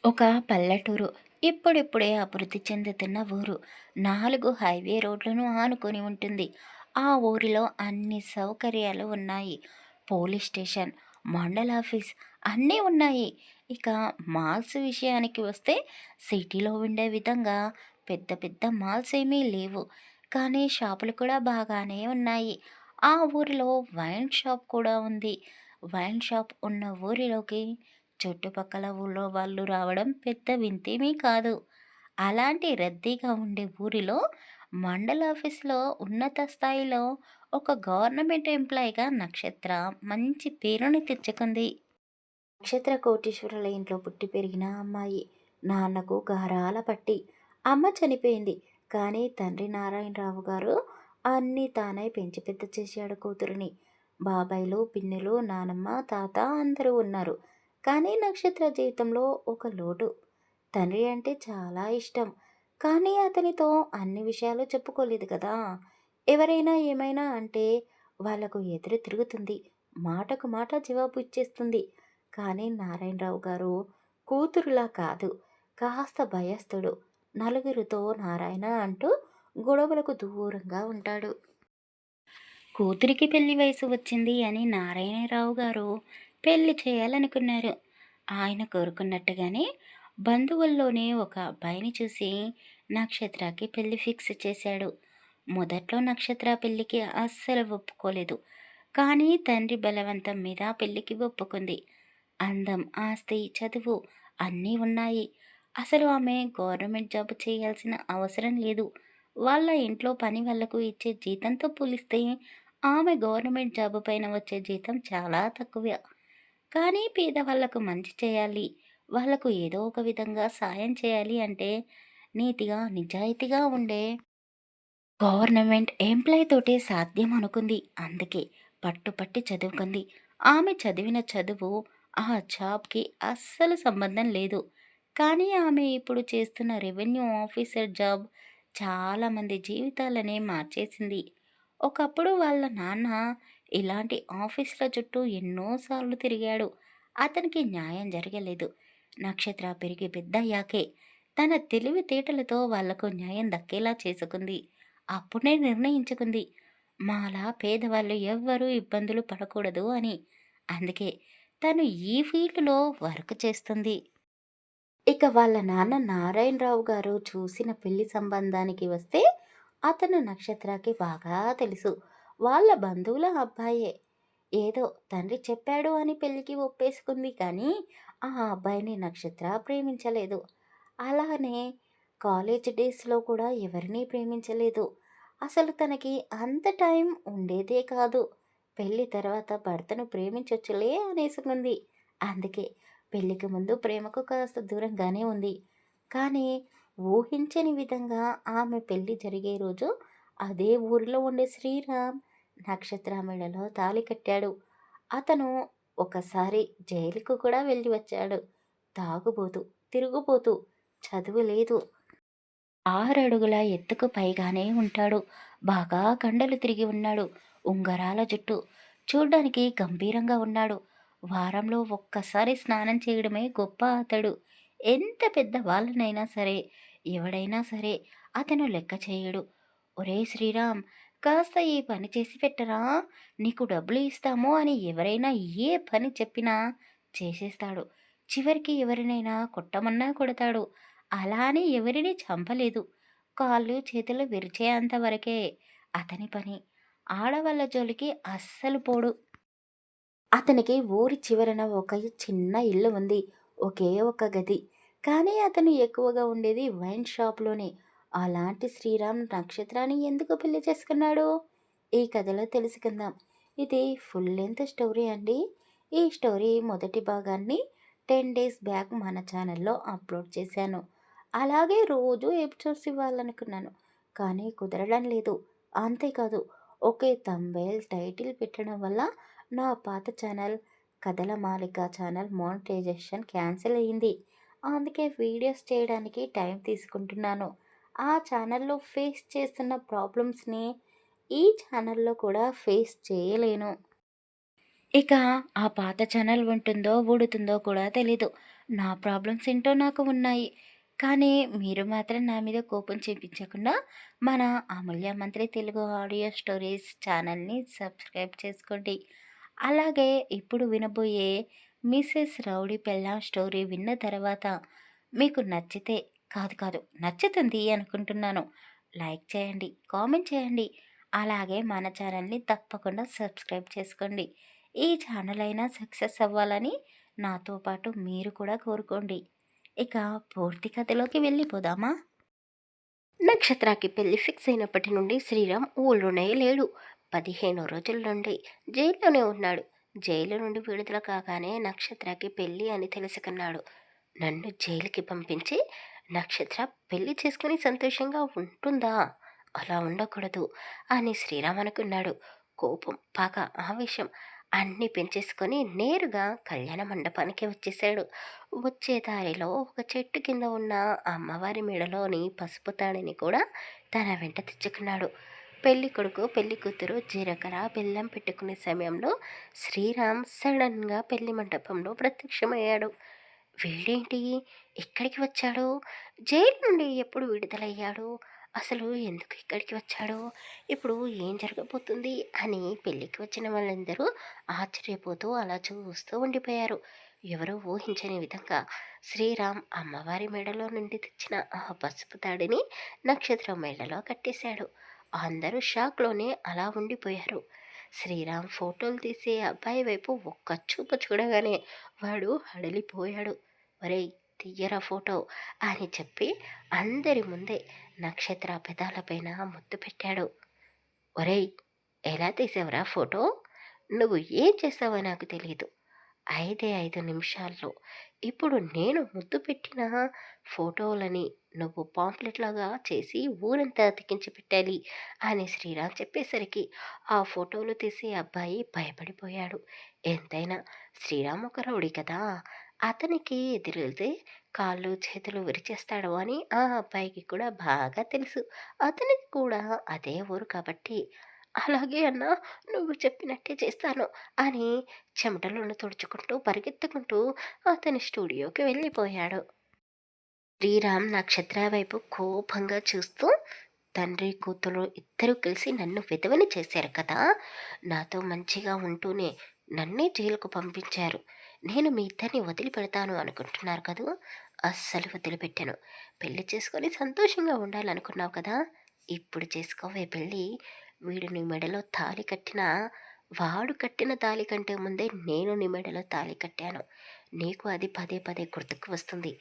ఒక పల్లెటూరు ఇప్పుడిప్పుడే అభివృద్ధి చెందుతున్న ఊరు. 4 హైవే రోడ్లను ఆనుకొని ఉంటుంది. ఆ ఊరిలో అన్ని సౌకర్యాలు ఉన్నాయి. పోలీస్ స్టేషన్, మండలాఫీస్ అన్నీ ఉన్నాయి. ఇక మాల్స్ విషయానికి వస్తే సిటీలో ఉండే విధంగా పెద్ద పెద్ద మాల్స్ ఏమీ లేవు. కానీ షాపులు కూడా బాగానే ఉన్నాయి. ఆ ఊరిలో వైన్ షాప్ కూడా ఉంది. వైన్ షాప్ ఉన్న ఊరిలోకి చుట్టుపక్కల ఊళ్ళో వాళ్ళు రావడం పెద్ద వింతేమీ కాదు. అలాంటి రద్దీగా ఉండే ఊరిలో మండల ఆఫీస్‌లో ఉన్నత స్థాయిలో ఒక గవర్నమెంట్ ఎంప్లాయీగా నక్షత్ర మంచి పేరుని తెచ్చుకుంది. నక్షత్ర కోటీశ్వరుల ఇంట్లో పుట్టి పెరిగిన అమ్మాయి. నాన్నకు గారాల పట్టి. అమ్మ చనిపోయింది. కానీ తండ్రి నారాయణరావు గారు అన్నీ తానై పెంచి పెద్ద చేశాడు కూతురిని. బాబాయిలు, పిన్నులు, నానమ్మ, తాత అందరూ ఉన్నారు. కానీ నక్షత్ర జీవితంలో ఒక లోటు. తండ్రి అంటే చాలా ఇష్టం. కానీ అతనితో అన్ని విషయాలు చెప్పుకోలేదు కదా! ఎవరైనా ఏమైనా అంటే వాళ్ళకు ఎదురు తిరుగుతుంది. మాటకు మాట జవాబు ఇచ్చేస్తుంది. కానీ నారాయణరావు గారు కూతురులా కాదు. కాస్త భయస్థుడు. నలుగురితో నారాయణ అంటూ గొడవలకు దూరంగా ఉంటాడు. కూతురికి పెళ్లి వయసు వచ్చింది అని నారాయణరావు గారు పెళ్లి చేయాలనుకున్నారు. ఆయన కోరుకున్నట్టుగానే బంధువుల్లోనే ఒక అబ్బాయిని చూసి నక్షత్రకి పెళ్లి ఫిక్స్ చేశాడు. మొదట్లో నక్షత్ర పెళ్లికి అస్సలు ఒప్పుకోలేదు. కానీ తండ్రి బలవంతం మీద పెళ్లికి ఒప్పుకుంది. అందం, ఆస్తి, చదువు అన్నీ ఉన్నాయి. అసలు ఆమె గవర్నమెంట్ జాబ్ చేయాల్సిన అవసరం లేదు. వాళ్ళ ఇంట్లో పని వాళ్లకు ఇచ్చే జీతంతో పోలిస్తే ఆమె గవర్నమెంట్ జాబ్ పైన వచ్చే జీతం చాలా తక్కువ. కానీ పేదవాళ్లకు మంచి చేయాలి, వాళ్లకు ఏదో ఒక విధంగా సాయం చేయాలి అంటే నీతిగా, నిజాయితీగా ఉండే గవర్నమెంట్ ఎంప్లాయ్ తోటే సాధ్యం అనుకుంది. అందుకే పట్టుపట్టి చదువుకుంది. ఆమె చదివిన చదువు ఆ జాబ్‌కి అస్సలు సంబంధం లేదు. కానీ ఆమె ఇప్పుడు చేస్తున్న రెవెన్యూ ఆఫీసర్ జాబ్ చాలామంది జీవితాలనే మార్చేసింది. ఒకప్పుడు వాళ్ళ నాన్న ఇలాంటి ఆఫీసుల చుట్టూ ఎన్నోసార్లు తిరిగాడు. అతనికి న్యాయం జరగలేదు. నక్షత్ర పెరిగి పెద్దయ్యాకే తన తెలివితేటలతో వాళ్లకు న్యాయం దక్కేలా చేసుకుంది. అప్పుడే నిర్ణయించుకుంది, మాలా పేదవాళ్ళు ఎవ్వరూ ఇబ్బందులు పడకూడదు అని. అందుకే తను ఈ ఫీల్డ్‌లో వర్క్ చేస్తుంది. ఇక వాళ్ళ నాన్న నారాయణరావు గారు చూసిన పెళ్లి సంబంధానికి వస్తే అతను నక్షత్రకి బాగా తెలుసు. వాళ్ళ బంధువుల అబ్బాయే. ఏదో తండ్రి చెప్పాడు అని పెళ్లికి ఒప్పేసుకుంది కానీ ఆ అబ్బాయిని నక్షత్ర ప్రేమించలేదు. అలానే కాలేజ్ డేస్‌లో కూడా ఎవరినీ ప్రేమించలేదు. అసలు తనకి అంత టైం ఉండేదే కాదు. పెళ్లి తర్వాత భర్తను ప్రేమించొచ్చులే అనేసుకుంది. అందుకే పెళ్లికి ముందు ప్రేమకు కాస్త దూరంగానే ఉంది. కానీ ఊహించని విధంగా ఆమె పెళ్లి జరిగే రోజు అదే ఊరిలో ఉండే శ్రీరామ్ నక్షత్ర మెడలో తాళి కట్టాడు. అతను ఒకసారి జైలుకు కూడా వెళ్ళి వచ్చాడు. తాగుబోతు, తిరుగుబోతు, చదువు లేదు. 6 అడుగుల ఎత్తుకు పైగానే ఉంటాడు. బాగా కండలు తిరిగి ఉన్నాడు. ఉంగరాల జుట్టు. చూడ్డానికి గంభీరంగా ఉన్నాడు. వారంలో ఒక్కసారి స్నానం చేయడమే గొప్ప అతడు. ఎంత పెద్ద వాళ్ళనైనా సరే, ఎవడైనా సరే అతను లెక్క చేయడు. ఒరేయ్ శ్రీరామ్! కాస్త ఈ పని చేసి పెట్టరా, నీకు డబ్బులు ఇస్తాము అని ఎవరైనా ఏ పని చెప్పినా చేసేస్తాడు. చివరికి ఎవరినైనా కొట్టమన్నా కొడతాడు. అలా అని ఎవరిని చంపలేదు. కాళ్ళు చేతులు విరిచేంత వరకే అతని పని. ఆడవాళ్ళ జోలికి అస్సలు పోడు. అతనికి ఊరి చివరన ఒక చిన్న ఇల్లు ఉంది. ఒకే ఒక గది. కానీ అతను ఎక్కువగా ఉండేది వైన్ షాప్‌లోనే. అలాంటి శ్రీరామ్ నక్షత్రాన్ని ఎందుకు పెళ్లి చేసుకున్నాడు? ఈ కథలో తెలుసుకుందాం. ఇది ఫుల్ లెంత్ స్టోరీ అండి. ఈ స్టోరీ మొదటి భాగాన్ని 10 డేస్ బ్యాక్ మన ఛానల్‌లో అప్లోడ్ చేశాను. అలాగే రోజు ఎపిసోడ్స్ ఇవ్వాలనుకున్నాను. కానీ కుదరడం లేదు. అంతేకాదు ఒకే థంబ్‌నెయిల్, టైటిల్ పెట్టడం వల్ల నా పాత ఛానల్ కథల మాలిక ఛానల్ మానిటైజేషన్ క్యాన్సిల్ అయ్యింది. అందుకే వీడియోస్ చేయడానికి టైం తీసుకుంటున్నాను. ఆ ఛానల్‌లో ఫేస్ చేస్తున్న ప్రాబ్లమ్స్‌ని ఈ ఛానల్‌లో కూడా ఫేస్ చేయలేను. ఇక ఆ పాత ఛానల్ ఉంటుందో, ఊడుతుందో కూడా తెలీదు. నా ప్రాబ్లమ్స్ ఏంటో నాకు ఉన్నాయి. కానీ మీరు మాత్రం నా మీద కోపం చూపించకుండా మన అమూల్య మంత్రి తెలుగు ఆడియో స్టోరీస్ ఛానల్‌ని సబ్స్క్రైబ్ చేసుకోండి. అలాగే ఇప్పుడు వినబోయే మిసెస్ రౌడీ పెళ్ళాం స్టోరీ విన్న తర్వాత మీకు నచ్చితే కాదు నచ్చుతుంది అనుకుంటున్నాను. లైక్ చేయండి, కామెంట్ చేయండి. అలాగే మన ఛానల్‌ని తప్పకుండా సబ్స్క్రైబ్ చేసుకోండి. ఈ ఛానల్ అయినా సక్సెస్ అవ్వాలని నాతో పాటు మీరు కూడా కోరుకోండి. ఇక పూర్తి కథలోకి వెళ్ళిపోదామా? నక్షత్రకి పెళ్లి ఫిక్స్ అయినప్పటి నుండి శ్రీరామ్ ఊళ్ళోనే లేడు. 15 రోజుల నుండి జైల్లోనే ఉన్నాడు. జైలు నుండి విడుదల కాగానే నక్షత్రకి పెళ్ళి అని తెలుసుకున్నాడు. నన్ను జైలుకి పంపించి నక్షత్ర పెళ్లి చేసుకుని సంతోషంగా ఉంటుందా? అలా ఉండకూడదు అని శ్రీరామ్ అనుకున్నాడు. కోపం, పగ, ఆవేశం అన్నీ పెంచేసుకొని నేరుగా కళ్యాణ మండపానికి వచ్చేశాడు. వచ్చే దారిలో ఒక చెట్టు కింద ఉన్న అమ్మవారి మెడలోని పసుపు తాడిని కూడా తన వెంట తెచ్చుకున్నాడు. పెళ్లి కొడుకు పెళ్లి కూతురు జీలకర్ర బెల్లం పెట్టుకునే సమయంలో శ్రీరామ్ సడన్గా పెళ్లి మండపంలో ప్రత్యక్షమయ్యాడు. వీడేంటి ఇక్కడికి వచ్చాడు? జైలు నుండి ఎప్పుడు విడుదలయ్యాడు? అసలు ఎందుకు ఇక్కడికి వచ్చాడు? ఇప్పుడు ఏం జరగబోతుంది అని పెళ్ళికి వచ్చిన వాళ్ళందరూ ఆశ్చర్యపోతూ అలా చూస్తూ ఉండిపోయారు. ఎవరూ ఊహించని విధంగా శ్రీరామ్ అమ్మవారి మెడలో నుండి తెచ్చిన ఆ పసుపు తాడిని నక్షత్రం మెడలో కట్టేశాడు. అందరూ షాక్లోనే అలా ఉండిపోయారు. శ్రీరామ్ ఫోటోలు తీసే అబ్బాయి వైపు ఒక్క చూపు చూడగానే వాడు హడలిపోయాడు. ఒరేయ్, తీయరా ఫోటో అని చెప్పి అందరి ముందే నక్షత్ర పెదాలపైన ముద్దు పెట్టాడు. ఒరేయ్, ఎలా తీసావురా ఫోటో? నువ్వు ఏం చేసావో నాకు తెలియదు. 5 నిమిషాల్లో ఇప్పుడు నేను ముద్దు పెట్టిన ఫోటోలని నువ్వు పాంప్లెట్ లాగా చేసి ఊరంతా అతికించి పెట్టాలి అని శ్రీరామ్ చెప్పేసరికి ఆ ఫోటోలు తీసే అబ్బాయి భయపడిపోయాడు. ఎంతైనా శ్రీరామ్ ఒక రౌడీ కదా, అతనికి ఎదురెళ్తే కాళ్ళు చేతులు విరిచేస్తాడు అని ఆ అబ్బాయికి కూడా బాగా తెలుసు. అతనికి కూడా అదే ఊరు కాబట్టి అలాగే అన్నా, నువ్వు చెప్పినట్టే చేస్తాను అని చెమటలను తుడుచుకుంటూ పరిగెత్తుకుంటూ అతని స్టూడియోకి వెళ్ళిపోయాడు. శ్రీరామ్ నక్షత్ర వైపు కోపంగా చూస్తూ, తండ్రి కూతురు ఇద్దరూ కలిసి నన్ను విధవని చేశారు కదా, నాతో మంచిగా ఉంటూనే నన్నే జైలుకు పంపించారు. నేను మీ ఇద్దరిని వదిలిపెడతాను అనుకుంటున్నారు కదూ, అస్సలు వదిలిపెట్టాను. పెళ్లి చేసుకొని సంతోషంగా ఉండాలనుకున్నావు కదా, ఇప్పుడు చేసుకోవే పెళ్ళి. వీడు నీ మెడలో తాళి కట్టినా, వాడు కట్టిన తాళి కంటే ముందే నేను నీ మెడలో తాళి కట్టాను. నీకు అది పదే పదే గుర్తుకు వస్తుంది.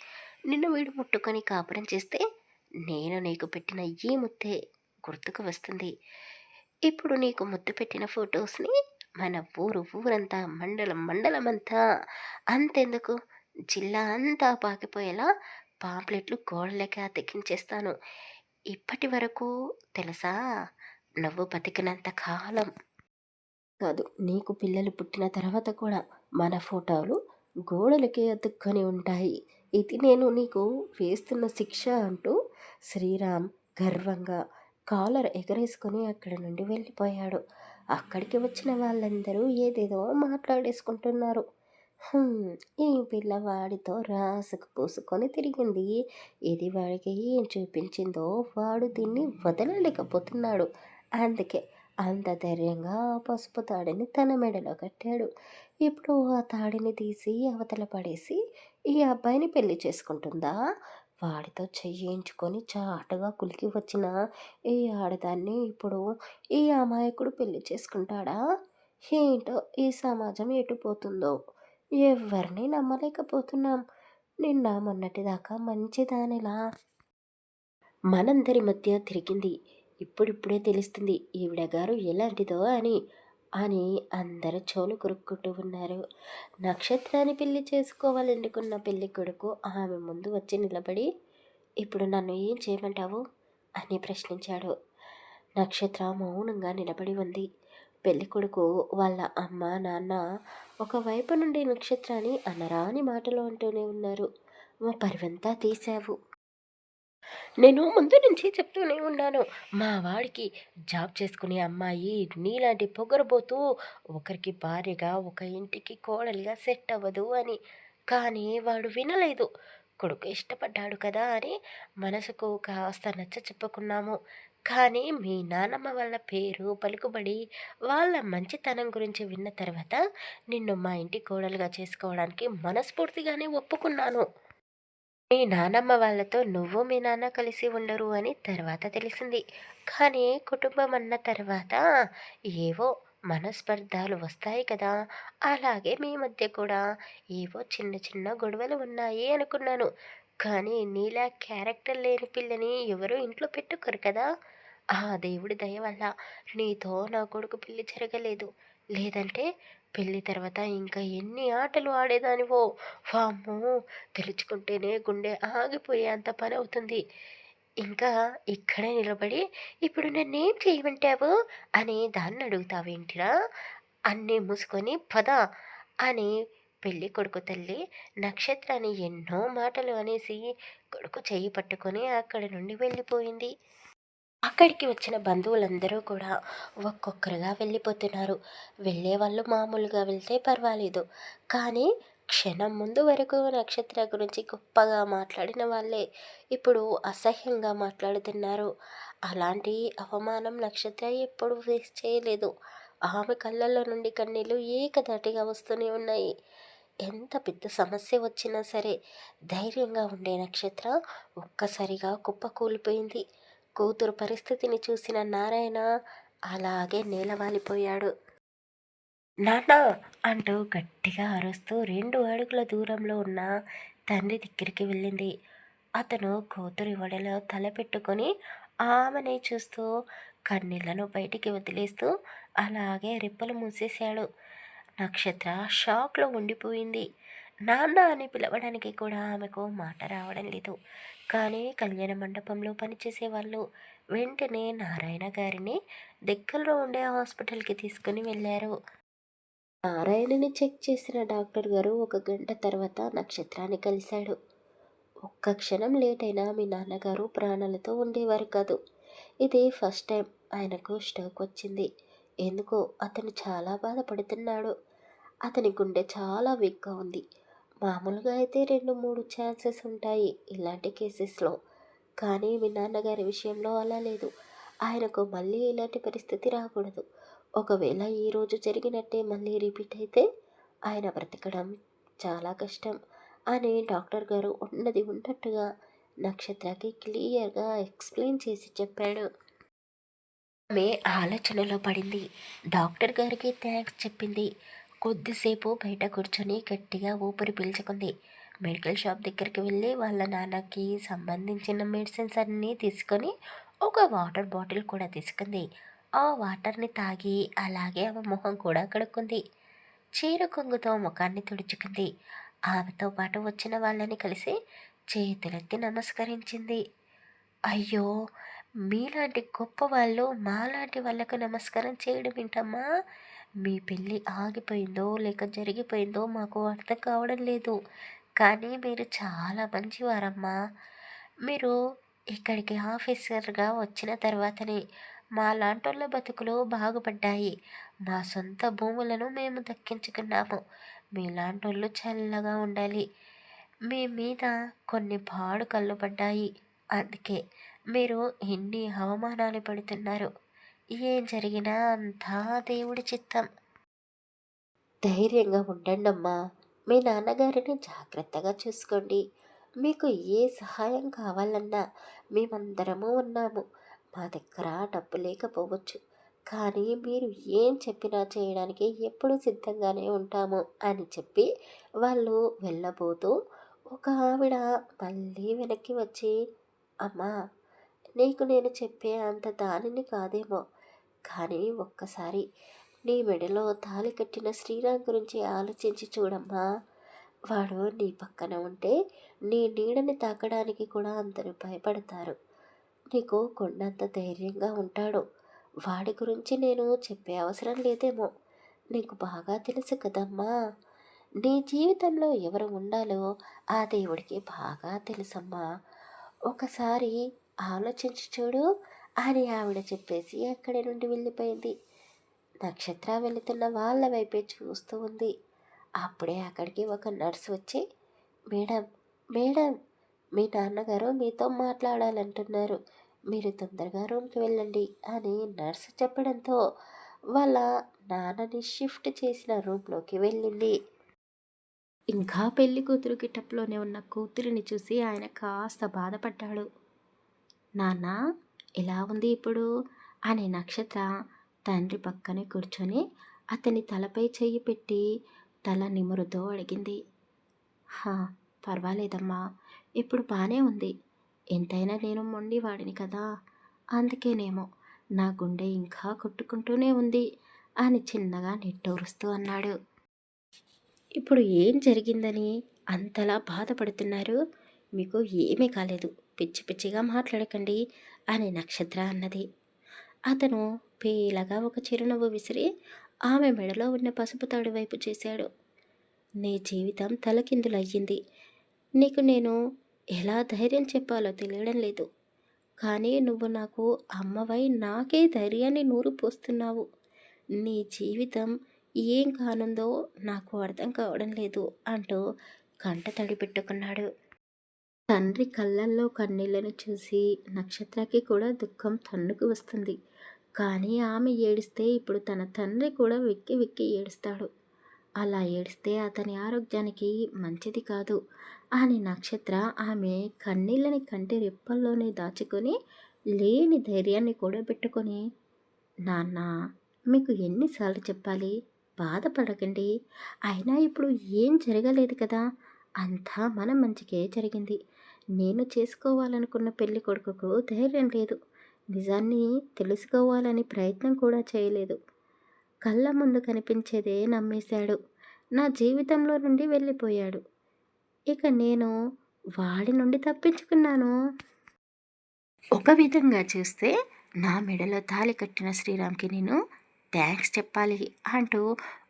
నిన్ను వీడు ముట్టుకొని కాపురం చేస్తే నేను నీకు పెట్టిన ఈ ముద్దే గుర్తుకు వస్తుంది. ఇప్పుడు నీకు ముద్దు పెట్టిన ఫొటోస్ని మన ఊరంతా మండలమంతా అంతెందుకు జిల్లా అంతా పాకిపోయేలా పాంప్లెట్లు గోడలకి అతికించేస్తాను. ఇప్పటి వరకు తెలుసా, నువ్వు బతికినంత కాలం కాదు, నీకు పిల్లలు పుట్టిన తర్వాత కూడా మన ఫోటోలు గోడలకి అతుక్కొని ఉంటాయి. ఇది నేను నీకు వేస్తున్న శిక్ష అంటూ శ్రీరామ్ గర్వంగా కాలర్ ఎగరేసుకొని అక్కడి నుండి వెళ్ళిపోయాడు. అక్కడికి వచ్చిన వాళ్ళందరూ ఏదేదో మాట్లాడేసుకుంటున్నారు. ఈ పిల్లవాడితో రాసుకు పూసుకొని తిరిగింది. ఇది వాడికి ఏం చూపించిందో వాడు దీన్ని వదలలేకపోతున్నాడు. అందుకే అంత ధైర్యంగా ఆ పసుపు తాడిని తన మెడలో కట్టాడు. ఇప్పుడు ఆ తాడిని తీసి అవతల పడేసి ఈ అబ్బాయిని పెళ్లి చేసుకుంటుందా? వాడితో చెయ్యించుకొని చాటుగా కులికి వచ్చిన ఈ ఆడదాన్ని ఇప్పుడు ఈ అమాయకుడు పెళ్లి చేసుకుంటాడా? ఏంటో ఈ సమాజం ఎటుపోతుందో, ఎవరిని నమ్మలేకపోతున్నాం. నిన్న మొన్నటిదాకా మంచిదానిలా మనందరి మధ్య తిరిగింది. ఇప్పుడిప్పుడే తెలుస్తుంది ఈవిడ గారు ఎలాంటిదో అని అని అందరూ చెవులు కొరుక్కుంటూ ఉన్నారు. నక్షత్రాన్ని పెళ్లి చేసుకోవాలనుకున్న పెళ్లి కొడుకు ఆమె ముందు వచ్చి నిలబడి, ఇప్పుడు నన్ను ఏం చేయమంటావు అని ప్రశ్నించాడు. నక్షత్ర మౌనంగా నిలబడి ఉంది. పెళ్లి కొడుకు వాళ్ళ అమ్మ నాన్న ఒకవైపు నుండి నక్షత్రాన్ని అనరాని మాటలు అంటూనే ఉన్నారు. మా పరువంతా తీశావు. నేను ముందు నుంచి చెప్తూనే ఉన్నాను. మా వాడికి జాబ్ చేసుకునే అమ్మాయి నీలాంటి పొగరబోతూ ఒకరికి భార్యగా, ఒక ఇంటికి కోడలిగా సెట్ అవ్వదు అని. కానీ వాడు వినలేదు. కొడుకు ఇష్టపడ్డాడు కదా అని మనసుకు కాస్త నచ్చ చెప్పుకున్నాము. కానీ మీ నానమ్మ వాళ్ళ పేరు, పలుకుబడి, వాళ్ళ మంచితనం గురించి విన్న తర్వాత నిన్ను మా ఇంటి కోడలుగా చేసుకోవడానికి మనస్ఫూర్తిగానే ఒప్పుకున్నాను. మీ నానమ్మ వాళ్ళతో నువ్వు, మీ నాన్న కలిసి ఉండరు అని తర్వాత తెలిసింది. కానీ కుటుంబం అన్న తర్వాత ఏవో మనస్పర్ధాలు వస్తాయి కదా! అలాగే మీ మధ్య కూడా ఏవో చిన్న చిన్న గొడవలు ఉన్నాయి అనుకున్నాను. కానీ నీలా క్యారెక్టర్ లేని పిల్లని ఎవరు ఇంట్లో పెట్టుకోరు కదా! ఆ దేవుడి దయ వల్ల నీతో నా కొడుకు పెళ్లి జరగలేదు. లేదంటే పెళ్లి తర్వాత ఇంకా ఎన్ని ఆటలు ఆడేదానివో. వామ్మో! తలుచుకుంటేనే గుండె ఆగిపోయేంత పనవుతుంది. ఇంకా ఇక్కడే నిలబడి ఇప్పుడు నన్నేం చేయమంటావు అని దాన్నడుగుతావేంటిరా? అన్నీ మూసుకొని పద అని పెళ్ళికొడుకు తల్లి నక్షత్రాన్ని ఎన్నో మాటలు అనేసి కొడుకు చెయ్యి పట్టుకొని అక్కడి నుండి వెళ్ళిపోయింది. అక్కడికి వచ్చిన బంధువులందరూ కూడా ఒక్కొక్కరుగా వెళ్ళిపోతున్నారు. వెళ్ళేవాళ్ళు మామూలుగా వెళ్తే పర్వాలేదు. కానీ క్షణం ముందు వరకు నక్షత్ర గురించి గొప్పగా మాట్లాడిన వాళ్ళే ఇప్పుడు అసహ్యంగా మాట్లాడుతున్నారు. అలాంటి అవమానం నక్షత్ర ఎప్పుడు ఫేస్ చేయలేదు. ఆమె కళ్ళల్లో నుండి కన్నీళ్ళు ఏకధాటిగా వస్తూనే ఉన్నాయి. ఎంత పెద్ద సమస్య వచ్చినా సరే ధైర్యంగా ఉండే నక్షత్ర ఒక్కసారిగా కుప్పకూలిపోయింది. కూతురు పరిస్థితిని చూసిన నారాయణ అలాగే నేలవాలిపోయాడు. నాన్నా అంటూ గట్టిగా అరుస్తూ 2 అడుగుల దూరంలో ఉన్న తండ్రి దగ్గరికి వెళ్ళింది. అతను కూతురి ఒడిలో తల పెట్టుకొని ఆమెనే చూస్తూ కన్నీళ్లను బయటికి వదిలేస్తూ అలాగే రెప్పలు మూసేశాడు. నక్షత్ర షాక్లో ఉండిపోయింది. నాన్న అని పిలవడానికి కూడా ఆమెకు మాట రావడం లేదు. కానీ కళ్యాణ మండపంలో పనిచేసే వాళ్ళు వెంటనే నారాయణ గారిని దగ్గరలో ఉండే హాస్పిటల్కి తీసుకుని వెళ్ళారు. నారాయణని చెక్ చేసిన డాక్టర్ గారు 1 గంట తర్వాత నక్షత్రాన్ని కలిశాడు. ఒక్క క్షణం లేట్ అయినా మీ నాన్నగారు ప్రాణాలతో ఉండేవారు కాదు. ఇది ఫస్ట్ టైం ఆయనకు స్ట్రోక్ వచ్చింది. ఎందుకో అతను చాలా బాధపడుతున్నాడు. అతని గుండె చాలా వీక్గా ఉంది. మామూలుగా అయితే 2-3 ఛాన్సెస్ ఉంటాయి ఇలాంటి కేసెస్లో. కానీ మీ నాన్నగారి విషయంలో అలా లేదు. ఆయనకు మళ్ళీ ఇలాంటి పరిస్థితి రాకూడదు. ఒకవేళ ఈరోజు జరిగినట్టే మళ్ళీ రిపీట్ అయితే ఆయన బ్రతకడం చాలా కష్టం అని డాక్టర్ గారు ఉన్నది ఉన్నట్టుగా నక్షత్రకి క్లియర్గా ఎక్స్ప్లెయిన్ చేసి చెప్పాడు. ఆమె ఆలోచనలో పడింది. డాక్టర్ గారికి థ్యాంక్స్ చెప్పింది. కొద్దిసేపు బయట కూర్చొని గట్టిగా ఊపిరి పీల్చుకుంది. మెడికల్ షాప్ దగ్గరికి వెళ్ళి వాళ్ళ నాన్నకి సంబంధించిన మెడిసిన్స్ అన్నీ తీసుకొని ఒక వాటర్ బాటిల్ కూడా తీసుకుంది. ఆ వాటర్ని తాగి అలాగే ఆమె మొహం కూడా కడుక్కుంది. చీర కొంగుతో ముఖాన్ని తుడుచుకుంది. ఆమెతో పాటు వచ్చిన వాళ్ళని కలిసి చేతులెత్తి నమస్కరించింది. అయ్యో! మీలాంటి గొప్ప వాళ్ళు మాలాంటి వాళ్ళకు నమస్కారం చేయడం ఏంటమ్మా? మీ పెళ్ళి ఆగిపోయిందో లేక జరిగిపోయిందో మాకు అర్థం కావడం లేదు. కానీ మీరు చాలా మంచివారమ్మా. మీరు ఇక్కడికి ఆఫీసర్‌గా వచ్చిన తర్వాతనే మాలాంటోళ్ళ బతుకులు బాగుపడ్డాయి. మా సొంత భూములను మేము దక్కించుకున్నాము. మీలాంటోళ్ళు చల్లగా ఉండాలి. మీ మీద కొన్ని పాడు కళ్ళు పడ్డాయి. అందుకే మీరు ఎన్ని అవమానాలు పడుతున్నారు. ఏం జరిగినా అంతా దేవుడి చిత్తం. ధైర్యంగా ఉండండమ్మా. మీ నాన్నగారిని జాగ్రత్తగా చూసుకోండి. మీకు ఏ సహాయం కావాలన్నా మేమందరము ఉన్నాము. మా దగ్గర డబ్బు లేకపోవచ్చు. కానీ మీరు ఏం చెప్పినా చేయడానికి ఎప్పుడూ సిద్ధంగానే ఉంటాము అని చెప్పి వాళ్ళు వెళ్ళబోతూ ఒక ఆవిడ మళ్ళీ వెనక్కి వచ్చి, అమ్మా, నీకు నేను చెప్పే అంత దానిని కాదేమో, కానీ ఒక్కసారి నీ మెడలో తాళి కట్టిన శ్రీరామ్ గురించి ఆలోచించి చూడమ్మా. వాడు నీ పక్కన ఉంటే నీ నీడని తాకడానికి కూడా అందరూ భయపడతారు. నీకు కొండంత ధైర్యంగా ఉంటాడు. వాడి గురించి నేను చెప్పే అవసరం లేదేమో. నీకు బాగా తెలుసు కదమ్మా. నీ జీవితంలో ఎవరు ఉండాలో ఆ దేవుడికి బాగా తెలుసమ్మా. ఒకసారి ఆలోచించి చూడు అని ఆవిడ చెప్పేసి అక్కడి నుండి వెళ్ళిపోయింది. నక్షత్ర వెళుతున్న వాళ్ళ వైపే చూస్తూ ఉంది. అప్పుడే అక్కడికి ఒక నర్స్ వచ్చి, మేడం మేడం, మీ నాన్నగారు మీతో మాట్లాడాలంటున్నారు, మీరు తొందరగా రూమ్కి వెళ్ళండి అని నర్సు చెప్పడంతో వాళ్ళ నాన్నని షిఫ్ట్ చేసిన రూమ్లోకి వెళ్ళింది. ఇంకా పెళ్లి కూతురు గిటప్లోనే ఉన్న కూతురిని చూసి ఆయన కాస్త బాధపడ్డాడు. నాన్న, ఎలా ఉంది ఇప్పుడు అని నక్షత్ర తండ్రి పక్కనే కూర్చొని అతని తలపై చెయ్యి పెట్టి తల నిమురుతో అడిగింది. హా, పర్వాలేదమ్మా, ఇప్పుడు బానే ఉంది. ఎంతైనా నేను మొండివాడిని కదా, అందుకేనేమో నా గుండె ఇంకా కొట్టుకుంటూనే ఉంది అని చిన్నగా నిట్టూరుస్తూ అన్నాడు. ఇప్పుడు ఏం జరిగిందని అంతలా బాధపడుతున్నారు? మీకు ఏమీ కాలేదు, పిచ్చి పిచ్చిగా మాట్లాడకండి అని నక్షత్ర అన్నది. అతను పేలగా ఒక చిరునవ్వు విసిరి ఆమె మెడలో ఉన్న పసుపు తాడు వైపు చేశాడు. నీ జీవితం తలకిందులయ్యింది. నీకు నేను ఎలా ధైర్యం చెప్పాలో తెలియడం లేదు. కానీ నువ్వు నాకు అమ్మవై నాకే ధైర్యాన్ని నూరు పోస్తున్నావు. నీ జీవితం ఏం కానుందో నాకు అర్థం కావడం లేదు అంటూ కంట తడి పెట్టుకున్నాడు. తండ్రి కళ్ళల్లో కన్నీళ్లను చూసి నక్షత్రకి కూడా దుఃఖం తన్నుకు వస్తుంది. కానీ ఆమె ఏడిస్తే ఇప్పుడు తన తండ్రి కూడా వెక్కి వెక్కి ఏడుస్తాడు. అలా ఏడిస్తే అతని ఆరోగ్యానికి మంచిది కాదు అని నక్షత్ర ఆమె కన్నీళ్ళని కంటి రెప్పల్లోనే దాచుకొని లేని ధైర్యాన్ని కూడా పెట్టుకొని, నాన్న, మీకు ఎన్నిసార్లు చెప్పాలి, బాధపడకండి. అయినా ఇప్పుడు ఏం జరగలేదు కదా, అంతా మన మంచికే జరిగింది. నేను చేసుకోవాలనుకున్న పెళ్లి కొడుకుకు ధైర్యం లేదు, నిజాన్ని తెలుసుకోవాలని ప్రయత్నం కూడా చేయలేదు. కళ్ళ ముందు కనిపించేదే నమ్మేశాడు. నా జీవితంలో నుండి వెళ్ళిపోయాడు. ఇక నేను వాడి నుండి తప్పించుకున్నాను. ఒక విధంగా చూస్తే నా మెడలో తాళి కట్టిన శ్రీరామ్కి నేను థ్యాంక్స్ చెప్పాలి అంటూ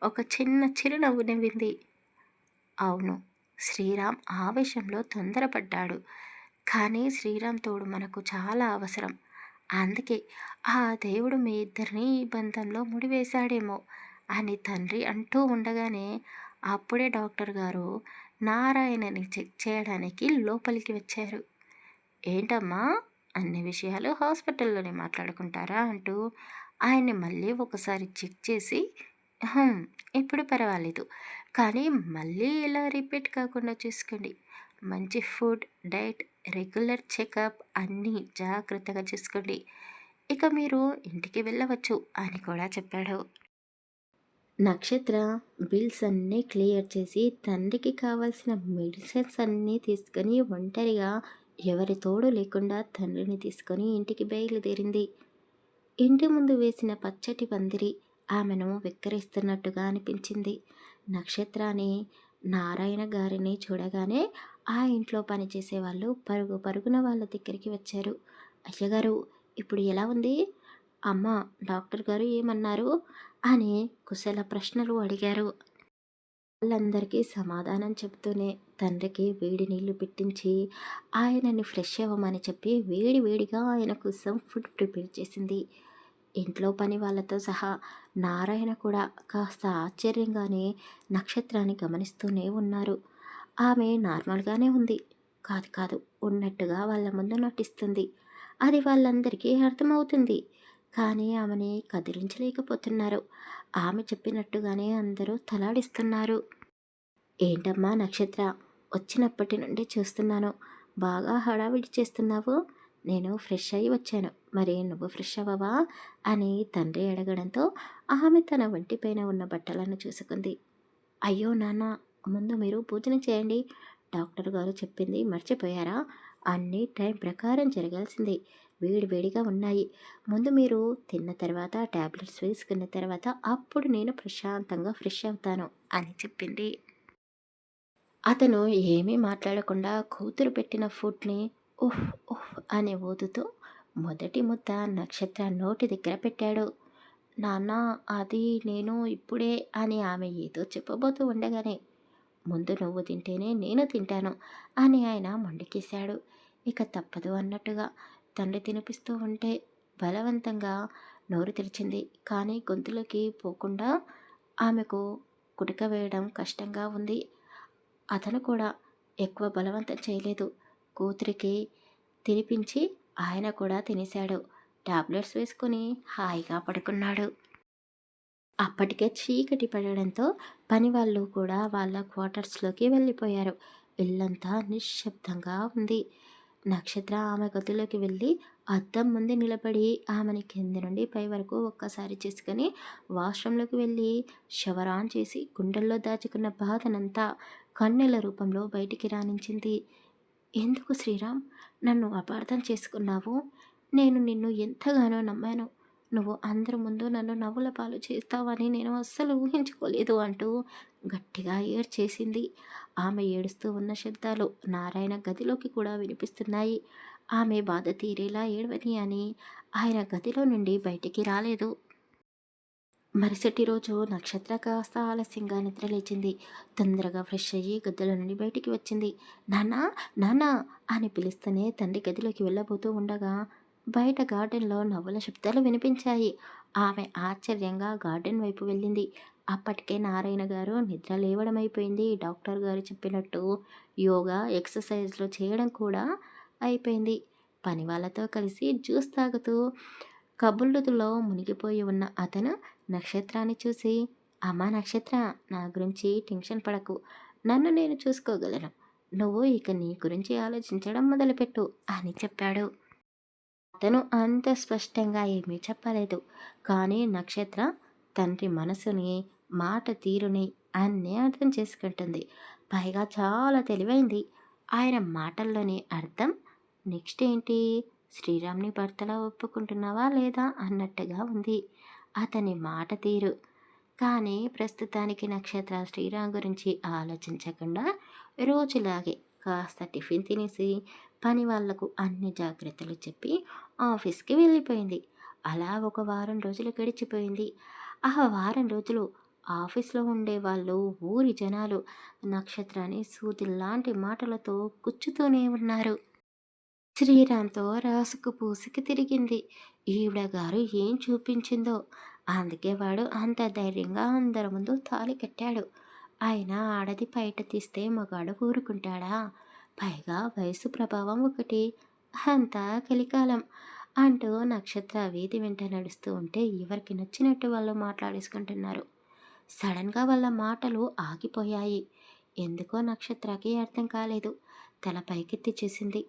ఒక చిన్న చిరునవ్వు నవ్వింది. అవును, శ్రీరామ్ ఆవేశంలో తొందరపడ్డాడు. కానీ శ్రీరామ్ తోడు మనకు చాలా అవసరం. అందుకే ఆ దేవుడు మీ ఇద్దరిని ఈ బంధంలో ముడివేశాడేమో అని తండ్రి అంటూ ఉండగానే అప్పుడే డాక్టర్ గారు నారాయణని చెక్ చేయడానికి లోపలికి వచ్చారు. ఏంటమ్మా, అన్ని విషయాలు హాస్పిటల్లోనే మాట్లాడుకుంటారా అంటూ ఆయన్ని మళ్ళీ ఒకసారి చెక్ చేసి, "హుం, ఇప్పుడు పర్వాలేదు, కానీ మళ్ళీ ఇలా రిపీట్ కాకుండా చూసుకోండి. మంచి ఫుడ్, డైట్, రెగ్యులర్ చెకప్ అన్నీ జాగ్రత్తగా చూసుకోండి. ఇక మీరు ఇంటికి వెళ్ళవచ్చు" అని కూడా చెప్పాడు. నక్షత్ర బిల్స్ అన్నీ క్లియర్ చేసి తండ్రికి కావాల్సిన మెడిసిన్స్ అన్నీ తీసుకొని ఒంటరిగా ఎవరి తోడు లేకుండా తండ్రిని తీసుకొని ఇంటికి బయలుదేరింది. ఇంటి ముందు వేసిన పచ్చటి పందిరి ఆమెను వెక్కిరిస్తున్నట్టుగా అనిపించింది. నక్షత్రాన్ని నారాయణ గారిని చూడగానే ఆ ఇంట్లో పనిచేసే వాళ్ళు పరుగు పరుగున వాళ్ళ దగ్గరికి వచ్చారు. అయ్యగారు, ఇప్పుడు ఎలా ఉంది? అమ్మ, డాక్టర్ గారు ఏమన్నారు అని కుశల ప్రశ్నలు అడిగారు. వాళ్ళందరికీ సమాధానం చెప్తూనే తండ్రికి వేడి నీళ్లు పెట్టించి ఆయనని ఫ్రెష్ అవ్వమని చెప్పి వేడి వేడిగా ఆయన కోసం ఫుడ్ ప్రిపేర్ చేసింది. ఇంట్లో పని వాళ్ళతో సహా నారాయణ కూడా కాస్త ఆశ్చర్యంగానే నక్షత్రాన్ని గమనిస్తూనే ఉన్నారు. ఆమె నార్మల్గానే ఉంది, కాదు కాదు, ఉన్నట్టుగా వాళ్ళ ముందు నటిస్తుంది. అది వాళ్ళందరికీ అర్థమవుతుంది. కానీ ఆమెని కదిలించలేకపోతున్నారు. ఆమె చెప్పినట్టుగానే అందరూ తలాడిస్తున్నారు. ఏంటమ్మా నక్షత్ర, వచ్చినప్పటి నుండి చూస్తున్నాను, బాగా హడావిడి చేస్తున్నావు. నేను ఫ్రెష్ అయ్యి వచ్చాను, మరి నువ్వు ఫ్రెష్ అవ్వవా అని తండ్రి అడగడంతో ఆమె తన ఒంటిపైన ఉన్న బట్టలను చూసుకుంది. అయ్యో నాన్న, ముందు మీరు పూజన చేయండి, డాక్టర్ గారు చెప్పింది మర్చిపోయారా? అన్నీ టైం ప్రకారం జరగాల్సిందే, వేడి వేడిగా ఉన్నాయి. ముందు మీరు తిన్న తర్వాత ట్యాబ్లెట్స్ వేసుకున్న తర్వాత అప్పుడు నేను ప్రశాంతంగా ఫ్రెష్ అవుతాను అని చెప్పింది. అతను ఏమీ మాట్లాడకుండా కూతురు పెట్టిన ఫుడ్ని ఉఫ్ ఉఫ్ అని ఊదుతూ మొదటి ముద్ద నక్షత్ర నోటి దగ్గర పెట్టాడు. నాన్న, అది నేను ఇప్పుడే అని ఆమె ఏదో చెప్పబోతూ ఉండగానే, ముందు నువ్వు తింటేనే నేను తింటాను అని ఆయన మొండికేశాడు. ఇక తప్పదు అన్నట్టుగా తండ్రి తినిపిస్తూ ఉంటే బలవంతంగా నోరు తెరిచింది. కానీ గొంతులోకి పోకుండా ఆమెకు కుటక వేయడం కష్టంగా ఉంది. అతను కూడా ఎక్కువ బలవంతం చేయలేదు. కూతురికి తినిపించి ఆయన కూడా తినేశాడు. టాబ్లెట్స్ వేసుకుని హాయిగా పడుకున్నాడు. అప్పటికే చీకటి పడడంతో పనివాళ్ళు కూడా వాళ్ళ క్వార్టర్స్లోకి వెళ్ళిపోయారు. ఇల్లంతా నిశ్శబ్దంగా ఉంది. నక్షత్ర ఆమె గదిలోకి వెళ్ళి అద్దం ముందు నిలబడి ఆమెని కింది నుండి పై వరకు ఒక్కసారి చేసుకొని వాష్రూంలోకి వెళ్ళి షవర్ ఆన్ చేసి గుండెల్లో దాచుకున్న బాధనంతా కన్నెల రూపంలో బయటికి రానించింది. ఎందుకు శ్రీరామ్ నన్ను అపార్థం చేసుకున్నావు? నేను నిన్ను ఎంతగానో నమ్మాను. నువ్వు అందరి ముందు నన్ను నవ్వుల పాలు చేస్తావని నేను అస్సలు ఊహించుకోలేదు అంటూ గట్టిగా ఏడ్చేసింది. ఆమె ఏడుస్తూ ఉన్న శబ్దాలు నారాయణ గదిలోకి కూడా వినిపిస్తున్నాయి. ఆమె బాధ తీరేలా ఏడవని అని ఆయన గదిలో నుండి బయటికి రాలేదు. మరుసటి రోజు నక్షత్ర కాస్త ఆలస్యంగా నిద్రలేచింది. తొందరగా ఫ్రెష్ అయ్యి గదిలో నుండి బయటికి వచ్చింది. నాన్నా నాన్నా అని పిలుస్తూనే తండ్రి గదిలోకి వెళ్ళబోతూ ఉండగా బయట గార్డెన్లో నవ్వుల శబ్దాలు వినిపించాయి. ఆమె ఆశ్చర్యంగా గార్డెన్ వైపు వెళ్ళింది. అప్పటికే నారాయణ గారు నిద్ర లేవడం అయిపోయింది. డాక్టర్ గారు చెప్పినట్టు యోగా ఎక్సర్సైజ్లు చేయడం కూడా అయిపోయింది. పని వాళ్ళతో కలిసి జ్యూస్ తాగుతూ కబుర్లులో మునిగిపోయి ఉన్న అతను నక్షత్రాన్ని చూసి, అమ్మా నక్షత్ర, నా గురించి టెన్షన్ పడకు. నన్ను నేను చూసుకోగలను. నువ్వు ఇక నీ గురించి ఆలోచించడం మొదలుపెట్టు అని చెప్పాడు. అతను అంత స్పష్టంగా ఏమీ చెప్పలేదు. కానీ నక్షత్ర తండ్రి మనసుని, మాట తీరుని అన్నీ అర్థం చేసుకుంటుంది. పైగా చాలా తెలివైంది. ఆయన మాటల్లోని అర్థం నెక్స్ట్ ఏంటి? శ్రీరామ్ని భర్తలా ఒప్పుకుంటున్నావా లేదా అన్నట్టుగా ఉంది అతని మాట తీరు. కానీ ప్రస్తుతానికి నక్షత్ర శ్రీరామ్ గురించి ఆలోచించకుండా రోజులాగే కాస్త టిఫిన్ తినేసి పని వాళ్లకు అన్ని జాగ్రత్తలు చెప్పి ఆఫీస్కి వెళ్ళిపోయింది. అలా ఒక వారం రోజులు గడిచిపోయింది. ఆ వారం రోజులు ఆఫీస్లో ఉండే వాళ్ళు, ఊరి జనాలు నక్షత్రాన్ని సూదిలాంటి మాటలతో గుచ్చుతూనే ఉన్నారు. శ్రీరామ్‌తో రాసుకు పూసుకు తిరిగింది. ఈవిడ గారు ఏం చూపించిందో! అందుకే వాడు అంత ధైర్యంగా అందరి ముందు తాళి కట్టాడు. అయినా ఆడది బయట తీస్తే మగాడు ఊరుకుంటాడా? పైగా వయసు ప్రభావం ఒకటి. అంతా కలికాలం అంటూ నక్షత్ర వీధి వెంట నడుస్తూ ఉంటే ఎవరికి నచ్చినట్టు వాళ్ళు మాట్లాడేసుకుంటున్నారు. సడన్‌గా వాళ్ళ మాటలు ఆగిపోయాయి. ఎందుకో నక్షత్రకి అర్థం కాలేదు. తల పైకెత్తి చూసింది.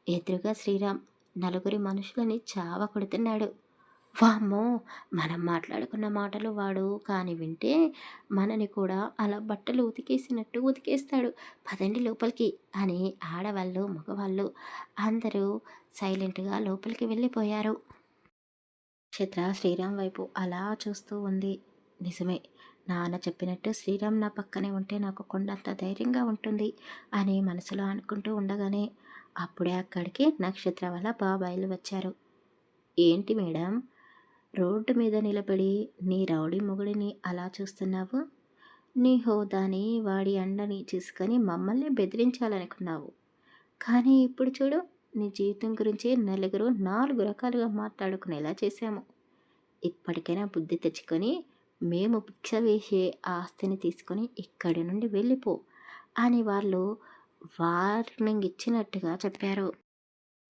ఎదురుగా శ్రీరామ్ నలుగురి మనుషులని చావ కొడుతున్నాడు. వామ్మో! మనం మాట్లాడుకున్న మాటలు వాడు కాని వింటే మనని కూడా అలా బట్టలు ఉతికేసినట్టు ఉతికేస్తాడు. పదండి లోపలికి అని ఆడవాళ్ళు, మగవాళ్ళు అందరూ సైలెంట్‌గా లోపలికి వెళ్ళిపోయారు. నక్షత్ర శ్రీరామ్ వైపు అలా చూస్తూ ఉంది. నిజమే, నాన్న చెప్పినట్టు శ్రీరామ్ నా పక్కనే ఉంటే నాకు కొండంత ధైర్యంగా ఉంటుంది అని మనసులో అనుకుంటూ ఉండగానే అప్పుడే అక్కడికి నక్షత్ర వాళ్ళ బాబాయిలు వచ్చారు. ఏంటి మేడం, రోడ్డు మీద నిలబడి నీ రౌడీ మొగుడిని అలా చూస్తున్నావు? నీ హోదాని, వాడి అండని చూసుకొని మమ్మల్ని బెదిరించాలనుకున్నావు. కానీ ఇప్పుడు చూడు, నీ జీవితం గురించి నలుగురు 4 రకాలుగా మాట్లాడుకునేలా చేశాము. ఇప్పటికైనా బుద్ధి తెచ్చుకొని మేము భిక్ష వేసే ఆస్తిని తీసుకొని ఇక్కడి నుండి వెళ్ళిపో అని వాళ్ళు వార్నింగ్ ఇచ్చినట్టుగా చెప్పారు.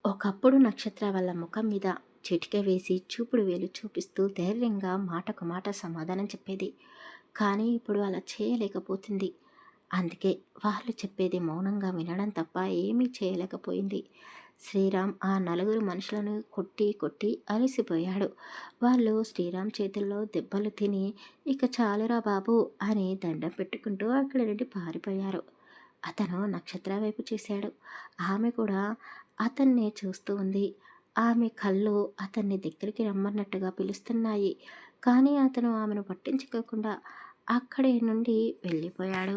ఒకప్పుడు నక్షత్ర వాళ్ళ ముఖం మీద చిటిక వేసి చూపుడు వేలు చూపిస్తూ ధైర్యంగా మాటకు మాట సమాధానం చెప్పేది. కానీ ఇప్పుడు అలా చేయలేకపోతుంది. అందుకే వాళ్ళు చెప్పేది మౌనంగా వినడం తప్ప ఏమీ చేయలేకపోయింది. శ్రీరామ్ ఆ నలుగురు మనుషులను కొట్టి కొట్టి అలసిపోయాడు. వాళ్ళు శ్రీరామ్ చేతుల్లో దెబ్బలు తిని ఇక చాలురా బాబు అని దండం పెట్టుకుంటూ అక్కడి నుండి పారిపోయారు. అతను నక్షత్ర వైపు చూశాడు. ఆమె కూడా అతన్నే చూస్తూ ఉంది. ఆమె కళ్ళు అతన్ని దగ్గరికి రమ్మన్నట్టుగా పిలుస్తున్నాయి. కానీ అతను ఆమెను పట్టించుకోకుండా అక్కడి నుండి వెళ్ళిపోయాడు.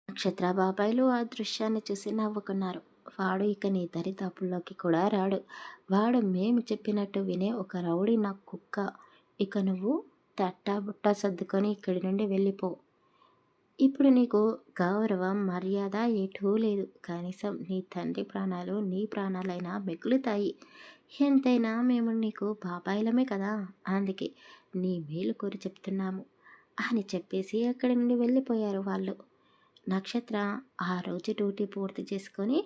నక్షత్ర బాబాయిలు ఆ దృశ్యాన్ని చూసి నవ్వుకున్నారు. వాడు ఇక నీ దరిదాపుల్లోకి కూడా రాడు. వాడు మేము చెప్పినట్టు వినే ఒక రౌడీ నా కుక్క. ఇక నువ్వు తట్టా బుట్ట సర్దుకొని ఇక్కడి నుండి వెళ్ళిపో. ఇప్పుడు నీకు గౌరవం, మర్యాద ఎటూ లేదు. కనీసం నీ తండ్రి ప్రాణాలు నీ ప్రాణాలైనా మిగులుతాయి. ఎంతైనా మేము నీకు బాబాయిలమే కదా! అందుకే నీ మేలు కోరి చెప్తున్నాము అని చెప్పేసి అక్కడి నుండి వెళ్ళిపోయారు వాళ్ళు. నక్షత్ర ఆ రోజు డ్యూటీ పూర్తి చేసుకొని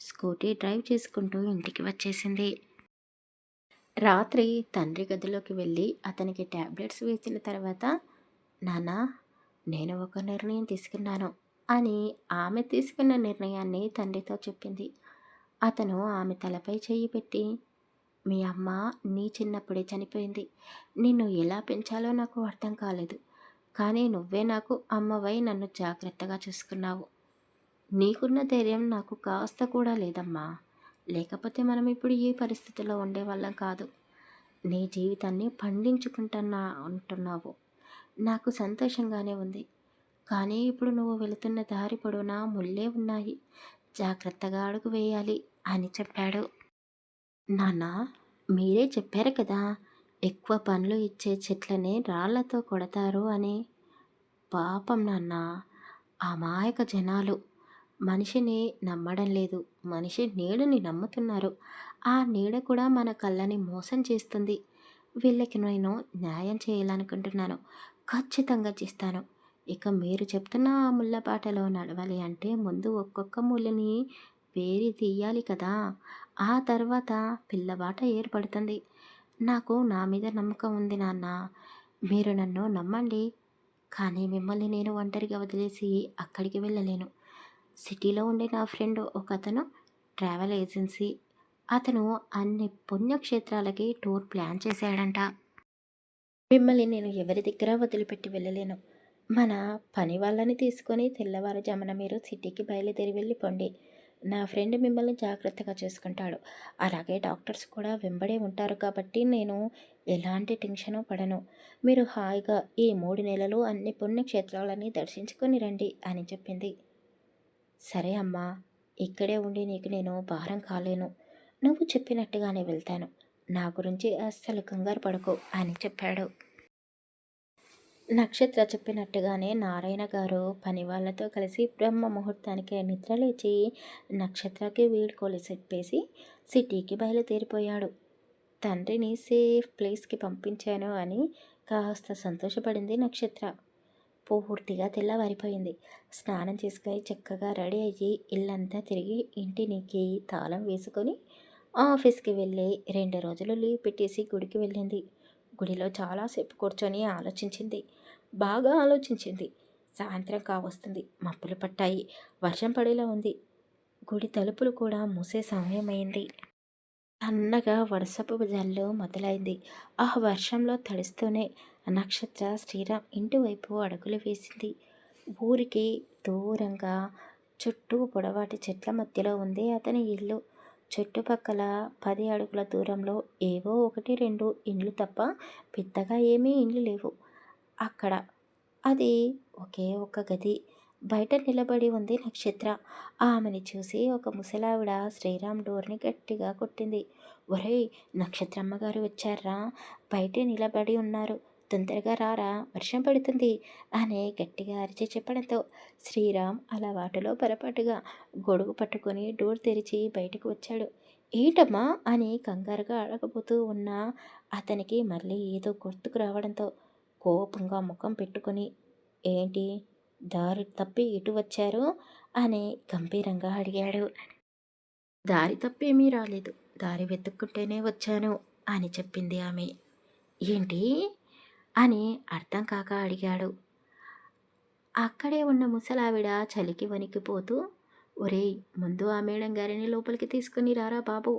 స్కూటీ డ్రైవ్ చేసుకుంటూ ఇంటికి వచ్చేసింది. రాత్రి తండ్రి గదిలోకి వెళ్ళి అతనికి టాబ్లెట్స్ వేసిన తర్వాత, నాన్న, నేను ఒక నిర్ణయం తీసుకున్నాను అని ఆమె తీసుకున్న నిర్ణయాన్ని తండ్రితో చెప్పింది. అతను ఆమె తలపై చెయ్యి పెట్టి, మీ అమ్మ నీ చిన్నప్పుడే చనిపోయింది. నిన్ను ఎలా పెంచాలో నాకు అర్థం కాలేదు. కానీ నువ్వే నాకు అమ్మవై నన్ను జాగ్రత్తగా చూసుకున్నావు. నీకున్న ధైర్యం నాకు కాస్త కూడా లేదమ్మా. లేకపోతే మనం ఇప్పుడు ఈ పరిస్థితిలో ఉండేవాళ్ళం కాదు. నీ జీవితాన్ని పండించుకుంటున్నా అంటున్నావు. నాకు సంతోషంగానే ఉంది. కానీ ఇప్పుడు నువ్వు వెళుతున్న దారి పొడవునా ముళ్ళే ఉన్నాయి. జాగ్రత్తగా అడుగు వేయాలి అని చెప్పాడు. నాన్న, మీరే చెప్పారు కదా, ఎక్కువ పండ్లు ఇచ్చే చెట్లనే రాళ్లతో కొడతారు అని. పాపం నాన్న, అమాయక జనాలు మనిషిని నమ్మడం లేదు. మనిషి నీడని నమ్ముతున్నారు. ఆ నీడ కూడా మన కళ్ళని మోసం చేస్తుంది. వీళ్ళకి నేను న్యాయం చేయాలనుకుంటున్నాను. ఖచ్చితంగా చేస్తాను. ఇక మీరు చెప్తున్న ఆ ముళ్ళబాటలో నడవాలి అంటే ముందు ఒక్కొక్క ముళ్ళని వేరి తీయాలి కదా. ఆ తర్వాత పిల్లబాట ఏర్పడుతుంది. నాకు నా మీద నమ్మకం ఉంది నాన్న. మీరు నన్ను నమ్మండి. కానీ మిమ్మల్ని నేను ఒంటరిగా వదిలేసి అక్కడికి వెళ్ళలేను. సిటీలో ఉండే నా ఫ్రెండ్ ఒకతను ట్రావెల్ ఏజెన్సీ. అతను అన్ని పుణ్యక్షేత్రాలకి టూర్ ప్లాన్ చేశాడంట. మిమ్మల్ని నేను ఎవరి దగ్గర వదిలిపెట్టి వెళ్ళలేను. మన పని వాళ్ళని తీసుకొని తెల్లవారుజామున మీరు సిటీకి బయలుదేరి వెళ్ళిపోండి. నా ఫ్రెండ్ మిమ్మల్ని జాగ్రత్తగా చూసుకుంటాడు. అలాగే డాక్టర్స్ కూడా వెంబడే ఉంటారు కాబట్టి నేను ఎలాంటి టెన్షను పడను. మీరు హాయిగా ఈ 3 నెలలు అన్ని పుణ్యక్షేత్రాలని దర్శించుకొని రండి అని చెప్పింది. సరే అమ్మా, ఇక్కడే ఉండి నీకు నేను భారం కాలేను. నువ్వు చెప్పినట్టుగానే వెళ్తాను. నా గురించి అస్సలు కంగారు పడకు అని చెప్పాడు. నక్షత్ర చెప్పినట్టుగానే నారాయణ గారు పని వాళ్ళతో కలిసి బ్రహ్మ ముహూర్తానికి నిద్రలేచి నక్షత్రకి వీడ్కోలు చెప్పేసి సిటీకి బయలుదేరిపోయాడు. తండ్రిని సేఫ్ ప్లేస్కి పంపించాను అని కాస్త సంతోషపడింది నక్షత్ర. పూర్తిగా తెల్లవారిపోయింది. స్నానం చేసుకొని చక్కగా రెడీ అయ్యి ఇల్లంతా తిరిగి ఇంటికి తాళం వేసుకొని ఆఫీస్కి వెళ్ళి 2 రోజులు లీవ్ పెట్టేసి గుడికి వెళ్ళింది. గుడిలో చాలాసేపు కూర్చొని ఆలోచించింది. బాగా ఆలోచించింది. సాయంత్రం కావస్తుంది. మబ్బులు పట్టాయి. వర్షం పడేలా ఉంది. గుడి తలుపులు కూడా మూసే సమయమైంది. సన్నగా వర్షపు జల్లు మొదలైంది. ఆ వర్షంలో తడుస్తూనే నక్షత్ర శ్రీరామ్ ఇంటి వైపు అడుగులు వేసింది. ఊరికి దూరంగా చుట్టూ పొడవాటి చెట్ల మధ్యలో ఉంది అతని ఇల్లు. చుట్టుపక్కల 10 అడుగుల దూరంలో ఏవో 1, 2 ఇండ్లు తప్ప పెద్దగా ఏమీ ఇండ్లు లేవు అక్కడ. అది ఒకే ఒక్క గది. బయట నిలబడి ఉంది నక్షత్ర. ఆమెని చూసి ఒక ముసలావిడ శ్రీరామ్ డోర్ని గట్టిగా కొట్టింది. ఒరేయ్, నక్షత్రమ్మ గారు వచ్చారా? బయటే నిలబడి ఉన్నారు. తొందరగా రారా, వర్షం పడుతుంది అని గట్టిగా అరిచి చెప్పడంతో శ్రీరామ్ అలవాటులో పొరపాటుగా గొడుగు పట్టుకొని డోర్ తెరిచి బయటకు వచ్చాడు. ఏంటమ్మా అని కంగారుగా అడగబోతూ ఉన్న అతనికి మళ్ళీ ఏదో గుర్తుకు రావడంతో కోపంగా ముఖం పెట్టుకొని, ఏంటి, దారి తప్పి ఇటు వచ్చారు అని గంభీరంగా అడిగాడు. దారి తప్పేమీ రాలేదు. దారి వెతుక్కుంటేనే వచ్చాను అని చెప్పింది ఆమె. ఏంటి అని అర్థం కాక అడిగాడు. అక్కడే ఉన్న ముసలావిడ చలికి వణికిపోతూ, ఒరేయ్, ముందు ఆ మేడం గారిని లోపలికి తీసుకుని రారా బాబు,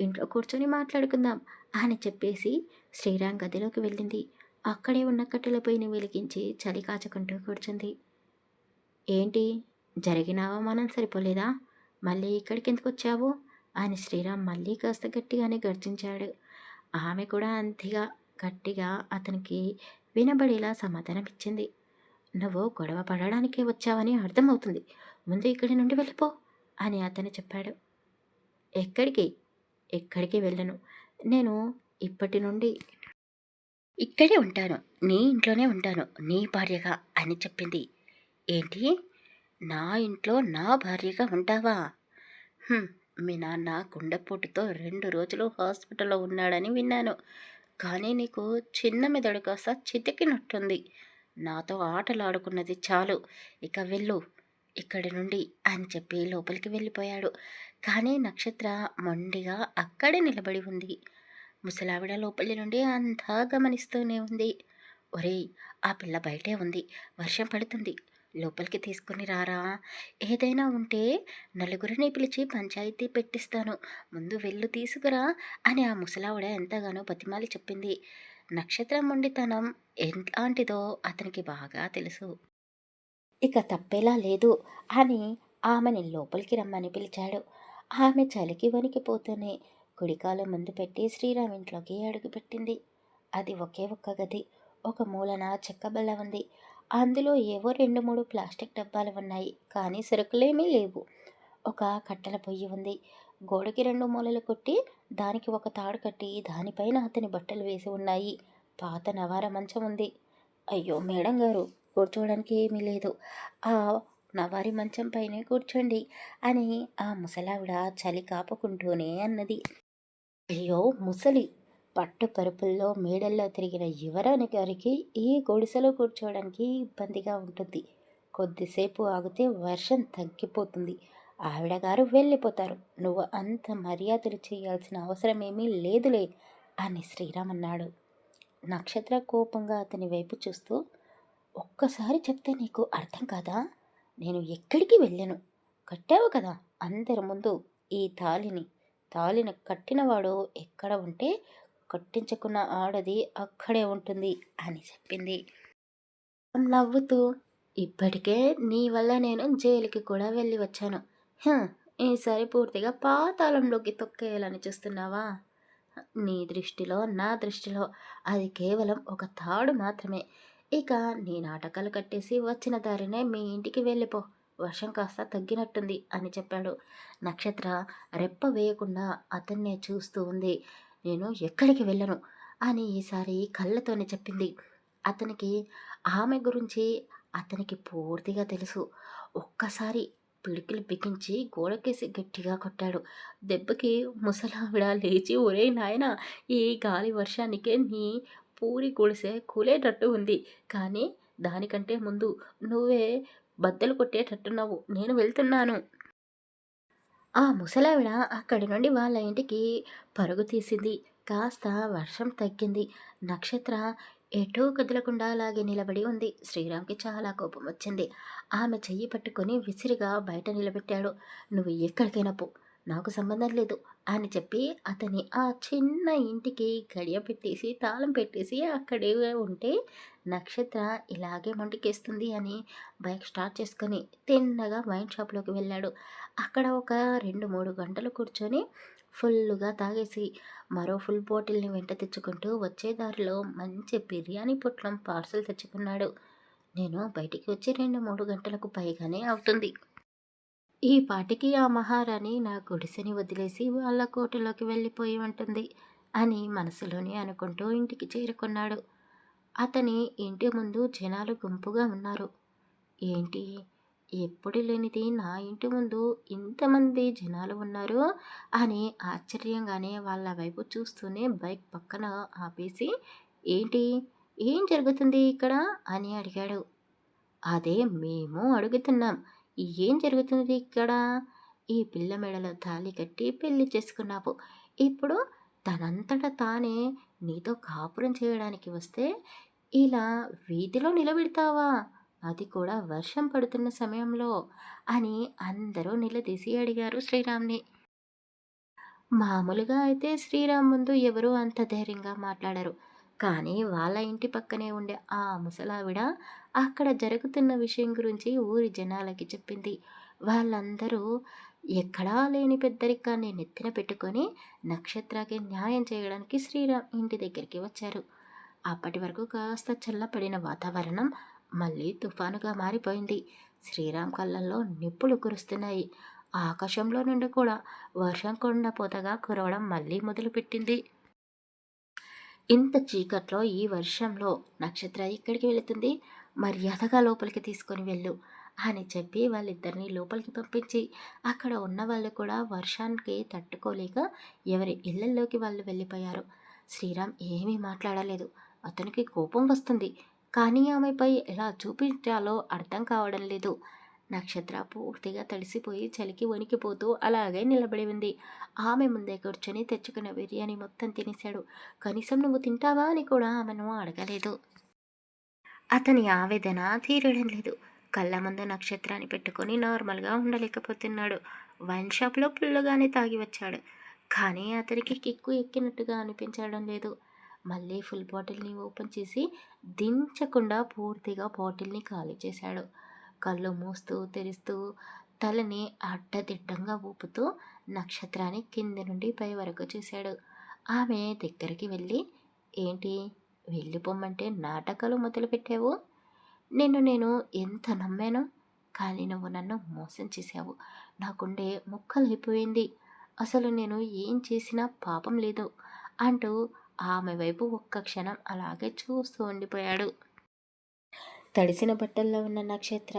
ఇంట్లో కూర్చొని మాట్లాడుకుందాం అని చెప్పేసి శ్రీరామ్ గదిలోకి వెళ్ళింది. అక్కడే ఉన్న కట్టెల పొయ్యిని వెలిగించి చలి కాచుకుంటూ కూర్చుంది. ఏంటి, జరిగిన అవమానం సరిపోలేదా? మళ్ళీ ఇక్కడికి ఎందుకు వచ్చావు అని శ్రీరామ్ మళ్ళీ కాస్త గట్టిగానే గర్జించాడు. ఆమె కూడా అంతగా గట్టిగా అతనికి వినబడేలా సమాధానం ఇచ్చింది. నువ్వు గొడవ పడడానికే వచ్చావని అర్థమవుతుంది. ముందు ఇక్కడి నుండి వెళ్ళిపో అని అతను చెప్పాడు. ఎక్కడికి? ఎక్కడికి వెళ్ళను. నేను ఇప్పటి నుండి ఇక్కడే ఉంటాను. నీ ఇంట్లోనే ఉంటాను, నీ భార్యగా అని చెప్పింది. ఏంటి, నా ఇంట్లో నా భార్యగా ఉంటావా? మీ నాన్న గుండెపోటుతో 2 రోజులు హాస్పిటల్లో ఉన్నాడని విన్నాను. కానీ నీకు చిన్న మెదడు కాస్త చితికినట్టుంది. నాతో ఆటలాడుకున్నది చాలు, ఇక వెళ్ళు ఇక్కడి నుండి అని చెప్పి లోపలికి వెళ్ళిపోయాడు. కానీ నక్షత్ర మొండిగా అక్కడే నిలబడి ఉంది. ముసలావిడ లోపలి నుండి అంతా గమనిస్తూనే ఉంది. ఒరేయ్, ఆ పిల్ల బయటే ఉంది, వర్షం పడుతుంది, లోపలికి తీసుకుని రారా, ఏదైనా ఉంటే నలుగురిని పిలిచి పంచాయతీ పెట్టిస్తాను, ముందు వెళ్ళు తీసుకురా అని ఆ ముసలావిడ ఎంతగానో బతిమాలి చెప్పింది. నక్షత్రం మొండితనం ఎలాంటిదో అతనికి బాగా తెలుసు. ఇక తప్పేలా లేదు అని ఆమెని లోపలికి రమ్మని పిలిచాడు. ఆమె చలికి వణికిపోతూనే కుడికాలు ముందు పెట్టి శ్రీరామ్ ఇంట్లోకి అడుగుపెట్టింది. అది ఒకే ఒక్క గది. ఒక మూలన చెక్క బల్ల ఉంది. అందులో ఏవో 2-3 ప్లాస్టిక్ డబ్బాలు ఉన్నాయి, కానీ సరుకులేమీ లేవు. ఒక కట్టెల పొయ్యి ఉంది. గోడకి 2 మూలలు కొట్టి దానికి ఒక తాడు కట్టి దానిపైన అతని బట్టలు వేసి ఉన్నాయి. పాత నవార మంచం ఉంది. అయ్యో మేడం గారు, కూర్చోవడానికి ఏమీ లేదు, ఆ నవారి మంచం పైనే కూర్చోండి అని ఆ ముసలావిడ చలి కాపుకుంటూనే అన్నది. అయ్యో ముసలి, పట్టు పరుపుల్లో మేడల్లో తిరిగిన యువరాణి గారికి ఈ గుడిసెలో కూర్చోవడానికి ఇబ్బందిగా ఉంటుంది. కొద్దిసేపు ఆగితే వర్షం తగ్గిపోతుంది, ఆవిడ గారు వెళ్ళిపోతారు, నువ్వు అంత మర్యాదలు చేయాల్సిన అవసరం ఏమీ లేదులే అని శ్రీరామ్ అన్నాడు. నక్షత్ర కోపంగా అతని వైపు చూస్తూ, ఒక్కసారి చెప్తే నీకు అర్థం కాదా? నేను ఎక్కడికి వెళ్ళను, కట్టావు కదా అందరి ముందు ఈ తాళిని కట్టినవాడు ఎక్కడ ఉంటే కట్టించుకున్న ఆడది అక్కడే ఉంటుంది అని చెప్పింది. నవ్వుతూ, ఇప్పటికే నీ వల్ల నేను జైలుకి కూడా వెళ్ళి వచ్చాను, ఈసారి పూర్తిగా పాతాళంలోకి తొక్కేయాలని చూస్తున్నావా? నీ దృష్టిలో నా దృష్టిలో అది కేవలం ఒక తాడు మాత్రమే. ఇక నీ నాటకాలు కట్టేసి వచ్చిన దారినే మీ ఇంటికి వెళ్ళిపో, వర్షం కాస్త తగ్గినట్టుంది అని చెప్పాడు. నక్షత్ర రెప్ప వేయకుండా అతన్నే చూస్తూ ఉంది. నేను ఎక్కడికి వెళ్ళను అని ఈసారి కళ్ళతోనే చెప్పింది. అతనికి ఆమె గురించి అతనికి పూర్తిగా తెలుసు. ఒక్కసారి పిడికిలు బిగించి గోడకేసి గట్టిగా కొట్టాడు. దెబ్బకి ముసలావిడ లేచి, ఒరేయ్ నాయనా, ఈ గాలి వర్షానికే నీ పూరి గుడిసె కూలేటట్టు ఉంది, కానీ దానికంటే ముందు నువ్వే బద్దలు కొట్టేటట్టున్నావు, నేను వెళ్తున్నాను. ఆ ముసలావిడ అక్కడి నుండి వాళ్ళ ఇంటికి పరుగు తీసింది. కాస్త వర్షం తగ్గింది. నక్షత్ర ఎటూ కదలకుండా అలాగే నిలబడి ఉంది. శ్రీరామ్కి చాలా కోపం వచ్చింది. ఆమె చెయ్యి పట్టుకొని విసిరిగా బయట నిలబెట్టాడు. నువ్వు ఎక్కడికైనా పో, నాకు సంబంధం లేదు అని చెప్పి అతని ఆ చిన్న ఇంటికి గడియ పెట్టేసి తాళం పెట్టేసి అక్కడే ఉంటే నక్షత్ర ఇలాగే మొండికేస్తుంది అని బైక్ స్టార్ట్ చేసుకొని తిన్నగా వైన్ షాప్లోకి వెళ్ళాడు. అక్కడ ఒక 2-3 గంటలు కూర్చొని ఫుల్లుగా తాగేసి మరో ఫుల్ బాటిల్ని వెంట తెచ్చుకుంటూ వచ్చే దారిలో మంచి బిర్యానీ పొట్లం పార్సల్ తెచ్చుకున్నాడు. నేను బయటికి వచ్చి 2-3 గంటలకు పైగానే అవుతుంది. ఈ పాటికి ఆ మహారాణి నా గుడిసెని వదిలేసి వాళ్ళ కోటలోకి వెళ్ళిపోయి ఉంటుంది అని మనసులోనే అనుకుంటూ ఇంటికి చేరుకున్నాడు. అతని ఇంటి ముందు జనాలు గుంపుగా ఉన్నారు. ఏంటి, ఎప్పుడు లేనిది నా ఇంటి ముందు ఇంతమంది జనాలు ఉన్నారు అని ఆశ్చర్యంగానే వాళ్ళ వైపు చూస్తూనే బైక్ పక్కన ఆపేసి, ఏంటి, ఏం జరుగుతుంది ఇక్కడ అని అడిగాడు. అదే మేము అడుగుతున్నాం, ఏం జరుగుతుంది ఇక్కడ? ఈ పిల్ల మెడలో తాళి కట్టి పెళ్లి చేసుకున్నావు, ఇప్పుడు తనంతట తానే నీతో కాపురం చేయడానికి వస్తే ఇలా వీధిలో నిలబెడతావా, అది కూడా వర్షం పడుతున్న సమయంలో అని అందరూ నిలదీసి అడిగారు శ్రీరామ్ని. మామూలుగా అయితే శ్రీరామ్ ముందు ఎవరూ అంత ధైర్యంగా మాట్లాడరు. కానీ వాళ్ళ ఇంటి పక్కనే ఉండే ఆ ముసలావిడ అక్కడ జరుగుతున్న విషయం గురించి ఊరి జనాలకి చెప్పింది. వాళ్ళందరూ ఎక్కడా లేని పెద్దరికాన్ని నెత్తిన పెట్టుకొని నక్షత్రకి న్యాయం చేయడానికి శ్రీరామ్ ఇంటి దగ్గరికి వచ్చారు. అప్పటి వరకు కాస్త చల్లపడిన వాతావరణం మళ్ళీ తుఫానుగా మారిపోయింది. శ్రీరామ్ కళ్ళల్లో నిప్పులు కురుస్తున్నాయి. ఆకాశంలో నుండి కూడా వర్షం కుండపోతగా కురవడం మళ్ళీ మొదలుపెట్టింది. ఇంత చీకట్లో ఈ వర్షంలో నక్షత్ర ఎక్కడికి వెళుతుంది? మర్యాదగా లోపలికి తీసుకొని వెళ్ళు అని చెప్పి వాళ్ళిద్దరినీ లోపలికి పంపించి అక్కడ ఉన్న వాళ్ళు కూడా వర్షానికి తట్టుకోలేక ఎవరి ఇళ్లల్లోకి వాళ్ళు వెళ్ళిపోయారు. శ్రీరామ్ ఏమీ మాట్లాడలేదు. అతనికి కోపం వస్తుంది, కానీ ఆమెపై ఎలా చూపించాలో అర్థం కావడం లేదు. నక్షత్ర పూర్తిగా తడిసిపోయి చలికి వణికిపోతూ అలాగే నిలబడి ఉంది. ఆమె ముందే కూర్చొని తెచ్చుకున్న బిర్యానీ మొత్తం తినేశాడు. కనీసం నువ్వు తింటావా అని కూడా ఆమెను అడగలేదు. అతని ఆవేదన తీరడం లేదు. కళ్ళ ముందు నక్షత్రాన్ని పెట్టుకొని నార్మల్గా ఉండలేకపోతున్నాడు. వైన్ షాప్లో పుల్లగానే తాగి వచ్చాడు. కానీ అతనికి కిక్కు ఎక్కినట్టుగా అనిపించడం లేదు. మళ్ళీ ఫుల్ బాటిల్ని ఓపెన్ చేసి దించకుండా పూర్తిగా బాటిల్ని ఖాళీ చేశాడు. కళ్ళు మూస్తూ తెరుస్తూ తలని అడ్డదిడ్డంగా ఊపుతూ నక్షత్రాన్ని కింది నుండి పై వరకు చూశాడు. ఆమె దగ్గరికి వెళ్ళి, ఏంటి వెళ్ళిపోమ్మంటే నాటకాలు మొదలుపెట్టావు? నేను ఎంత నమ్మానో, కానీ నువ్వు నన్ను మోసం చేశావు. నా గుండె ముక్కలైపోయింది. అసలు నేను ఏం చేసినా పాపం లేదు అంటూ ఆమె వైపు ఒక్క క్షణం అలాగే చూస్తూ ఉండిపోయాడు. తడిసిన బట్టల్లో ఉన్న నక్షత్ర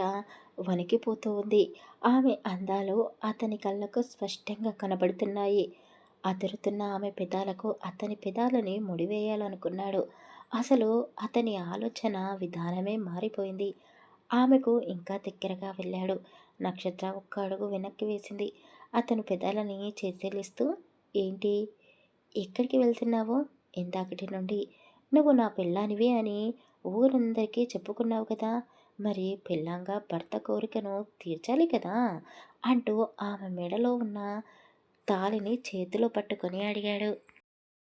వణికిపోతూ ఉంది. ఆమె అందాలు అతని కళ్ళకు స్పష్టంగా కనబడుతున్నాయి. అదురుతున్న ఆమె పెదాలకు అతని పెదాలని ముడివేయాలనుకున్నాడు. అసలు అతని ఆలోచన విధానమే మారిపోయింది. ఆమెకు ఇంకా దగ్గరగా వెళ్ళాడు. నక్షత్ర ఒక్క అడుగు వెనక్కి వేసింది. అతను పెదాలని చేతిలిస్తూ, ఏంటి ఎక్కడికి వెళ్తున్నావు? ఇందాకటి నుండి నువ్వు నా పెళ్ళానివి అని ఊరందరికీ చెప్పుకున్నావు కదా, మరి పెళ్ళాంగా భర్త కోరికను తీర్చాలి కదా అంటూ ఆమె మెడలో ఉన్న తాళిని చేతిలో పట్టుకొని అడిగాడు.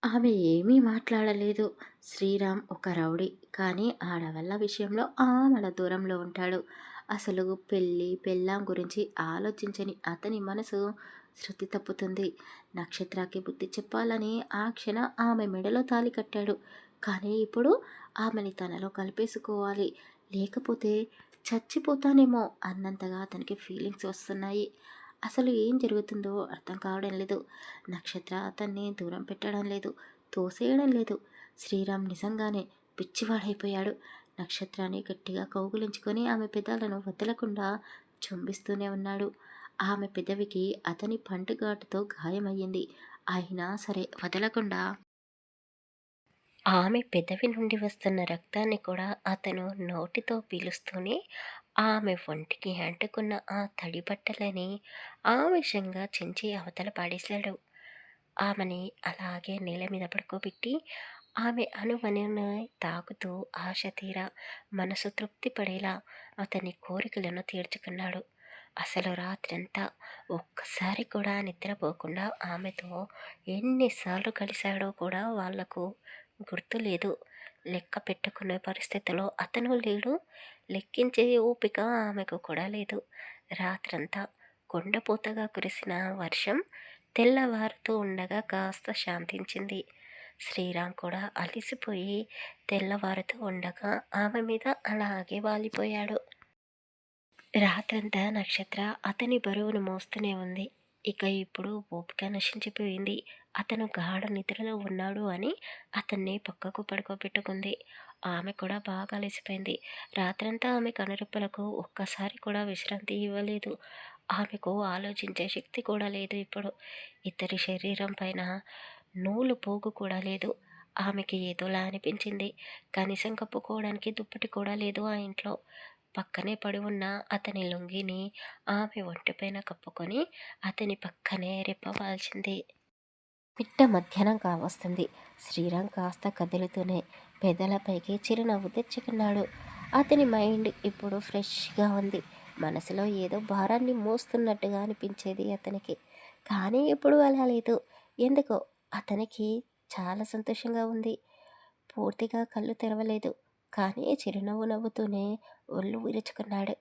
ఆమె ఏమీ మాట్లాడలేదు. శ్రీరామ్ ఒక రౌడీ, కానీ ఆడవాళ్ళ విషయంలో ఆమల దూరంలో ఉంటాడు. అసలు పెళ్ళి పెళ్ళాం గురించి ఆలోచించని అతని మనసు శృతి తప్పుతుంది. నక్షత్రకి బుద్ధి చెప్పాలని ఆ క్షణం ఆమె మెడలో తాళి కట్టాడు. కానీ ఇప్పుడు ఆమెని తనలో కలిపేసుకోవాలి, లేకపోతే చచ్చిపోతానేమో అన్నంతగా అతనికి ఫీలింగ్స్ వస్తున్నాయి. అసలు ఏం జరుగుతుందో అర్థం కావడం లేదు. నక్షత్ర అతన్ని దూరం పెట్టడం లేదు, తోసేయడం లేదు. శ్రీరామ్ నిజంగానే పిచ్చివాడైపోయాడు. నక్షత్రాన్ని గట్టిగా కౌగులించుకొని ఆమె పెదాలను వదలకుండా చుంబిస్తూనే ఉన్నాడు. ఆమె పెదవికి అతని పంటుగాటుతో గాయమయ్యింది. అయినా సరే వదలకుండా ఆమె పెదవి నుండి వస్తున్న రక్తాన్ని కూడా అతను నోటితో పీలుస్తూనే ఆమె ఒంటికి అంటుకున్న ఆ తడి బట్టలని ఆవేశంగా చించి అవతల పాడేశాడు. ఆమెని అలాగే నేల మీద పడుకోబెట్టి ఆమె అనువనుని తాకుతూ ఆశ తీరా మనసు తృప్తి పడేలా అతని కోరికలను తీర్చుకున్నాడు. అసలు రాత్రంతా ఒక్కసారి కూడా నిద్రపోకుండా ఆమెతో ఎన్నిసార్లు కలిశాడో కూడా వాళ్లకు గుర్తులేదు. లెక్క పెట్టుకునే పరిస్థితిలో అతను లేడు. లెక్కించే ఓపిక ఆమెకు కూడా లేదు. రాత్రంతా కొండపోతగా కురిసిన వర్షం తెల్లవారుతూ ఉండగా కాస్త శాంతించింది. శ్రీరామ్ కూడా అలిసిపోయి తెల్లవారుతూ ఉండగా ఆమె మీద అలాగే వాలిపోయాడు. రాత్రంతా నక్షత్ర అతని బరువును మోస్తూనే ఉంది. ఇక ఇప్పుడు ఓపిక నశించిపోయింది. అతను గాఢ నిద్రలో ఉన్నాడు అని అతన్ని పక్కకు పడుకోబెట్టుకుంది. ఆమె కూడా బాగా అలసిపోయింది. రాత్రంతా ఆమె కనురెప్పలకు ఒక్కసారి కూడా విశ్రాంతి ఇవ్వలేదు. ఆమెకు ఆలోచించే శక్తి కూడా లేదు ఇప్పుడు. ఇద్దరి శరీరం పైన నూలు పోగు కూడా లేదు. ఆమెకి ఏదోలా అనిపించింది. కనీసం కప్పుకోవడానికి దుప్పటి కూడా లేదు ఆ ఇంట్లో. పక్కనే పడి ఉన్న అతని లుంగిని ఆమె ఒంటిపైన కప్పుకొని అతని పక్కనే రెప్పవాల్చింది. పిట్ట మధ్యాహ్నం కావస్తుంది. శ్రీరామ్ కాస్త కదులుతూనే పెదలపైకి చిరునవ్వు తెచ్చుకున్నాడు. అతని మైండ్ ఇప్పుడు ఫ్రెష్గా ఉంది. మనసులో ఏదో భారాన్ని మోస్తున్నట్టుగా అనిపించేది అతనికి. కానీ ఇప్పుడు అలా లేదు. ఎందుకో అతనికి చాలా సంతోషంగా ఉంది. పూర్తిగా కళ్ళు తెరవలేదు, కానీ చిరునవ్వు నవ్వుతూనే ఒళ్ళు విరుచుకున్నాడు.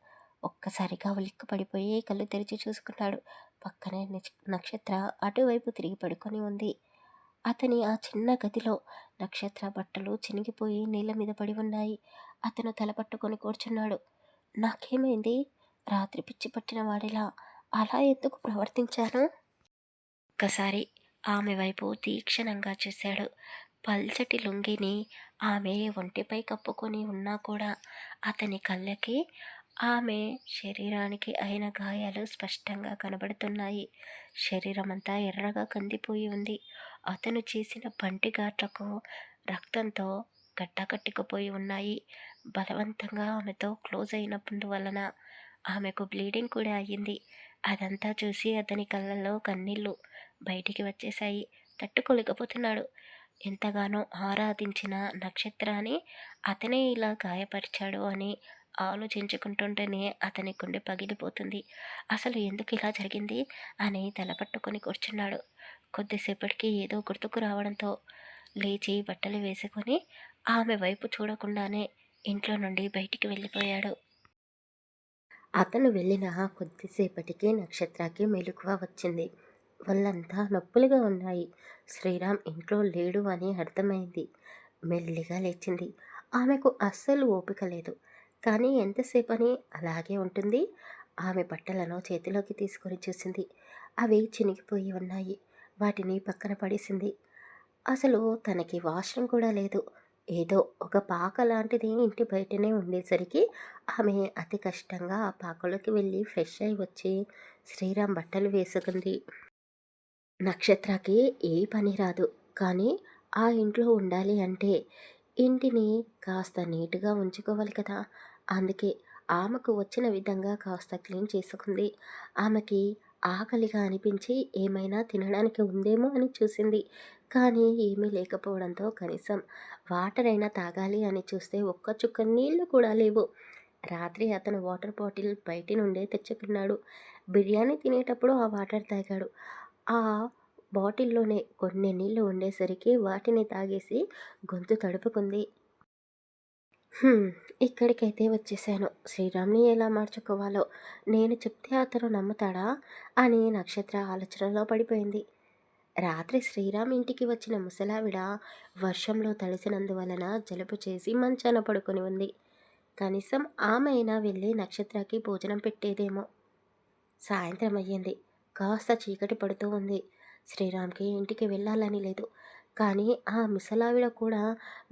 ఒక్కసారిగా ఉలిక్కి పడిపోయి కళ్ళు తెరిచి చూసుకున్నాడు. పక్కనే నక్షత్ర అటువైపు తిరిగి పడుకొని ఉంది. అతని ఆ చిన్న గదిలో నక్షత్ర బట్టలు చినిగిపోయి నీళ్ళ మీద పడి ఉన్నాయి. అతను తల పట్టుకొని కూర్చున్నాడు. నాకేమైంది? రాత్రి పిచ్చి పట్టిన వాడిలా అలా ఎందుకు ప్రవర్తించాను? ఒక్కసారి ఆమె వైపు తీక్షణంగా చూశాడు. పల్చటి లుంగిని ఆమె ఒంటిపై కప్పుకొని ఉన్నా కూడా అతని కళ్ళకి ఆమె శరీరానికి అయిన గాయాలు స్పష్టంగా కనబడుతున్నాయి. శరీరమంతా ఎర్రగా కందిపోయి ఉంది. అతను చేసిన పంటి ఘాట్లకు రక్తంతో గడ్డకట్టుకుపోయి ఉన్నాయి. బలవంతంగా ఆమెతో క్లోజ్ అయినప్పుడు వలన ఆమెకు బ్లీడింగ్ కూడా అయ్యింది. అదంతా చూసి అతని కళ్ళల్లో కన్నీళ్ళు బయటికి వచ్చేశాయి. తట్టుకోలేకపోతున్నాడు. ఎంతగానో ఆరాధించిన నక్షత్రాన్ని అతనే ఇలా గాయపరిచాడు అని ఆలోచించుకుంటుంటేనే అతని గుండె పగిలిపోతుంది. అసలు ఎందుకు ఇలా జరిగింది అని తలపట్టుకొని కూర్చున్నాడు. కొద్దిసేపటికి ఏదో గుర్తుకు రావడంతో లేచి బట్టలు వేసుకొని ఆమె వైపు చూడకుండానే ఇంట్లో నుండి బయటికి వెళ్ళిపోయాడు. అతను వెళ్ళిన కొద్దిసేపటికి నక్షత్రకి మెలకువ వచ్చింది. వాళ్ళంతా నొప్పులుగా ఉన్నాయి. శ్రీరామ్ ఇంట్లో లేడు అని అర్థమైంది. మెల్లిగా లేచింది. ఆమెకు అస్సలు ఓపిక లేదు. కానీ ఎంతసేపని అలాగే ఉంటుంది. ఆమె బట్టలను చేతిలోకి తీసుకొని చూసింది. అవి చినిగిపోయి ఉన్నాయి. వాటిని పక్కన పడేసింది. అసలు తనకి వాష్‌రూమ్ కూడా లేదు. ఏదో ఒక పాక లాంటిది ఇంటి బయటనే ఉండేసరికి ఆమె అతి కష్టంగా ఆ పాకలోకి వెళ్ళి ఫ్రెష్ అయ్యి వచ్చి శ్రీరామ్ బట్టలు వేసుకుంది. నక్షత్రకి ఏ పని రాదు. కానీ ఆ ఇంట్లో ఉండాలి అంటే ఇంటిని కాస్త నీట్‌గా ఉంచుకోవాలి కదా! అందుకే ఆమెకు వచ్చిన విధంగా కాస్త క్లీన్ చేసుకుంది. ఆమెకి ఆకలిగా అనిపించి ఏమైనా తినడానికి ఉందేమో అని చూసింది. కానీ ఏమీ లేకపోవడంతో కనీసం వాటర్ అయినా తాగాలి అని చూస్తే ఒక్క చుక్క నీళ్ళు కూడా లేవు. రాత్రి అతను వాటర్ బాటిల్ బయటి నుండే తెచ్చుకున్నాడు. బిర్యానీ తినేటప్పుడు ఆ వాటర్ తాగాడు. ఆ బాటిల్లోనే కొన్ని నీళ్ళు ఉండేసరికి వాటిని తాగేసి గొంతు తడుపుకుంది. హ్మ్. ఇక్కడికైతే వచ్చేసాను. శ్రీరామ్‌ని ఎలా మార్చుకోవాలో నేను చెప్తే అతను నమ్ముతాడా అని నక్షత్ర ఆలోచనలో పడిపోయింది. రాత్రి శ్రీరామ్ ఇంటికి వచ్చిన ముసలావిడ వర్షంలో తడిసినందువలన జలుబు చేసి మంచాన పడుకొని ఉంది. కనీసం ఆమె అయినా వెళ్ళి నక్షత్రకి భోజనం పెట్టేదేమో. సాయంత్రం అయ్యింది. కాస్త చీకటి పడుతూ ఉంది. శ్రీరామ్‌కి ఇంటికి వెళ్ళాలని లేదు. కానీ ఆ ముసలావిడ కూడా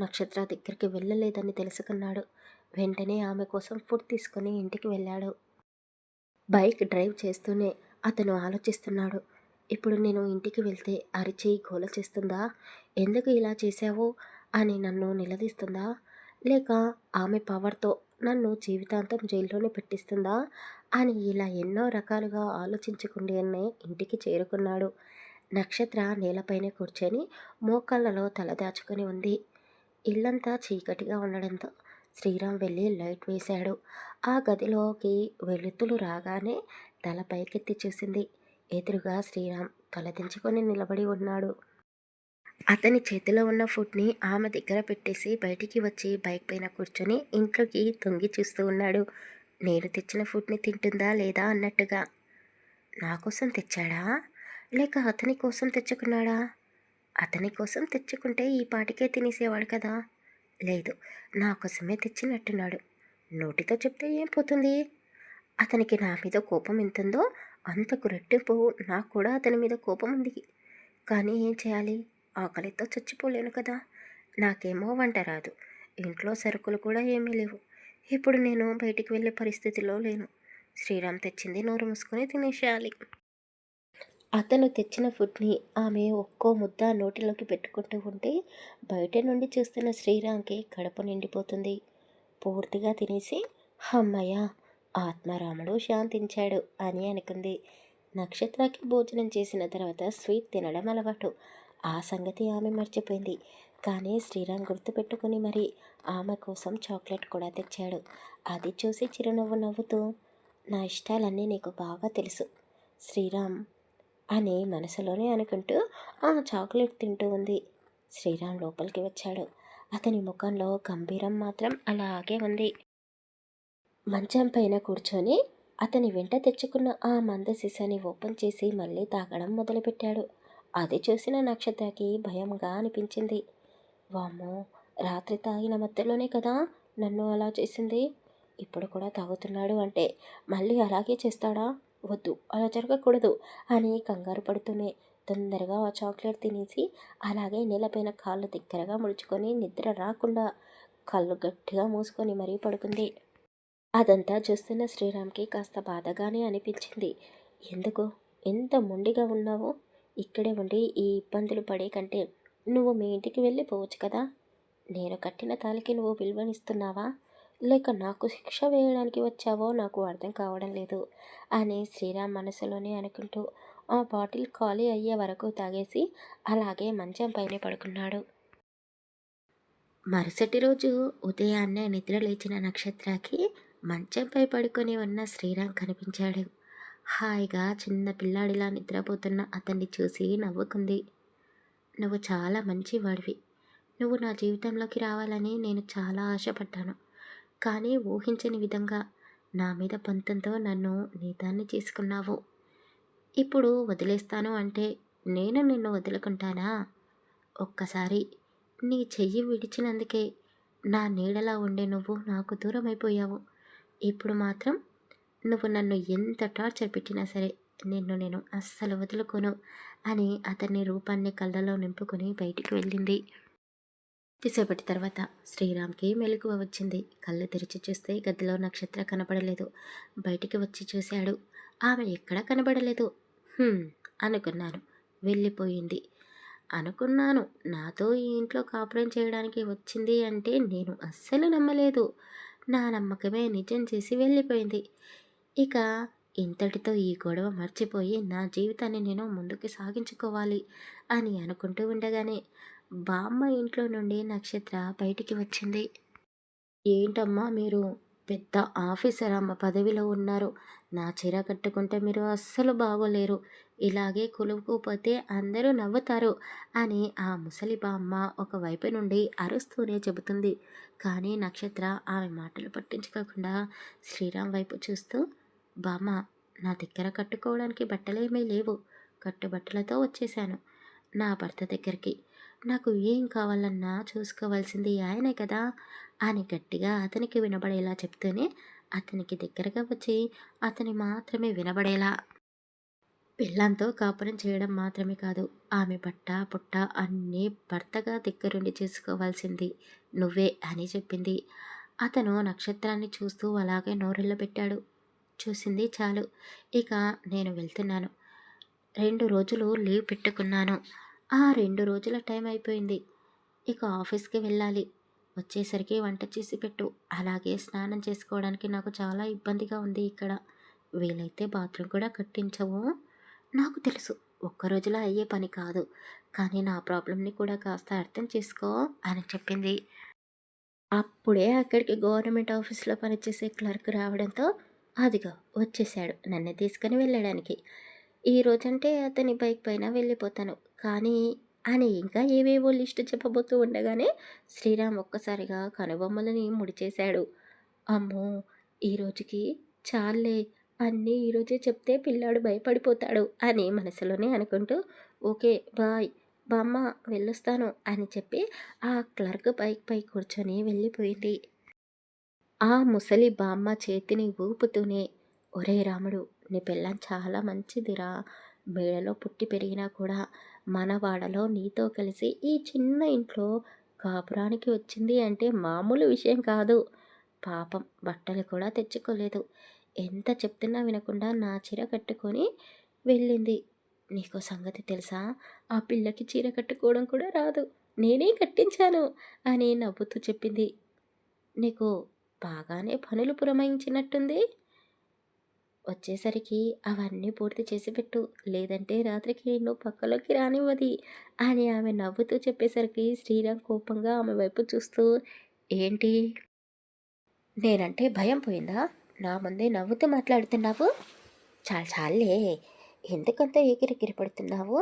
నక్షత్ర దగ్గరికి వెళ్ళలేదని తెలుసుకున్నాడు. వెంటనే ఆమె కోసం ఫుడ్ తీసుకొని ఇంటికి వెళ్ళాడు. బైక్ డ్రైవ్ చేస్తూనే అతను ఆలోచిస్తున్నాడు. ఇప్పుడు నేను ఇంటికి వెళ్తే అరిచి గోల చేస్తుందా? ఎందుకు ఇలా చేశావు అని నన్ను నిలదీస్తుందా? లేక ఆమె పవర్‌తో నన్ను జీవితాంతం జైల్లోనే పెట్టిస్తుందా? అని ఇలా ఎన్నో రకాలుగా ఆలోచించుకుంటూనే ఇంటికి చేరుకున్నాడు. నక్షత్ర నేలపైనే కూర్చొని మోకాళ్ళలో తల దాచుకొని ఉంది. ఇల్లంతా చీకటిగా ఉండడంతో శ్రీరామ్ వెళ్ళి లైట్ వేశాడు. ఆ గదిలోకి వెలుతురు రాగానే తల పైకెత్తి చూసింది. ఎదురుగా శ్రీరామ్ తలదించుకొని నిలబడి ఉన్నాడు. అతని చేతిలో ఉన్న ఫుడ్‌ని ఆమె దగ్గర పెట్టేసి బయటికి వచ్చి బైక్ పైన కూర్చొని ఇంట్లోకి తొంగి చూస్తూ ఉన్నాడు. నేను తెచ్చిన ఫుడ్‌ని తింటుందా లేదా అన్నట్టుగా. నా కోసం తెచ్చాడా? లేక అతని కోసం తెచ్చుకున్నాడా? అతని కోసం తెచ్చుకుంటే ఈ పాటికే తినేసేవాడు కదా! లేదు, నా కోసమే తెచ్చినట్టున్నాడు. నోటితో చెప్తే ఏం పోతుంది? అతనికి నా మీద కోపం ఎంతుందో అంతకు రెట్టింపు నాకు కూడా అతని మీద కోపం ఉంది. కానీ ఏం చేయాలి? ఆకలితో చచ్చిపోలేను కదా! నాకేమో వంట రాదు. ఇంట్లో సరుకులు కూడా ఏమీ లేవు. ఇప్పుడు నేను బయటికి వెళ్ళే పరిస్థితిలో లేను. శ్రీరామ్ తెచ్చింది నోరు మూసుకొని తినేసేయాలి. అతను తెచ్చిన ఫుడ్‌ని ఆమె ఒక్కో ముద్ద నోటిలోకి పెట్టుకుంటూ ఉంటే బయట నుండి చూస్తున్న శ్రీరామ్‌కి కడుపు నిండిపోతుంది. పూర్తిగా తినేసి హమ్మయ్య! ఆత్మారాముడు శాంతించాడు అని అనుకుంది. నక్షత్రకి భోజనం చేసిన తర్వాత స్వీట్ తినడం అలవాటు. ఆ సంగతి ఆమె మర్చిపోయింది. కానీ శ్రీరామ్ గుర్తుపెట్టుకుని మరి ఆమె కోసం చాక్లెట్ కూడా తెచ్చాడు. అది చూసి చిరునవ్వు నవ్వుతూ నా ఇష్టాలన్నీ నీకు బాగా తెలుసు శ్రీరామ్ అని మనసులోనే అనుకుంటూ ఆ చాక్లెట్ తింటూ ఉంది. శ్రీరామ్ లోపలికి వచ్చాడు. అతని ముఖంలో గంభీరం మాత్రం అలాగే ఉంది. మంచం పైన కూర్చొని అతని వెంట తెచ్చుకున్న ఆ మందు సీసాని ఓపెన్ చేసి మళ్ళీ తాగడం మొదలుపెట్టాడు. అది చూసిన నక్షత్రకి భయంగా అనిపించింది. వామ్మో! రాత్రి తాగిన మత్తులోనే కదా నన్ను అలా చేసింది. ఇప్పుడు కూడా తాగుతున్నాడు అంటే మళ్ళీ అలాగే చేస్తాడా? వద్దు, అలా జరగకూడదు అని కంగారు పడుతూనే తొందరగా ఆ చాక్లెట్ తినేసి అలాగే నేలపైన కాళ్ళు దగ్గరగా ముడుచుకొని నిద్ర రాకుండా కళ్ళు గట్టిగా మూసుకొని మరీ పడుకుంది. అదంతా చూస్తున్న శ్రీరామ్‌కి కాస్త బాధగానే అనిపించింది. ఎందుకు ఎంత మొండిగా ఉన్నావో? ఇక్కడే ఉండి ఈ ఇబ్బందులు పడే కంటే నువ్వు మీ ఇంటికి వెళ్ళిపోవచ్చు కదా! నేను కట్టిన తాళికి నువ్వు విలువనిస్తున్నావా? లేక నాకు శిక్ష వేయడానికి వచ్చావో నాకు అర్థం కావడం లేదు అని శ్రీరామ్ మనసులోనే అనుకుంటూ ఆ బాటిల్ ఖాళీ అయ్యే వరకు తాగేసి అలాగే మంచం పైనే పడుకున్నాడు. మరుసటి రోజు ఉదయాన్నే నిద్ర లేచిన నక్షత్రకి మంచంపై పడుకొని ఉన్న శ్రీరామ్ కనిపించాడు. హాయిగా చిన్న పిల్లాడిలా నిద్రపోతున్న అతన్ని చూసి నవ్వుకుంది. నువ్వు చాలా మంచివాడివి. నువ్వు నా జీవితంలోకి రావాలని నేను చాలా ఆశపడ్డాను. కానీ ఊహించని విధంగా నా మీద పంతంతో నన్ను నీ దాన్ని చేసుకున్నావు. ఇప్పుడు వదిలేస్తాను అంటే నేను నిన్ను వదులుకుంటానా? ఒక్కసారి నీ చెయ్యి విడిచినందుకే నా నీడలా ఉండే నువ్వు నాకు దూరమైపోయావు. ఇప్పుడు మాత్రం నువ్వు నన్ను ఎంత టార్చర్ పెట్టినా సరే నేను అస్సలు వదులుకోను అని అతని రూపాన్ని కళ్ళలో నింపుకొని బయటికి వెళ్ళింది. కొద్దిసేపటి తర్వాత శ్రీరామ్కి మెలకువ వచ్చింది. కళ్ళు తెరిచి చూస్తే గదిలో నక్షత్ర కనపడలేదు. బయటికి వచ్చి చూశాడు. ఆమె ఎక్కడా కనబడలేదు. "హ్మ్" అనుకున్నాను. వెళ్ళిపోయింది అనుకున్నాను. నాతో ఈ ఇంట్లో కాపురం చేయడానికి వచ్చింది అంటే నేను అస్సలు నమ్మలేదు. నా నమ్మకమే నిజం చేసి వెళ్ళిపోయింది. ఇక ఇంతటితో ఈ గొడవ మర్చిపోయి నా జీవితాన్ని నేను ముందుకు సాగించుకోవాలి అని అనుకుంటూ ఉండగానే బామ్మ ఇంట్లో నుండి నక్షత్ర బయటికి వచ్చింది. ఏంటమ్మా మీరు పెద్ద ఆఫీసర్ అమ్మ పదవిలో ఉన్నారు. నా చీర కట్టుకుంటే మీరు అస్సలు బాగోలేరు. ఇలాగే కొలువుకోపోతే అందరూ నవ్వుతారు అని ఆ ముసలి బామ్మ ఒకవైపు నుండి అరుస్తూనే చెబుతుంది. కానీ నక్షత్ర ఆమె మాటలు పట్టించుకోకుండా శ్రీరామ్ వైపు చూస్తూ, బామ్మ, నా దగ్గర కట్టుకోవడానికి బట్టలేమీ లేవు. కట్టుబట్టలతో వచ్చేశాను నా భర్త దగ్గరికి. నాకు ఏం కావాలన్నా చూసుకోవాల్సింది ఆయనే కదా అని గట్టిగా అతనికి వినబడేలా చెప్తూనే అతనికి దగ్గరగా వచ్చి అతని మాత్రమే వినబడేలా, పెళ్ళాంతో కాపురం చేయడం మాత్రమే కాదు, ఆమె బట్ట పుట్ట అన్నీ భర్తగా దగ్గరుండి చూసుకోవాల్సింది నువ్వే అని చెప్పింది. అతను నక్షత్రాన్ని చూస్తూ అలాగే నోరెళ్ళ పెట్టాడు. చూసింది చాలు. ఇక నేను వెళ్తున్నాను. 2 రోజులు లీవ్ పెట్టుకున్నాను. ఆ 2 రోజుల టైం అయిపోయింది. ఇక ఆఫీస్‌కి వెళ్ళాలి. వచ్చేసరికి వంట చేసి పెట్టు. అలాగే స్నానం చేసుకోవడానికి నాకు చాలా ఇబ్బందిగా ఉంది ఇక్కడ. వీలైతే బాత్రూమ్ కూడా కట్టించవు. నాకు తెలుసు ఒక్క రోజులో అయ్యే పని కాదు. కానీ నా ప్రాబ్లమ్‌ని కూడా కాస్త అర్థం చేసుకో అని చెప్పింది. అప్పుడే అక్కడికి గవర్నమెంట్ ఆఫీస్‌లో పనిచేసే క్లర్క్ రావడంతో అదిగో వచ్చేసాడు నన్ను తీసుకొని వెళ్ళడానికి. ఈ రోజంటే అతని బైక్ పైన వెళ్ళిపోతాను. కానీ అని ఇంకా ఏవేవో లిస్ట్ చెప్పబోతూ ఉండగానే శ్రీరామ్ ఒక్కసారిగా కనుబొమ్మలని ముడిచేశాడు. అమ్మో! ఈ రోజుకి చాల్లే, అన్నీ ఈరోజే చెప్తే పిల్లాడు భయపడిపోతాడు అని మనసులోనే అనుకుంటూ ఓకే బాయ్ బామ్మ వెళ్ళొస్తాను అని చెప్పి ఆ క్లర్క్ బైక్‌పై కూర్చొని వెళ్ళిపోయింది. ఆ ముసలి బామ్మ చేతిని ఊపుతూనే, ఒరేయ్ రాముడు! నీ పెళ్ళాం చాలా మంచిదిరా. మేడలో పుట్టి పెరిగినా కూడా మన వాడలో నీతో కలిసి ఈ చిన్న ఇంట్లో కాపురానికి వచ్చింది అంటే మామూలు విషయం కాదు. పాపం బట్టలు కూడా తెచ్చుకోలేదు. ఎంత చెప్తున్నా వినకుండా నా చీర కట్టుకొని వెళ్ళింది. నీకో సంగతి తెలుసా? ఆ పిల్లకి చీర కట్టుకోవడం కూడా రాదు. నేనే కట్టించాను అని నవ్వుతూ చెప్పింది. నీకు బాగానే పనులు పురమాయించినట్టుంది. వచ్చేసరికి అవన్నీ పూర్తి చేసి పెట్టు. లేదంటే రాత్రికి నిన్ను పక్కలోకి రానివ్వది అని ఆమె నవ్వుతూ చెప్పేసరికి శ్రీరామ్ కోపంగా ఆమె వైపు చూస్తూ, ఏంటి? నేనంటే భయం పోయిందా? నా ముందే నవ్వుతూ మాట్లాడుతున్నావు? చాలే, ఎందుకంత ఎగిరెగిరి పడుతున్నావు?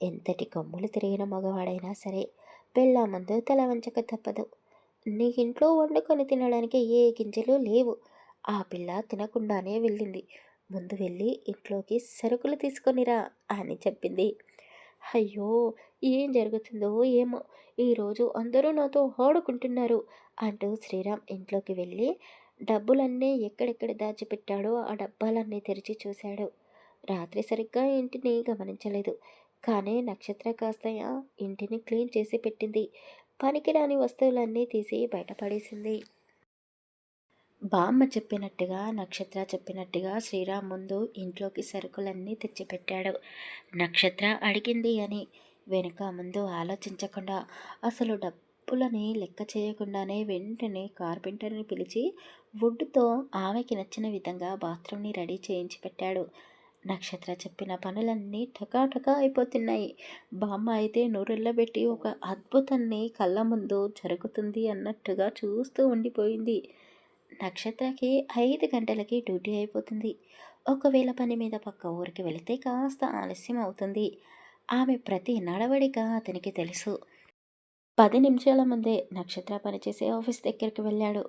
ఎంతటి కొమ్ములు తిరిగిన మగవాడైనా సరే పెళ్ళాం ముందు తల వంచక తప్పదు. నీ ఇంట్లో వండుకొని తినడానికి ఏ గింజలు లేవు. ఆ పిల్ల తినకుండానే వెళ్ళింది. ముందు వెళ్ళి ఇంట్లోకి సరుకులు తీసుకొనిరా అని చెప్పింది. అయ్యో! ఏం జరుగుతుందో ఏమో! ఈరోజు అందరూ నాతో ఆడుకుంటున్నారు అంటూ శ్రీరామ్ ఇంట్లోకి వెళ్ళి డబ్బులన్నీ ఎక్కడెక్కడ దాచిపెట్టాడో ఆ డబ్బాలన్నీ తెరిచి చూశాడు. రాత్రి సరిగ్గా ఇంటిని గమనించలేదు. కానీ నక్షత్ర కాస్తయ ఇంటిని క్లీన్ చేసి పెట్టింది. పనికిరాని వస్తువులన్నీ తీసి బయటపడేసింది. బామ్మ చెప్పినట్టుగా నక్షత్ర చెప్పినట్టుగా శ్రీరామ్ ముందు ఇంట్లోకి సరుకులన్నీ తెచ్చిపెట్టాడు. నక్షత్ర అడిగింది అని వెనుక ముందు ఆలోచించకుండా అసలు డబ్బులని లెక్క చేయకుండానే వెంటనే కార్పెంటర్ని పిలిచి వుడ్తో ఆమెకి నచ్చిన విధంగా బాత్రూమ్ని రెడీ చేయించి పెట్టాడు. నక్షత్ర చెప్పిన పనులన్నీ టకాటకా అయిపోతున్నాయి. బామ్మ అయితే నోరెళ్ళబెట్టి ఒక అద్భుతాన్ని కళ్ళ ముందు జరుగుతుంది అన్నట్టుగా చూస్తూ ఉండిపోయింది. నక్షత్రకి 5 గంటలకి డ్యూటీ అయిపోతుంది. ఒకవేళ పని మీద పక్క ఊరికి వెళితే కాస్త ఆలస్యం అవుతుంది. ఆమె ప్రతి నడవడిక అతనికి తెలుసు. 10 నిమిషాల ముందే నక్షత్ర పనిచేసే ఆఫీస్ దగ్గరికి వెళ్ళాడు.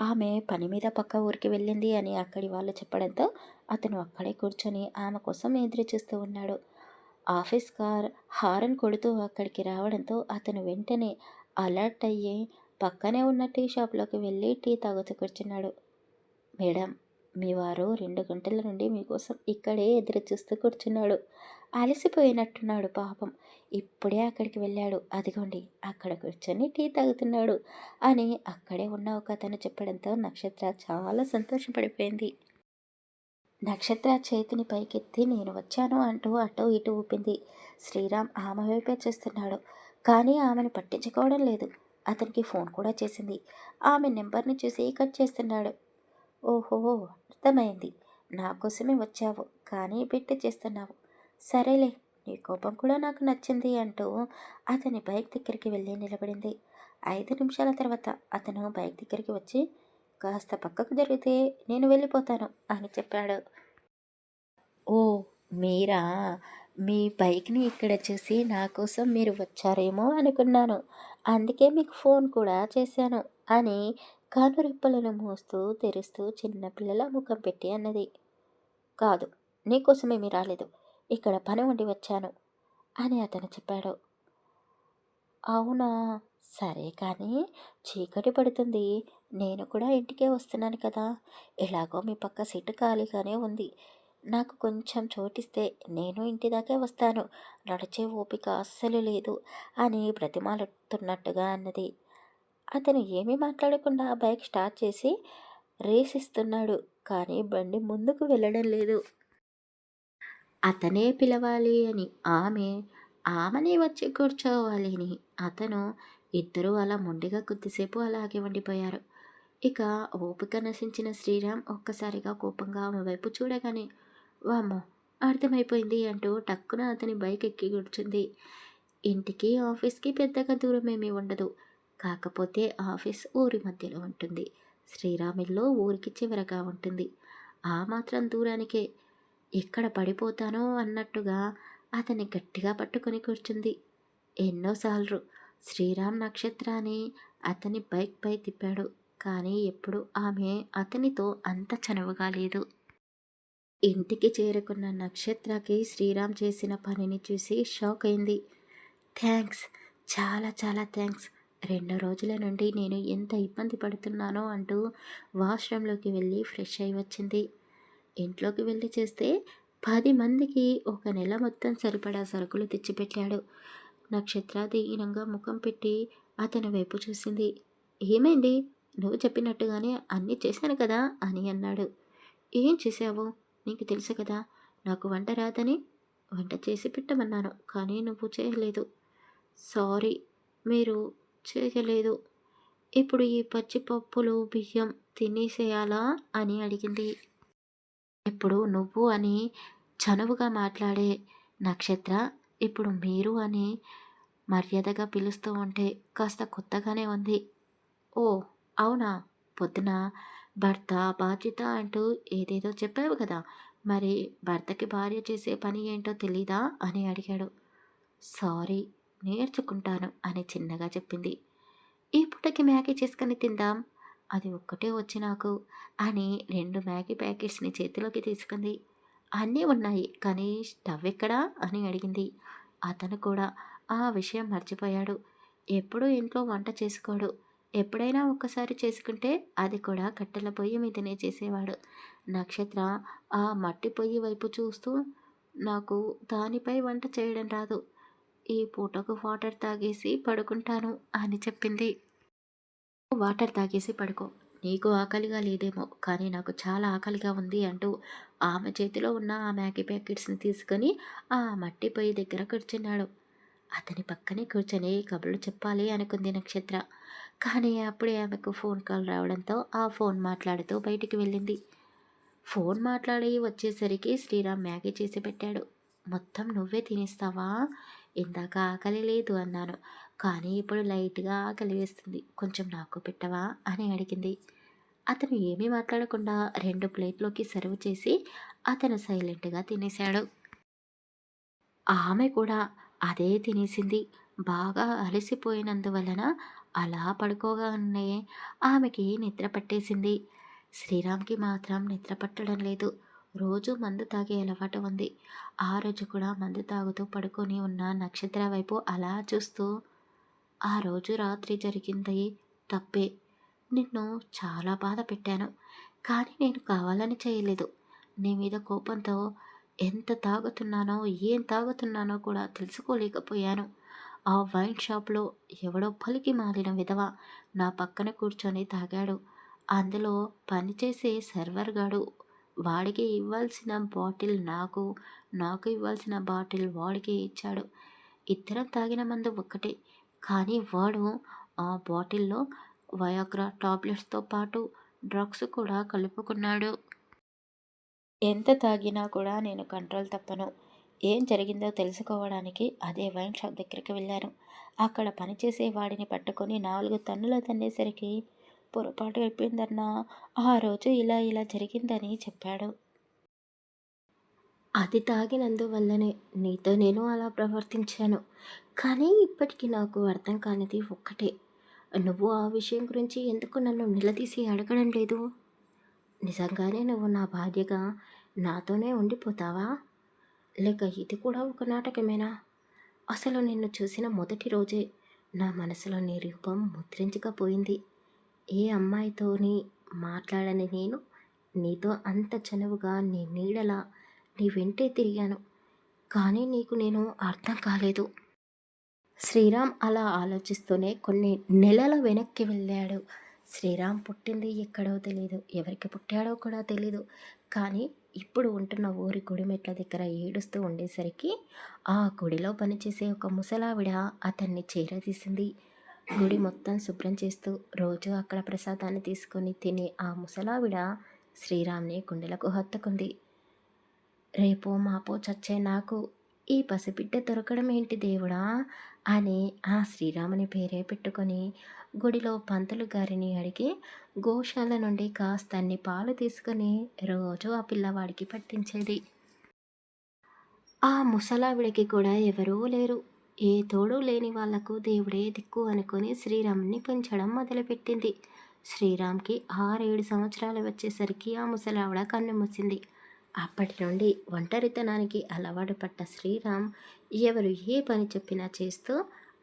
ఆమె పని మీద పక్క ఊరికి వెళ్ళింది అని అక్కడి వాళ్ళు చెప్పడంతో అతను అక్కడే కూర్చొని ఆమె కోసం ఎదురు చూస్తూ ఉన్నాడు. ఆఫీస్ కార్ హారన్ కొడుతూ అక్కడికి రావడంతో అతను వెంటనే అలర్ట్ అయ్యి పక్కనే ఉన్న టీ షాప్లోకి వెళ్ళి టీ తాగుతూ కూర్చున్నాడు. మేడం, మీ వారు 2 గంటల నుండి మీకోసం ఇక్కడే ఎదురు చూస్తూ కూర్చున్నాడు. అలసిపోయినట్టున్నాడు పాపం. ఇప్పుడే అక్కడికి వెళ్ళాడు. అదిగోండి అక్కడ కూర్చొని టీ తాగుతున్నాడు అని అక్కడే ఉన్న ఒక అతను చెప్పడంతో నక్షత్ర చాలా సంతోషపడిపోయింది. నక్షత్ర చేతిని పైకెత్తి నేను వచ్చాను అంటూ అటూ ఇటూ ఊపింది. శ్రీరామ్ ఆమె వైపే చూస్తున్నాడు. కానీ ఆమెను పట్టించుకోవడం లేదు. అతనికి ఫోన్ కూడా చేసింది. ఆమె నెంబర్ని చూసి కట్ చేస్తున్నాడు. ఓహో, అర్థమైంది. నా కోసమే వచ్చావు, కానీ పెట్టి చేస్తున్నావు. సరేలే, నీ కోపం కూడా నాకు నచ్చింది అంటూ అతని బైక్ దగ్గరికి వెళ్ళి నిలబడింది. 5 నిమిషాల తర్వాత అతను బైక్ దగ్గరికి వచ్చి కాస్త పక్కకు జరిగితే నేను వెళ్ళిపోతాను అని చెప్పాడు. ఓ, మీరా? మీ బైక్ని ఇక్కడ చూసి నా కోసం మీరు వచ్చారేమో అనుకున్నాను. అందుకే మీకు ఫోన్ కూడా చేశాను అని కనురెప్పలను మూస్తూ తెరుస్తూ చిన్నపిల్లల ముఖం పెట్టి అన్నది. కాదు, నీకోసమేమీ రాలేదు. ఇక్కడ పని ఉండి వచ్చాను అని అతను చెప్పాడు. అవునా, సరే కానీ చీకటి పడుతుంది. నేను కూడా ఇంటికే వస్తున్నాను కదా. ఎలాగో మీ పక్క సీటు ఖాళీగానే ఉంది. నాకు కొంచెం చోటిస్తే నేను ఇంటి దాకే వస్తాను. నడిచే ఓపిక అస్సలు లేదు అని బ్రతిమాలుతున్నట్టుగా అన్నది. అతను ఏమీ మాట్లాడకుండా బైక్ స్టార్ట్ చేసి రేస్ ఇస్తున్నాడు. కానీ బండి ముందుకు వెళ్ళడం లేదు. అతనే పిలవాలి అని ఆమెనే వచ్చి కూర్చోవాలి అని అతను, ఇద్దరూ అలా మొండిగా కొద్దిసేపు అలాగే ఉండిపోయారు. ఇక ఓపిక నశించిన శ్రీరామ్ ఒక్కసారిగా కోపంగా ఆమె వైపు చూడగానే వామ్మో, అర్థమైపోయింది అంటూ టక్కున అతని బైక్ ఎక్కి కూర్చుంది. ఇంటికి ఆఫీస్కి పెద్దగా దూరమేమీ ఉండదు. కాకపోతే ఆఫీస్ ఊరి మధ్యలో ఉంటుంది. శ్రీరామ్ ఇల్లు ఊరికి చివరగా ఉంటుంది. ఆ మాత్రం దూరానికే ఎక్కడ పడిపోతానో అన్నట్టుగా అతన్ని గట్టిగా పట్టుకొని కూర్చుంది. ఎన్నోసార్లు శ్రీరామ్ నక్షత్రాన్ని అతని బైక్పై తిప్పాడు. కానీ ఎప్పుడు ఆమె అతనితో అంత చనువుగా లేదు. ఇంటికి చేరుకున్న నక్షత్రకి శ్రీరామ్ చేసిన పనిని చూసి షాక్ అయింది. థ్యాంక్స్, చాలా చాలా థ్యాంక్స్. 2 రోజుల నుండి నేను ఎంత ఇబ్బంది పడుతున్నానో అంటూ వాష్రూమ్లోకి వెళ్ళి ఫ్రెష్ అయి వచ్చింది. ఇంట్లోకి వెళ్ళి చేస్తే 10 మందికి ఒక నెల మొత్తం సరిపడా సరుకులు తెచ్చిపెట్టాడు. నక్షత్ర దీనంగా ముఖం పెట్టి అతని వైపు చూసింది. ఏమైంది? నువ్వు చెప్పినట్టుగానే అన్నీ చేశాను కదా అని అన్నాడు. ఏం చేశావు? నీకు తెలుసు కదా నాకు వంట రాదని. వంట చేసి పెట్టమన్నాను, కానీ నువ్వు చేయలేదు. సారీ, మీరు చేయలేదు. ఇప్పుడు ఈ పచ్చిపప్పులు బియ్యం తినేసేయాలా అని అడిగింది. ఇప్పుడు నువ్వు అని చనువుగా మాట్లాడే నక్షత్ర ఇప్పుడు మీరు అని మర్యాదగా పిలుస్తూ ఉంటే కాస్త కొత్తగానే ఉంది. ఓ అవునా, పొద్దున భర్త బాధ్యత అంటూ ఏదేదో చెప్పావు కదా, మరి భర్తకి భార్య చేసే పని ఏంటో తెలీదా అని అడిగాడు. సారీ, నేర్చుకుంటాను అని చిన్నగా చెప్పింది. ఈ పూటకి మ్యాగీ చేసుకొని తిందాం, అది ఒక్కటే వచ్చి నాకు అని 2 మ్యాగీ ప్యాకెట్స్ని చేతిలోకి తీసుకుంది. అన్నీ ఉన్నాయి, కానీ స్టవ్ ఎక్కడా అని అడిగింది. అతను కూడా ఆ విషయం మర్చిపోయాడు. ఎప్పుడూ ఇంట్లో వంట చేసుకోడు. ఎప్పుడైనా ఒక్కసారి చేసుకుంటే అది కూడా కట్టెల పొయ్యి మీదనే చేసేవాడు. నక్షత్ర ఆ మట్టి పొయ్యి వైపు చూస్తూ నాకు దానిపై వంట చేయడం రాదు. ఈ పూటకు వాటర్ తాగేసి పడుకుంటాను అని చెప్పింది. వాటర్ తాగేసి పడుకో, నీకు ఆకలిగా లేదేమో కానీ నాకు చాలా ఆకలిగా ఉంది అంటూ ఆమె చేతిలో ఉన్న ఆ మ్యాగీ ప్యాకెట్స్ని తీసుకొని ఆ మట్టి పొయ్యి దగ్గర కూర్చున్నాడు. అతని పక్కనే కూర్చొని కబుర్లు చెప్పాలి అనుకుంది నక్షత్ర. కానీ అప్పుడే ఆమెకు ఫోన్ కాల్ రావడంతో ఆ ఫోన్ మాట్లాడుతూ బయటికి వెళ్ళింది. ఫోన్ మాట్లాడి వచ్చేసరికి శ్రీరామ్ మ్యాగీ చేసి పెట్టాడు. మొత్తం నువ్వే తినేస్తావా? ఇందాక ఆకలి లేదు అన్నాను, కానీ ఇప్పుడు లైట్గా ఆకలి వేస్తుంది, కొంచెం నాకు పెట్టవా అని అడిగింది. అతను ఏమీ మాట్లాడకుండా 2 ప్లేట్లోకి సర్వ్ చేసి అతను సైలెంట్గా తినేశాడు. ఆమె కూడా అదే తినేసింది. బాగా అలసిపోయినందువలన అలా పడుకోగానే ఆమెకి నిద్ర పట్టేసింది. శ్రీరామ్‌కి మాత్రం నిద్ర పట్టడం లేదు. రోజూ మందు తాగే అలవాటు ఉంది. ఆ రోజు కూడా మందు తాగుతూ పడుకొని ఉన్న నక్షత్ర వైపు అలా చూస్తూ, "ఆ రోజు రాత్రి జరిగింది తప్పే. నిన్ను చాలా బాధ పెట్టాను. కానీ నేను కావాలని చేయలేదు. నీ మీద కోపంతో ఎంత తాగుతున్నానో, ఏం తాగుతున్నానో కూడా తెలుసుకోలేకపోయాను. ఆ వైన్ షాప్‌లో ఎవడో పలికి మాలిన విధవ నా పక్కన కూర్చొని తాగాడు. అందులో పనిచేసే సర్వర్ గాడు వాడికి ఇవ్వాల్సిన బాటిల్ నాకు, నాకు ఇవ్వాల్సిన బాటిల్ వాడికి ఇచ్చాడు. ఇద్దరం తాగిన మందు ఒక్కటే. కానీ వాడు ఆ బాటిల్‌లో వయాగ్రా టాబ్లెట్స్‌తో పాటు డ్రగ్స్ కూడా కలుపుకున్నాడు. ఎంత తాగినా కూడా నేను కంట్రోల్ తప్పను. ఏం జరిగిందో తెలుసుకోవడానికి అదే వైన్ షాప్ దగ్గరికి వెళ్ళాను. అక్కడ పనిచేసే వాడిని పట్టుకొని 4 తన్నులు తన్నేసరికి పొరపాటు అయిపోయిందన్నా. ఆ రోజు ఇలా ఇలా జరిగిందని చెప్పాడు. అది తాగినందువల్లనే నీతో నేను అలా ప్రవర్తించాను. కానీ ఇప్పటికి నాకు అర్థం కానిది ఒక్కటే. నువ్వు ఆ విషయం గురించి ఎందుకు నన్ను నిలదీసి అడగడం లేదు? నిజంగానే నువ్వు నా భార్యగా నాతోనే ఉండిపోతావా? లేక ఇది కూడా ఒక నాటకమేనా? అసలు నిన్ను చూసిన మొదటి రోజే నా మనసులో నీ రూపం ముద్రించకపోయింది. ఏ అమ్మాయితోని మాట్లాడని నేను నీతో అంత చనువుగా నీ నీడలా నీ వెంటే తిరిగాను. కానీ నీకు నేను అర్థం కాలేదు. శ్రీరామ్ అలా ఆలోచిస్తూనే కొన్ని నెలల వెనక్కి వెళ్ళాడు. శ్రీరామ్ పుట్టింది ఎక్కడో తెలీదు, ఎవరికి పుట్టాడో కూడా తెలీదు. కానీ ఇప్పుడు ఉంటున్న ఊరి గుడి మెట్ల దగ్గర ఏడుస్తూ ఉండేసరికి ఆ గుడిలో పనిచేసే ఒక ముసలావిడ అతన్ని చేరదీసింది. గుడి మొత్తం శుభ్రం చేస్తూ రోజు అక్కడ ప్రసాదాన్ని తీసుకొని తినే ఆ ముసలావిడ శ్రీరామ్ని గుండెలకు హత్తుకుంది. రేపో మాపో చచ్చే నాకు ఈ పసిబిడ్డ దొరకడం ఏంటి దేవుడా అని ఆ శ్రీరాముని పేరే పెట్టుకొని గుడిలో పంతులు గారిని అడిగి గోశాల నుండి కాస్తన్ని పాలు తీసుకొని రోజు ఆ పిల్లవాడికి పట్టించేది. ఆ ముసలావిడకి కూడా ఎవరూ లేరు. ఏ తోడు లేని వాళ్లకు దేవుడే దిక్కు అనుకొని శ్రీరాముని పెంచడం మొదలుపెట్టింది. శ్రీరామ్కి 6-7 సంవత్సరాలు వచ్చేసరికి ఆ ముసలావిడ కన్ను మూసింది. అప్పటి నుండి ఒంటరితనానికి అలవాటు పడ్డ శ్రీరామ్ ఎవరు ఏ పని చెప్పినా చేస్తూ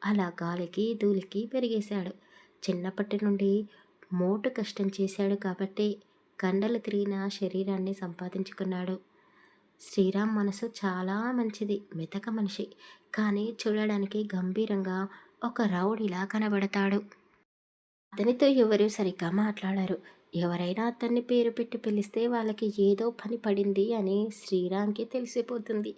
అలా గాలికి ధూళికి పెరిగేశాడు. చిన్నప్పటి నుండి మోటు కష్టం చేశాడు కాబట్టి కండలు తిరిగిన శరీరాన్ని సంపాదించుకున్నాడు. శ్రీరామ్ మనసు చాలా మంచిది, మెతక మనిషి. కానీ చూడడానికి గంభీరంగా ఒక రౌడీలా కనబడతాడు. అతనితో ఎవరూ సరిగ్గా మాట్లాడరు. ఎవరైనా అతన్ని పేరు పెట్టి పిలిస్తే వాళ్ళకి ఏదో పని పడింది అని శ్రీరామ్‌కి తెలిసిపోతుంది.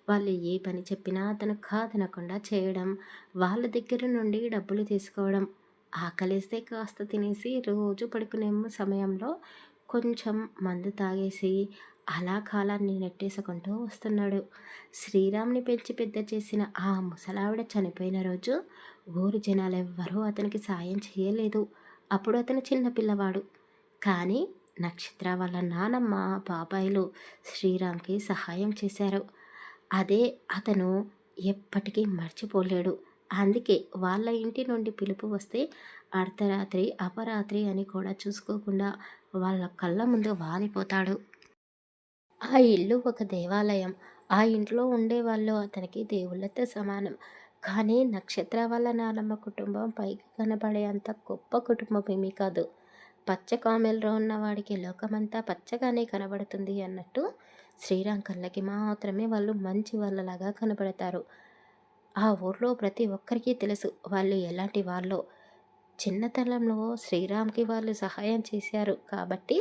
వాళ్ళు ఏ పని చెప్పినా అతను కాదనకుండా చేయడం, వాళ్ళ దగ్గర నుండి డబ్బులు తీసుకోవడం. ఆకలేస్తే కాస్త తినేసి రోజు పడుకునే సమయంలో కొంచెం మందు తాగేసి అలా కాలాన్ని నెట్టేసుకుంటూ వస్తున్నాడు. శ్రీరామ్‌ని పెంచి పెద్ద చేసిన ఆ ముసలావిడ చనిపోయిన రోజు ఊరి జనాలెవ్వరూ అతనికి సాయం చేయలేదు. అప్పుడు అతను చిన్న పిల్లవాడు. కానీ నక్షత్ర వాళ్ళ నానమ్మ, బాబాయిలు శ్రీరామ్‌కి సహాయం చేశారు. అదే అతను ఎప్పటికీ మర్చిపోలేడు. అందుకే వాళ్ళ ఇంటి నుండి పిలుపు వస్తే అర్ధరాత్రి, అపరాత్రి అని కూడా చూసుకోకుండా వాళ్ళ కళ్ళ ముందు వాలిపోతాడు. ఆ ఇల్లు ఒక దేవాలయం. ఆ ఇంట్లో ఉండేవాళ్ళు అతనికి దేవుళ్ళతో సమానం. కానీ నక్షత్ర వాళ్ళ నానమ్మ కుటుంబం పైకి కనబడే అంత గొప్ప కుటుంబం ఏమీ కాదు. పచ్చ కామెల్లో ఉన్నవాడికి లోకమంతా పచ్చగానే కనబడుతుంది అన్నట్టు శ్రీరామ్ కళ్ళకి మాత్రమే వాళ్ళు మంచి వాళ్ళలాగా కనబడతారు. ఆ ఊర్లో ప్రతి ఒక్కరికి తెలుసు వాళ్ళు ఎలాంటి వాళ్ళో. చిన్నతనంలో శ్రీరామ్‌కి వాళ్ళు సహాయం చేశారు కాబట్టి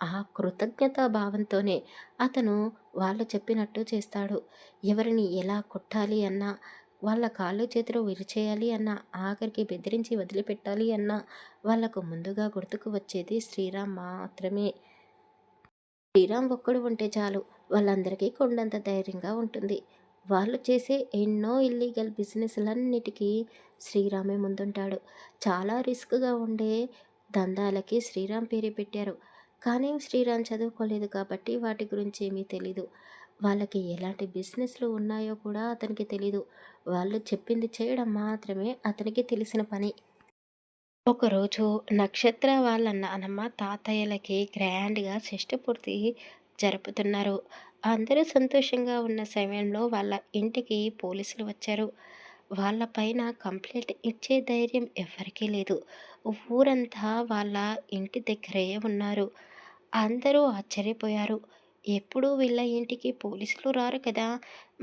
ఆ కృతజ్ఞతా భావంతోనే అతను వాళ్ళు చెప్పినట్టు చేస్తాడు. ఎవరిని ఎలా కొట్టాలి అన్నా, వాళ్ళ కాళ్ళు చేతులు విరిచేయాలి అన్నా, ఆఖరికి బెదిరించి వదిలిపెట్టాలి అన్నా వాళ్ళకు ముందుగా గుర్తుకు వచ్చేది శ్రీరామ్ మాత్రమే. శ్రీరామ్ ఒక్కడు ఉంటే చాలు, వాళ్ళందరికీ కొండంత ధైర్యంగా ఉంటుంది. వాళ్ళు చేసే ఎన్నో ఇల్లీగల్ బిజినెస్లన్నిటికీ శ్రీరామే ముందుంటాడు. చాలా రిస్క్గా ఉండే దందాలకి శ్రీరామ్ పేరు పెట్టారు. కానీ శ్రీరామ్ చదువుకోలేదు కాబట్టి వాటి గురించి ఏమీ తెలీదు. వాళ్ళకి ఎలాంటి బిజినెస్లు ఉన్నాయో కూడా అతనికి తెలీదు. వాళ్ళు చెప్పింది చేయడం మాత్రమే అతనికి తెలిసిన పని. ఒకరోజు నక్షత్ర వాళ్ళ నానమ్మ తాతయ్యలకి గ్రాండ్గా షష్ఠపూర్తి జరుపుతున్నారు. అందరూ సంతోషంగా ఉన్న సమయంలో వాళ్ళ ఇంటికి పోలీసులు వచ్చారు. వాళ్ళ పైన కంప్లైంట్ ఇచ్చే ధైర్యం ఎవరికీ లేదు. ఊరంతా వాళ్ళ ఇంటి దగ్గరే ఉన్నారు. అందరూ ఆశ్చర్యపోయారు. ఎప్పుడూ వీళ్ళ ఇంటికి పోలీసులు రారు కదా,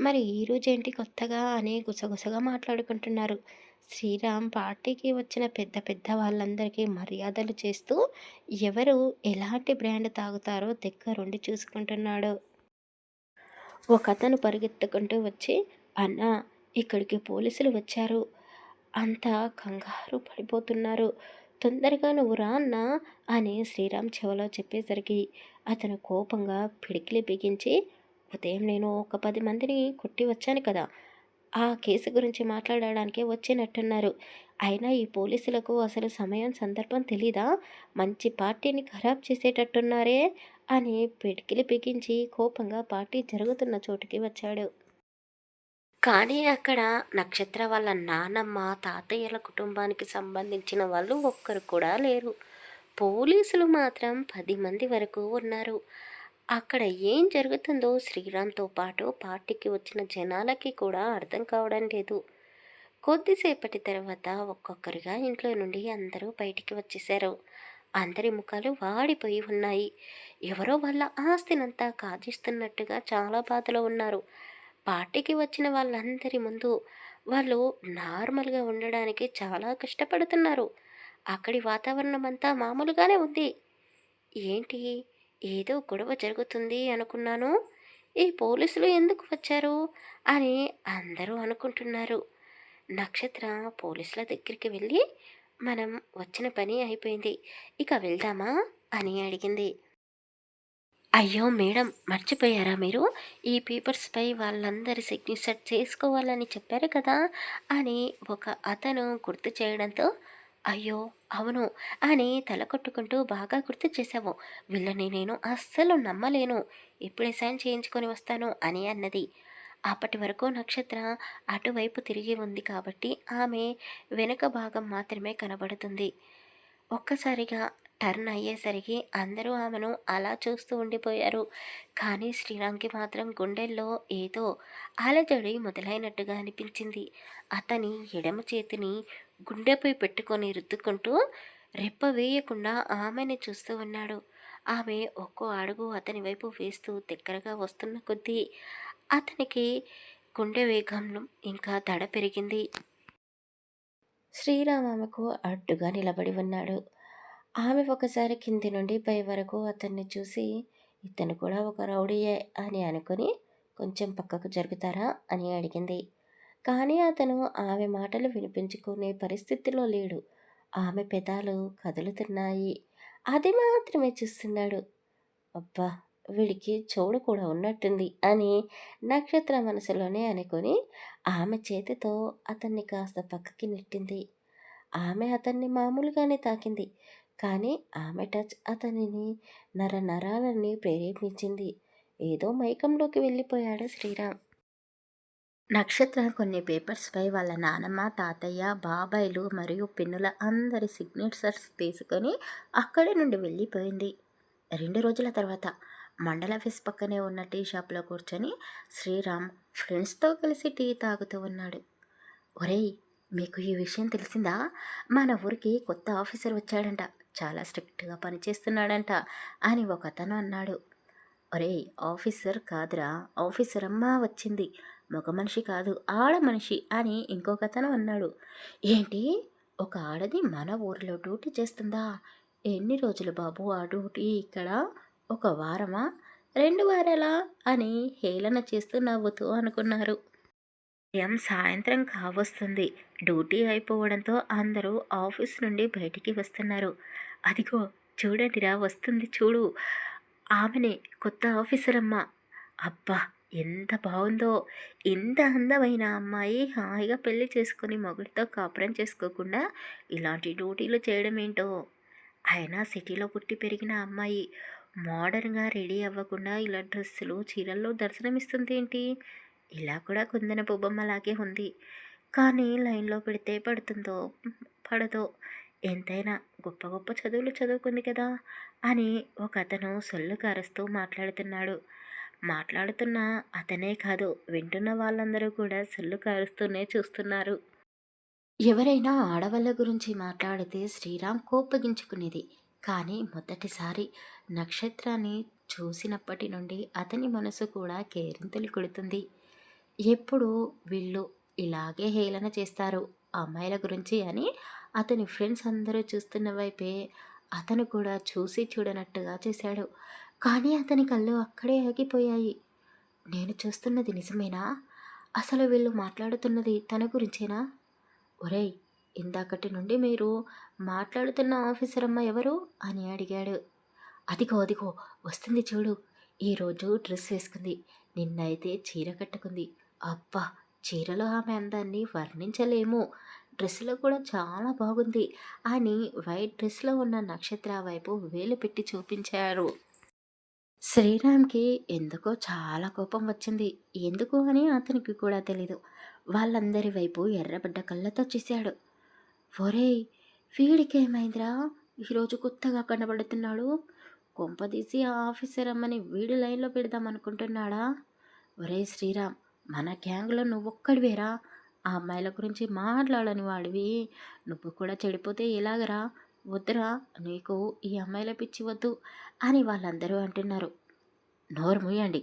మరి ఈరోజేంటి కొత్తగా అని గుసగుసగా మాట్లాడుకుంటున్నారు. శ్రీరామ్ పార్టీకి వచ్చిన పెద్ద పెద్ద వాళ్ళందరికీ మర్యాదలు చేస్తూ ఎవరు ఎలాంటి బ్రాండ్ తాగుతారో దగ్గరుండి చూసుకుంటున్నాడు. ఒకతను పరిగెత్తుకుంటూ వచ్చి, అన్నా, ఇక్కడికి పోలీసులు వచ్చారు, అంతా కంగారు పడిపోతున్నారు, తొందరగా నువ్వు రా అన్నా అని శ్రీరామ్ చెవిలో చెప్పేసరికి అతను కోపంగా పిడికిలి బిగించి, ఉదయం నేను ఒక 10 మందిని కొట్టి వచ్చాను కదా, ఆ కేసు గురించి మాట్లాడడానికే వచ్చినట్టున్నారు. అయినా ఈ పోలీసులకు అసలు సమయం సందర్భం తెలీదా, మంచి పార్టీని ఖరాబ్ చేసేటట్టున్నారే అని పిడికిలి బిగించి కోపంగా పార్టీ జరుగుతున్న చోటుకి వచ్చాడు. కానీ అక్కడ నక్షత్ర వాళ్ళ నానమ్మ, తాతయ్యల కుటుంబానికి సంబంధించిన వాళ్ళు ఒక్కరు కూడా లేరు. పోలీసులు మాత్రం 10 మంది వరకు ఉన్నారు. అక్కడ ఏం జరుగుతుందో శ్రీరామ్‌తో పాటు పార్టీకి వచ్చిన జనాలకి కూడా అర్థం కావడం లేదు. కొద్దిసేపటి తర్వాత ఒక్కొక్కరుగా ఇంట్లో నుండి అందరూ బయటికి వచ్చేశారు. అందరి ముఖాలు వాడిపోయి ఉన్నాయి. ఎవరో వాళ్ళ ఆస్తినంతా కాజేస్తున్నట్టుగా చాలా బాధలో ఉన్నారు. పార్టీకి వచ్చిన వాళ్ళందరి ముందు వాళ్ళు నార్మల్‌గా ఉండడానికి చాలా కష్టపడుతున్నారు. అక్కడి వాతావరణం అంతా మామూలుగానే ఉంది. ఏంటి, ఏదో గొడవ జరుగుతుంది అనుకున్నాను, ఈ పోలీసులు ఎందుకు వచ్చారు అని అందరూ అనుకుంటున్నారు. నక్షత్ర పోలీసుల దగ్గరికి వెళ్ళి, మనం వచ్చిన పని అయిపోయింది, ఇక వెళ్దామా అని అడిగింది. అయ్యో మేడం, మర్చిపోయారా మీరు, ఈ పేపర్స్పై వాళ్ళందరి సిగ్నేచర్ చేసుకోవాలని చెప్పారు కదా అని ఒక అతను గుర్తు చేయడంతో, అయ్యో అవును అని తల కొట్టుకుంటూ, బాగా గుర్తు చేశావు, వీళ్ళని నేను అస్సలు నమ్మలేను, ఇప్పుడే సైన్ చేయించుకొని వస్తాను అని అన్నది. అప్పటి వరకు నక్షత్ర అటువైపు తిరిగి ఉంది కాబట్టి ఆమె వెనుక భాగం మాత్రమే కనబడుతుంది. ఒక్కసారిగా టర్న్ అయ్యేసరికి అందరూ ఆమెను అలా చూస్తూ ఉండిపోయారు. కానీ శ్రీరామ్‌కి మాత్రం గుండెల్లో ఏదో అలజడి మొదలైనట్టుగా అనిపించింది. అతని ఎడమ చేతిని గుండెపై పెట్టుకొని రుద్దుకుంటూ రెప్ప వేయకుండా ఆమెని చూస్తూ ఉన్నాడు. ఆమె ఒక్కో అడుగు అతని వైపు వేస్తూ దగ్గరగా వస్తున్న కొద్దీ అతనికి గుండె వేగంలో ఇంకా దడ పెరిగింది. శ్రీరామ్ ఆమెకు అడ్డుగా నిలబడి ఉన్నాడు. ఆమె ఒకసారి కింది నుండి పై వరకు అతన్ని చూసి, ఇతను కూడా ఒక రౌడీయే అని అనుకుని, కొంచెం పక్కకు జరుగుతారా అని అడిగింది. కానీ అతను ఆమె మాటలు వినిపించుకునే పరిస్థితిలో లేడు. ఆమె పెదాలు కదులుతున్నాయి. అది మాత్రమే చూస్తున్నాడు. అబ్బా, వీడికి చెవుడు కూడా ఉన్నట్టుంది అని నక్షత్ర మనసులోనే అనుకుని ఆమె చేతితో అతన్ని కాస్త పక్కకి నెట్టింది. ఆమె అతన్ని మామూలుగానే తాకింది. కానీ ఆమె టచ్ అతనిని నరాలని ప్రేరేపించింది. ఏదో మైకంలోకి వెళ్ళిపోయాడు శ్రీరామ్. నక్షత్ర కొన్ని పేపర్స్పై వాళ్ళ నానమ్మ, తాతయ్య, బాబాయిలు మరియు పిన్నుల అందరి సిగ్నేచర్స్ తీసుకొని అక్కడి నుండి వెళ్ళిపోయింది. 2 రోజుల తర్వాత మండల ఆఫీస్ పక్కనే ఉన్న టీ షాప్లో కూర్చొని శ్రీరామ్ ఫ్రెండ్స్తో కలిసి టీ తాగుతూ ఉన్నాడు. ఒరేయ్, మీకు ఈ విషయం తెలిసిందా, మన ఊరికి కొత్త ఆఫీసర్ వచ్చాడంట, చాలా స్ట్రిక్ట్గా పనిచేస్తున్నాడంట అని ఒకతను అన్నాడు. ఒరేయ్, ఆఫీసర్ కాదురా, ఆఫీసర్ అమ్మ వచ్చింది, మగ మనిషి కాదు, ఆడ మనిషి అని ఇంకొకతను అన్నాడు. ఏంటి, ఒక ఆడది మన ఊరిలో డ్యూటీ చేస్తుందా, ఎన్ని రోజులు బాబు ఆ డ్యూటీ ఇక్కడ, ఒక వారమా, 2 వారాలా అని హేళన చేస్తూ నవ్వుతూ అనుకున్నారు. సాయంత్రం కావస్తుంది. డ్యూటీ అయిపోవడంతో అందరూ ఆఫీస్ నుండి బయటికి వస్తున్నారు. అదిగో చూడండిరా వస్తుంది చూడు. ఆమెనే కొత్త ఆఫీసర్ అమ్మ. అబ్బా! ఎంత బావుందో! ఇంత అందమైన అమ్మాయి హాయిగా పెళ్లి చేసుకొని మొగుడితో కాపురం చేసుకోకుండా ఇలాంటి డ్యూటీలు చేయడం ఏంటో! అయినా సిటీలో పుట్టి పెరిగిన అమ్మాయి మోడర్న్‌గా రెడీ అవ్వకుండా ఇలా డ్రెస్సులు, చీరల్లో దర్శనమిస్తుందేంటి? ఇలా కూడా కుందనపు బొమ్మలాగే ఉంది. కానీ లైన్‌లో పెడితే పడుతుందో, పడదో ఎంతైనా గొప్ప గొప్ప చదువులు చదువుకుంది కదా! అని ఒకతను సొల్లు కారుస్తూ మాట్లాడుతున్నాడు. మాట్లాడుతున్న అతనే కాదు, వింటున్న వాళ్ళందరూ కూడా సొల్లు కారుస్తూనే చూస్తున్నారు. ఎవరైనా ఆడవాళ్ళ గురించి మాట్లాడితే శ్రీరామ్ కోపగించుకునేది. కానీ మొదటిసారి నక్షత్రాన్ని చూసినప్పటి నుండి అతని మనసు కూడా కేరింతలు కొడుతుంది. ఎప్పుడు వీళ్ళు ఇలాగే హేళన చేస్తారు అమ్మాయిల గురించి అని అతని ఫ్రెండ్స్ అందరూ చూస్తున్న వైపే అతను కూడా చూసి చూడనట్టుగా చేశాడు. కానీ అతని కళ్ళు అక్కడే ఆగిపోయాయి. నేను చూస్తున్నది నిజమేనా? అసలు వీళ్ళు మాట్లాడుతున్నది తన గురించేనా? ఒరేయ్! ఇందాకటి నుండి మీరు మాట్లాడుతున్న ఆఫీసర్ అమ్మ ఎవరు? అని అడిగాడు. అదిగో అదిగో వస్తుంది చూడు. ఈరోజు డ్రెస్ వేసుకుంది. నిన్నైతే చీర కట్టుకుంది. అబ్బా! చీరలో ఆమె అందాన్ని వర్ణించలేము. డ్రెస్సులో కూడా చాలా బాగుంది అని వైట్ డ్రెస్లో ఉన్న నక్షత్ర వైపు వేలు పెట్టి చూపించారు. శ్రీరామ్‌కి ఎందుకో చాలా కోపం వచ్చింది. ఎందుకు అని అతనికి కూడా తెలీదు. వాళ్ళందరి వైపు ఎర్రబడ్డ కళ్ళతో చూశాడు. ఒరేయ్! వీడికేమైందిరా? ఈరోజు కొత్తగా కనబడుతున్నాడు. కొంపదీసి ఆ ఆఫీసర్ అమ్మని వీడి లైన్‌లో పెడదామనుకుంటున్నాడా? ఒరేయ్ శ్రీరామ్! మన గ్యాంగ్‌లో నువ్వొక్కడివేరా ఆ అమ్మాయిల గురించి మాట్లాడని వాడివి. నువ్వు కూడా చెడిపోతే ఎలాగరా? వద్దురా! నీకు ఈ అమ్మాయిల పిచ్చి వద్దు అని వాళ్ళందరూ అంటున్నారు. నోరు మూయండి.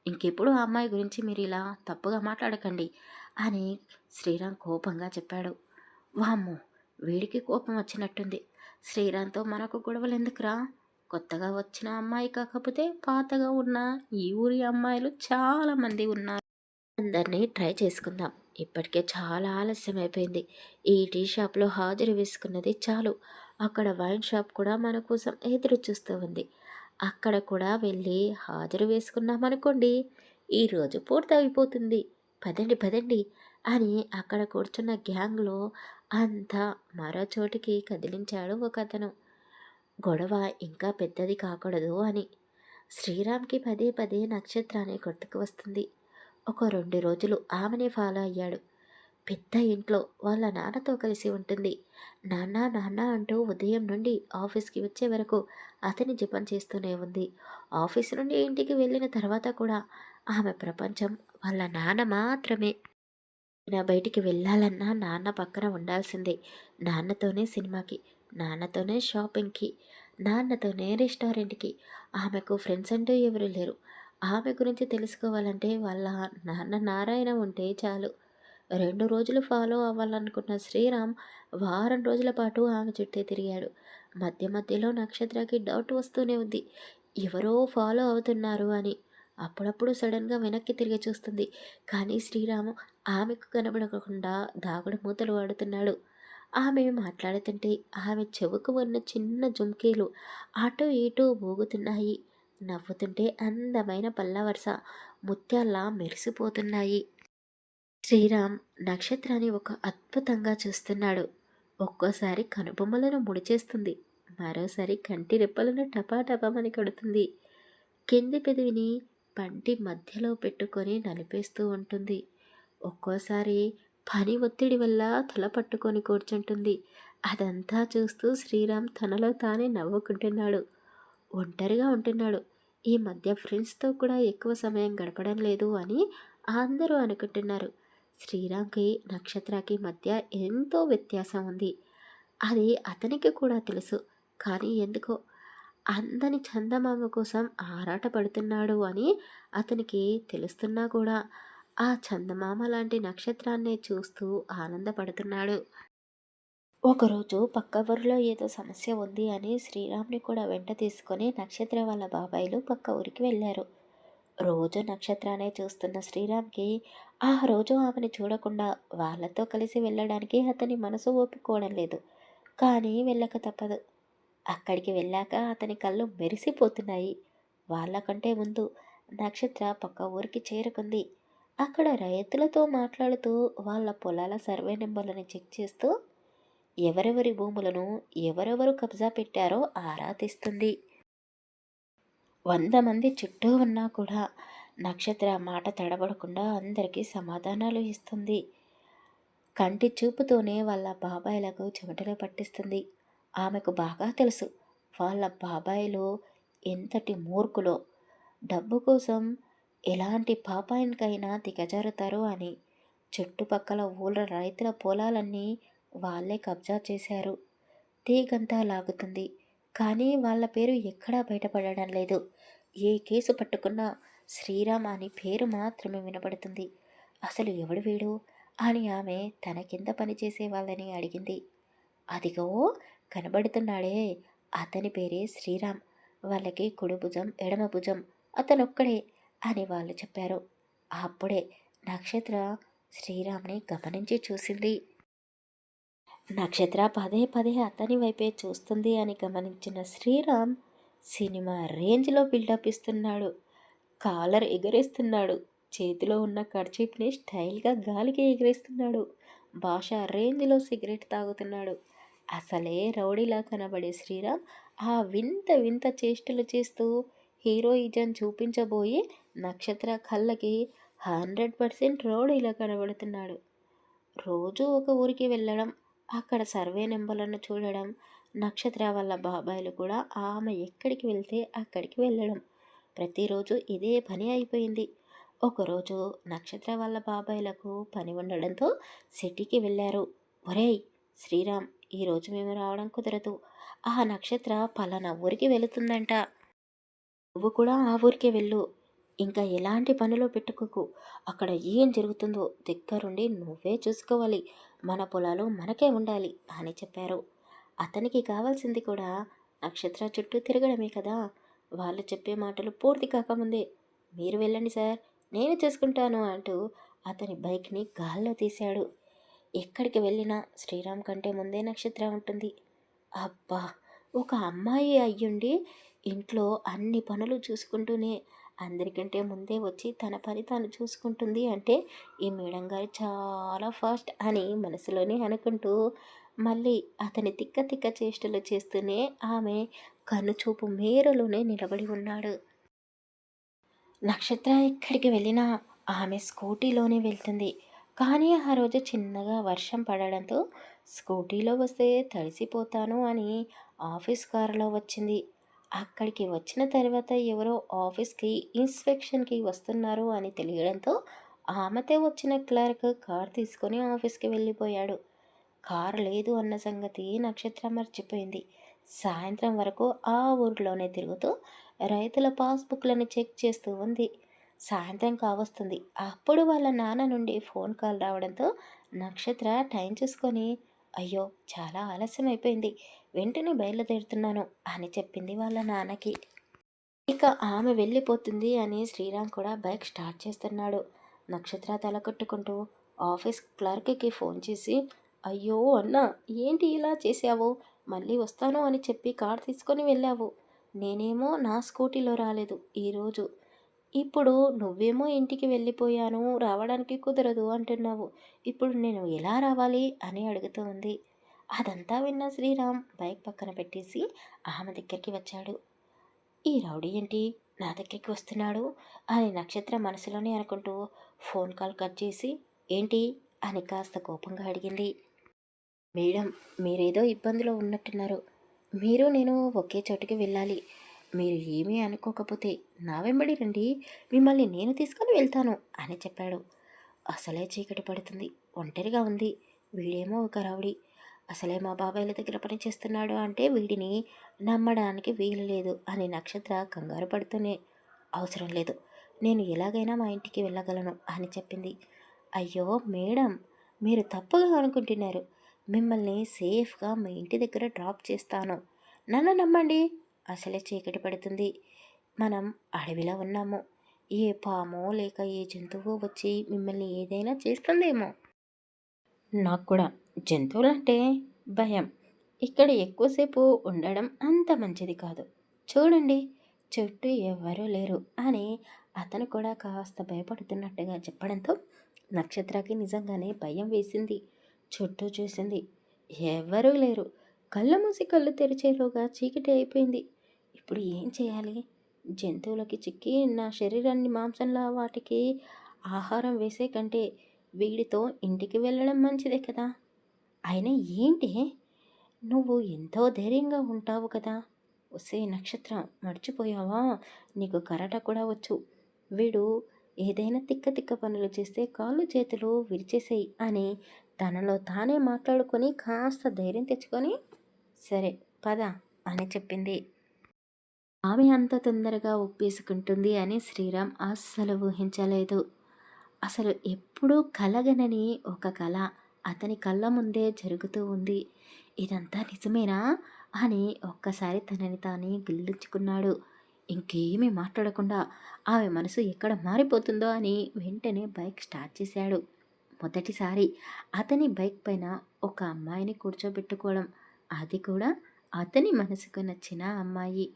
ఇంకెప్పుడు ఆ అమ్మాయి గురించి మీరు ఇలా తప్పుగా మాట్లాడకండి అని శ్రీరామ్ కోపంగా చెప్పాడు. వామ్మో! వీడికి కోపం వచ్చినట్టుంది. శ్రీరామ్‌తో మనకు గొడవలెందుకురా? కొత్తగా వచ్చిన అమ్మాయి కాకపోతే పాతగా ఉన్న ఈ ఊరి అమ్మాయిలు చాలామంది ఉన్నారు. అందరినీ ట్రై చేసుకుందాం. ఇప్పటికే చాలా ఆలస్యం అయిపోయింది. ఈ టీ షాప్‌లో హాజరు వేసుకున్నది చాలు. అక్కడ వైన్ షాప్ కూడా మన కోసం ఎదురు చూస్తూ ఉంది. అక్కడ కూడా వెళ్ళి హాజరు వేసుకున్నామనుకోండి, ఈరోజు పూర్తయిపోతుంది. పదండి పదండి అని అక్కడ కూర్చున్న గ్యాంగ్‌లో అంతా మరో చోటికి కదిలించాడు ఒకతను. గొడవ ఇంకా పెద్దది కాకూడదు అని. శ్రీరామ్‌కి పదే పదే నక్షత్రాన్ని గుర్తుకు వస్తుంది. ఒక 2 రోజులు ఆమెనే ఫాలో అయ్యాడు. పెద్ద ఇంట్లో వాళ్ళ నాన్నతో కలిసి ఉంటుంది. నాన్న నాన్న అంటూ ఉదయం నుండి ఆఫీస్కి వచ్చే వరకు అతని జపం చేస్తూనే ఉంది. ఆఫీస్ నుండి ఇంటికి వెళ్ళిన తర్వాత కూడా ఆమె ప్రపంచం వాళ్ళ నాన్న మాత్రమే. బయటికి వెళ్ళాలన్నా నాన్న పక్కన ఉండాల్సిందే. నాన్నతోనే సినిమాకి, నాన్నతోనే షాపింగ్కి, నాన్నతోనే రెస్టారెంట్కి. ఆమెకు ఫ్రెండ్స్ అంటూ ఎవరు లేరు. ఆమె గురించి తెలుసుకోవాలంటే వాళ్ళ నాన్న నారాయణ ఉంటే చాలు. 2 రోజులు ఫాలో అవ్వాలనుకున్న శ్రీరామ్ వారం రోజుల పాటు ఆమె చుట్టే తిరిగాడు. మధ్య మధ్యలో నక్షత్రకి డౌట్ వస్తూనే ఉంది. ఎవరో ఫాలో అవుతున్నారు అని. అప్పుడప్పుడు సడన్గా వెనక్కి తిరిగి చూస్తుంది. కానీ శ్రీరాము ఆమెకు కనబడకుండా దాగుడు మూతలు ఆడుతున్నాడు. ఆమె మాట్లాడుతుంటే ఆమె చెవుకు ఉన్న చిన్న జుంకీలు అటు ఇటూ ఊగుతున్నాయి. నవ్వుతుంటే అందమైన పల్లవరస ముత్యాల్లా మెరిసిపోతున్నాయి. శ్రీరామ్ నక్షత్రాన్ని ఒక అద్భుతంగా చూస్తున్నాడు. ఒక్కోసారి కనుబొమ్మలను ముడిచేస్తుంది. మరోసారి కంటి రెప్పలను టపాటపమని కడుతుంది. కింది పెదవిని పంటి మధ్యలో పెట్టుకొని నలిపేస్తూ ఉంటుంది. ఒక్కోసారి పని ఒత్తిడి వల్ల తల పట్టుకొని కూర్చుంటుంది. అదంతా చూస్తూ శ్రీరామ్ తనలో తానే నవ్వుకుంటున్నాడు. ఒంటరిగా ఉంటున్నాడు. ఈ మధ్య ఫ్రెండ్స్తో కూడా ఎక్కువ సమయం గడపడం లేదు అని అందరూ అనుకుంటున్నారు. శ్రీరామ్కి నక్షత్రకి మధ్య ఎంతో వ్యత్యాసం ఉంది. అది అతనికి కూడా తెలుసు. కానీ ఎందుకో అందని చందమామ కోసం ఆరాటపడుతున్నాడు అని అతనికి తెలుస్తున్నా కూడా ఆ చందమామ లాంటి నక్షత్రాన్నే చూస్తూ ఆనందపడుతున్నాడు. ఒకరోజు పక్క ఊరిలో ఏదో సమస్య ఉంది అని శ్రీరామ్ని కూడా వెంట తీసుకొని నక్షత్ర వాళ్ళ బాబాయిలు పక్క ఊరికి వెళ్ళారు. రోజు నక్షత్రానే చూస్తున్న శ్రీరామ్కి ఆ రోజు ఆమెను చూడకుండా వాళ్ళతో కలిసి వెళ్ళడానికి అతని మనసు ఒప్పుకోవడం లేదు. కానీ వెళ్ళక తప్పదు. అక్కడికి వెళ్ళాక అతని కళ్ళు మెరిసిపోతున్నాయి. వాళ్ళకంటే ముందు నక్షత్ర పక్క ఊరికి చేరుకుంది. అక్కడ రైతులతో మాట్లాడుతూ వాళ్ళ పొలాల సర్వే నెంబర్లను చెక్ చేస్తూ ఎవరెవరి భూములను ఎవరెవరు కబ్జా పెట్టారో ఆరా తీస్తుంది. 100 మంది చుట్టూ ఉన్నా కూడా నక్షత్ర మాట తడబడకుండా అందరికీ సమాధానాలు ఇస్తుంది. కంటి చూపుతోనే వాళ్ళ బాబాయిలకు చెమటలు పట్టిస్తుంది. ఆమెకు బాగా తెలుసు వాళ్ళ బాబాయిలు ఎంతటి మూర్ఖులో, డబ్బు కోసం ఎలాంటి పాపానికైనా దిగజారుతారు అని. చుట్టుపక్కల ఊళ్ళ రైతుల పొలాలన్నీ వాళ్ళే కబ్జా చేశారు. తీగంతా లాగుతుంది. కానీ వాళ్ళ పేరు ఎక్కడా బయటపడడం లేదు. ఏ కేసు పట్టుకున్నా శ్రీరామ్ అని పేరు మాత్రమే వినపడుతుంది. అసలు ఎవడు వీడు అని ఆమె తన కింద పనిచేసే వాళ్ళని అడిగింది. అదిగో కనబడుతున్నాడే, అతని పేరే శ్రీరామ్. వాళ్ళకి కుడి భుజం ఎడమ భుజం అతనొక్కడే అని వాళ్ళు చెప్పారు. అప్పుడే నక్షత్ర శ్రీరామ్ని గమనించి చూసింది. నక్షత్ర పదే పదే అతని వైపే చూస్తుంది అని గమనించిన శ్రీరామ్ సినిమా రేంజ్లో బిల్డప్ ఇస్తున్నాడు. కాలర్ ఎగరేస్తున్నాడు. చేతిలో ఉన్న కర్చీఫ్ని స్టైల్గా గాలికి ఎగరేస్తున్నాడు. భాష రేంజ్లో సిగరెట్ తాగుతున్నాడు. అసలే రౌడీలా కనబడే శ్రీరామ్ ఆ వింత వింత చేష్టలు చేస్తూ హీరోయిజం చూపించబోయి నక్షత్ర కళ్ళకి 100% రౌడీలా కనబడుతున్నాడు. రోజూ ఒక ఊరికి వెళ్ళడం, అక్కడ సర్వే నెంబర్లను చూడడం, నక్షత్ర వాళ్ళ బాబాయిలు కూడా ఆమె ఎక్కడికి వెళ్తే అక్కడికి వెళ్ళడం. ప్రతిరోజు ఇదే పని అయిపోయింది. ఒకరోజు నక్షత్ర వాళ్ళ బాబాయిలకు పని ఉండడంతో సిటీకి వెళ్ళారు. ఒరేయ్ శ్రీరామ్, ఈరోజు మేము రావడం కుదరదు. ఆ నక్షత్ర పలానా ఊరికి వెళుతుందంట. నువ్వు కూడా ఆ ఊరికే వెళ్ళు. ఇంకా ఎలాంటి పనిలో పెట్టుకోకు. అక్కడ ఏం జరుగుతుందో దగ్గరుండి నువ్వే చూసుకోవాలి. మన పొలాలు మనకే ఉండాలి అని చెప్పారు. అతనికి కావాల్సింది కూడా నక్షత్ర చుట్టూ తిరగడమే కదా. వాళ్ళు చెప్పే మాటలు పూర్తి కాకముందే మీరు వెళ్ళండి సార్, నేను చూసుకుంటాను అంటూ అతని బైక్ని గాల్లో తీశాడు. ఎక్కడికి వెళ్ళినా శ్రీరామ్ కంటే ముందే నక్షత్ర ఉంటుంది. అబ్బా, ఒక అమ్మాయి అయ్యుండి ఇంట్లో అన్ని పనులు చూసుకుంటూనే అందరికంటే ముందే వచ్చి తన పని తాను చూసుకుంటుంది అంటే ఈ మేడం గారు చాలా ఫాస్ట్ అని మనసులోనే అనుకుంటూ మళ్ళీ అతని తిక్క తిక్క చేష్టలు చేస్తూనే ఆమె కనుచూపు మేరలోనే నిలబడి ఉన్నాడు. నక్షత్ర ఎక్కడికి వెళ్ళినా ఆమె స్కూటీలోనే వెళ్తుంది. కానీ ఆ రోజు చిన్నగా వర్షం పడడంతో స్కూటీలో వస్తే తడిసిపోతాను అని ఆఫీస్ కారులో వచ్చింది. అక్కడికి వచ్చిన తర్వాత ఎవరో ఆఫీస్కి ఇన్స్పెక్షన్కి వస్తున్నారు అని తెలియడంతో ఆమెతో వచ్చిన క్లర్క్ కార్ తీసుకొని ఆఫీస్కి వెళ్ళిపోయాడు. కారు లేదు అన్న సంగతి నక్షత్ర మర్చిపోయింది. సాయంత్రం వరకు ఆ ఊరిలోనే తిరుగుతూ రైతుల పాస్బుక్లను చెక్ చేస్తూ ఉంది. సాయంత్రం కావస్తుంది. అప్పుడు వాళ్ళ నాన్న నుండి ఫోన్ కాల్ రావడంతో నక్షత్ర టైం చూసుకొని అయ్యో చాలా ఆలస్యం అయిపోయింది, వెంటనే బయలుదేరుతున్నాను అని చెప్పింది వాళ్ళ నాన్నకి. ఇక ఆమె వెళ్ళిపోతుంది అని శ్రీరామ్ కూడా బైక్ స్టార్ట్ చేస్తున్నాడు. నక్షత్ర తల కొట్టుకుంటూ ఆఫీస్ క్లర్క్కి ఫోన్ చేసి అయ్యో అన్నా, ఏంటి ఇలా చేసావు? మళ్ళీ వస్తాను అని చెప్పి కార్ తీసుకొని వెళ్ళావు. నేనేమో నా స్కూటీలో రాలేదు ఈరోజు. ఇప్పుడు నువ్వేమో ఇంటికి వెళ్ళిపోయాను, రావడానికి కుదరదు అంటున్నావు. ఇప్పుడు నేను ఎలా రావాలి అని అడుగుతూ ఉంది. అదంతా విన్న శ్రీరామ్ బైక్ పక్కన పెట్టేసి ఆమె దగ్గరికి వచ్చాడు. ఈ రౌడీ ఏంటి నా దగ్గరికి వస్తున్నాడు అని నక్షత్ర మనసులోనే అనుకుంటూ ఫోన్ కాల్ కట్ చేసి ఏంటి అని కాస్త కోపంగా అడిగింది. మేడం, మీరేదో ఇబ్బందిలో ఉన్నట్టున్నారు. మీరు నేను ఒకే చోటుకి వెళ్ళాలి. మీరు ఏమీ అనుకోకపోతే నా వెంబడి రండి, మిమ్మల్ని నేను తీసుకొని వెళ్తాను అని చెప్పాడు. అసలే చీకటి పడుతుంది, ఒంటరిగా ఉంది. వీడేమో ఒక రౌడీ. అసలే మా బాబాయ్ల దగ్గర పని చేస్తున్నాడు అంటే వీడిని నమ్మడానికి వీలు లేదు అని నక్షత్ర కంగారు పడుతూనే అవసరం లేదు, నేను ఎలాగైనా మా ఇంటికి వెళ్ళగలను అని చెప్పింది. అయ్యో మేడం, మీరు తప్పుగా అనుకుంటున్నారు. మిమ్మల్ని సేఫ్గా మీ ఇంటి దగ్గర డ్రాప్ చేస్తాను, నన్ను నమ్మండి. అసలే చీకటి పడుతుంది, మనం అడవిలో ఉన్నాము. ఏ పామో లేక ఏ జంతువు వచ్చి మిమ్మల్ని ఏదైనా చేస్తుందేమో. నాకు కూడా జంతువులంటే భయం. ఇక్కడ ఎక్కువసేపు ఉండడం అంత మంచిది కాదు. చూడండి, చుట్టూ ఎవ్వరూ లేరు అని అతను కూడా కాస్త భయపడుతున్నట్టుగా చెప్పడంతో నక్షత్రకి నిజంగానే భయం వేసింది. చుట్టూ చూసింది. ఎవ్వరూ లేరు. కళ్ళు మూసి కళ్ళు తెరిచేలోగా చీకటి అయిపోయింది. ఇప్పుడు ఏం చేయాలి? జంతువులకి చిక్కి నా శరీరాన్ని మాంసంలా వాటికి ఆహారం వేసే కంటే వీడితో ఇంటికి వెళ్ళడం మంచిదే కదా. అయినా ఏంటి, నువ్వు ఎంతో ధైర్యంగా ఉంటావు కదా. ఒసే నక్షత్రం, మర్చిపోయావా? నీకు కరాట కూడా వచ్చు. వీడు ఏదైనా తిక్క తిక్క పనులు చేస్తే కాళ్ళు చేతులు విరిచేసేయి అని తనలో తానే మాట్లాడుకొని కాస్త ధైర్యం తెచ్చుకొని, సరే పద అని చెప్పింది. ఆమె అంత తొందరగా ఒప్పేసుకుంటుంది అని శ్రీరామ్ అస్సలు ఊహించలేదు. అసలు ఎప్పుడూ కలగనని ఒక కళ అతని కళ్ళ ముందే జరుగుతూ ఉంది. ఇదంతా నిజమేనా అని ఒక్కసారి తనని తానే గిల్లుచుకున్నాడు. ఇంకేమీ మాట్లాడకుండా ఆమె మనసు ఎక్కడ మారిపోతుందో అని వెంటనే బైక్ స్టార్ట్ చేశాడు. మొదటిసారి అతని బైక్ పైన ఒక అమ్మాయిని కూర్చోబెట్టుకోవడం, అది కూడా అతని మనసుకు నచ్చిన అమ్మాయి.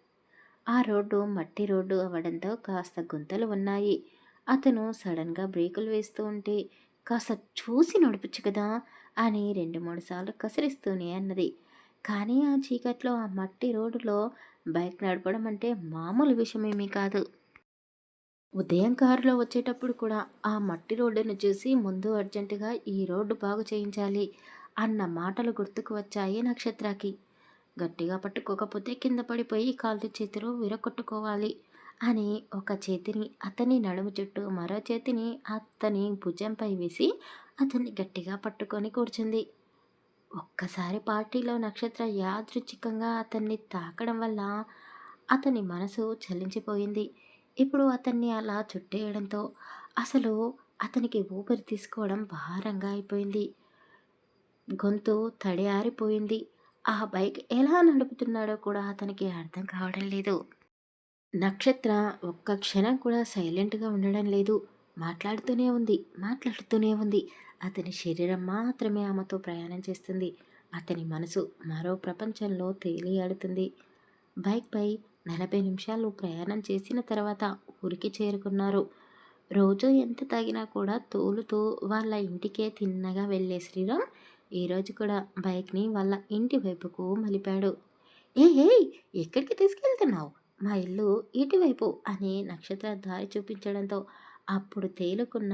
ఆ రోడ్డు మట్టి రోడ్డు అవ్వడంతో కాస్త గుంతలు ఉన్నాయి. అతను సడన్గా బ్రేకులు వేస్తూ ఉంటే, కాస్త చూసి నడపచ్చు కదా అని 2-3 సార్లు కసిరిస్తూనే అన్నది. కానీ ఆ చీకట్లో ఆ మట్టి రోడ్డులో బైక్ నడపడం అంటే మామూలు విషయమేమీ కాదు. ఉదయం కారులో వచ్చేటప్పుడు కూడా ఆ మట్టి రోడ్డును చూసి ముందు అర్జెంటుగా ఈ రోడ్డు బాగు చేయించాలి అన్న మాటలు గుర్తుకు వచ్చాయి నక్షత్రకి. గట్టిగా పట్టుకోకపోతే కింద పడిపోయి కాళ్ళు చేతులు విరగొట్టుకోవాలి అని ఒక చేతిని అతని నడుము చుట్టూ, మరో చేతిని అతని భుజంపై వేసి అతన్ని గట్టిగా పట్టుకొని కూర్చుంది. ఒక్కసారి పార్టీలో నక్షత్ర యాదృచ్ఛికంగా అతన్ని తాకడం వల్ల అతని మనసు చలించిపోయింది. ఇప్పుడు అతన్ని అలా చుట్టేయడంతో అసలు అతనికి ఊపిరి తీసుకోవడం భారంగా అయిపోయింది. గొంతు తడియారిపోయింది. ఆ బైక్ ఎలా నడుపుతున్నాడో కూడా అతనికి అర్థం కావడం లేదు. నక్షత్ర ఒక్క క్షణం కూడా సైలెంట్గా ఉండడం లేదు. మాట్లాడుతూనే ఉంది. అతని శరీరం మాత్రమే ఆమెతో ప్రయాణం చేస్తుంది. అతని మనసు మరో ప్రపంచంలో తేలియాడుతుంది. బైక్పై 40 నిమిషాలు ప్రయాణం చేసిన తర్వాత ఊరికి చేరుకున్నారు. రోజు ఎంత తాగినా కూడా తోలుతూ వాళ్ళ ఇంటికే తిన్నగా వెళ్ళే శ్రీరామ్ ఈరోజు కూడా బైక్ని వాళ్ళ ఇంటి వైపుకు మలిపాడు. ఏయ్, ఎక్కడికి తీసుకెళ్తున్నావు? మా ఇల్లు ఇటువైపు అని నక్షత్ర దారి చూపించడంతో అప్పుడు తేలుకున్న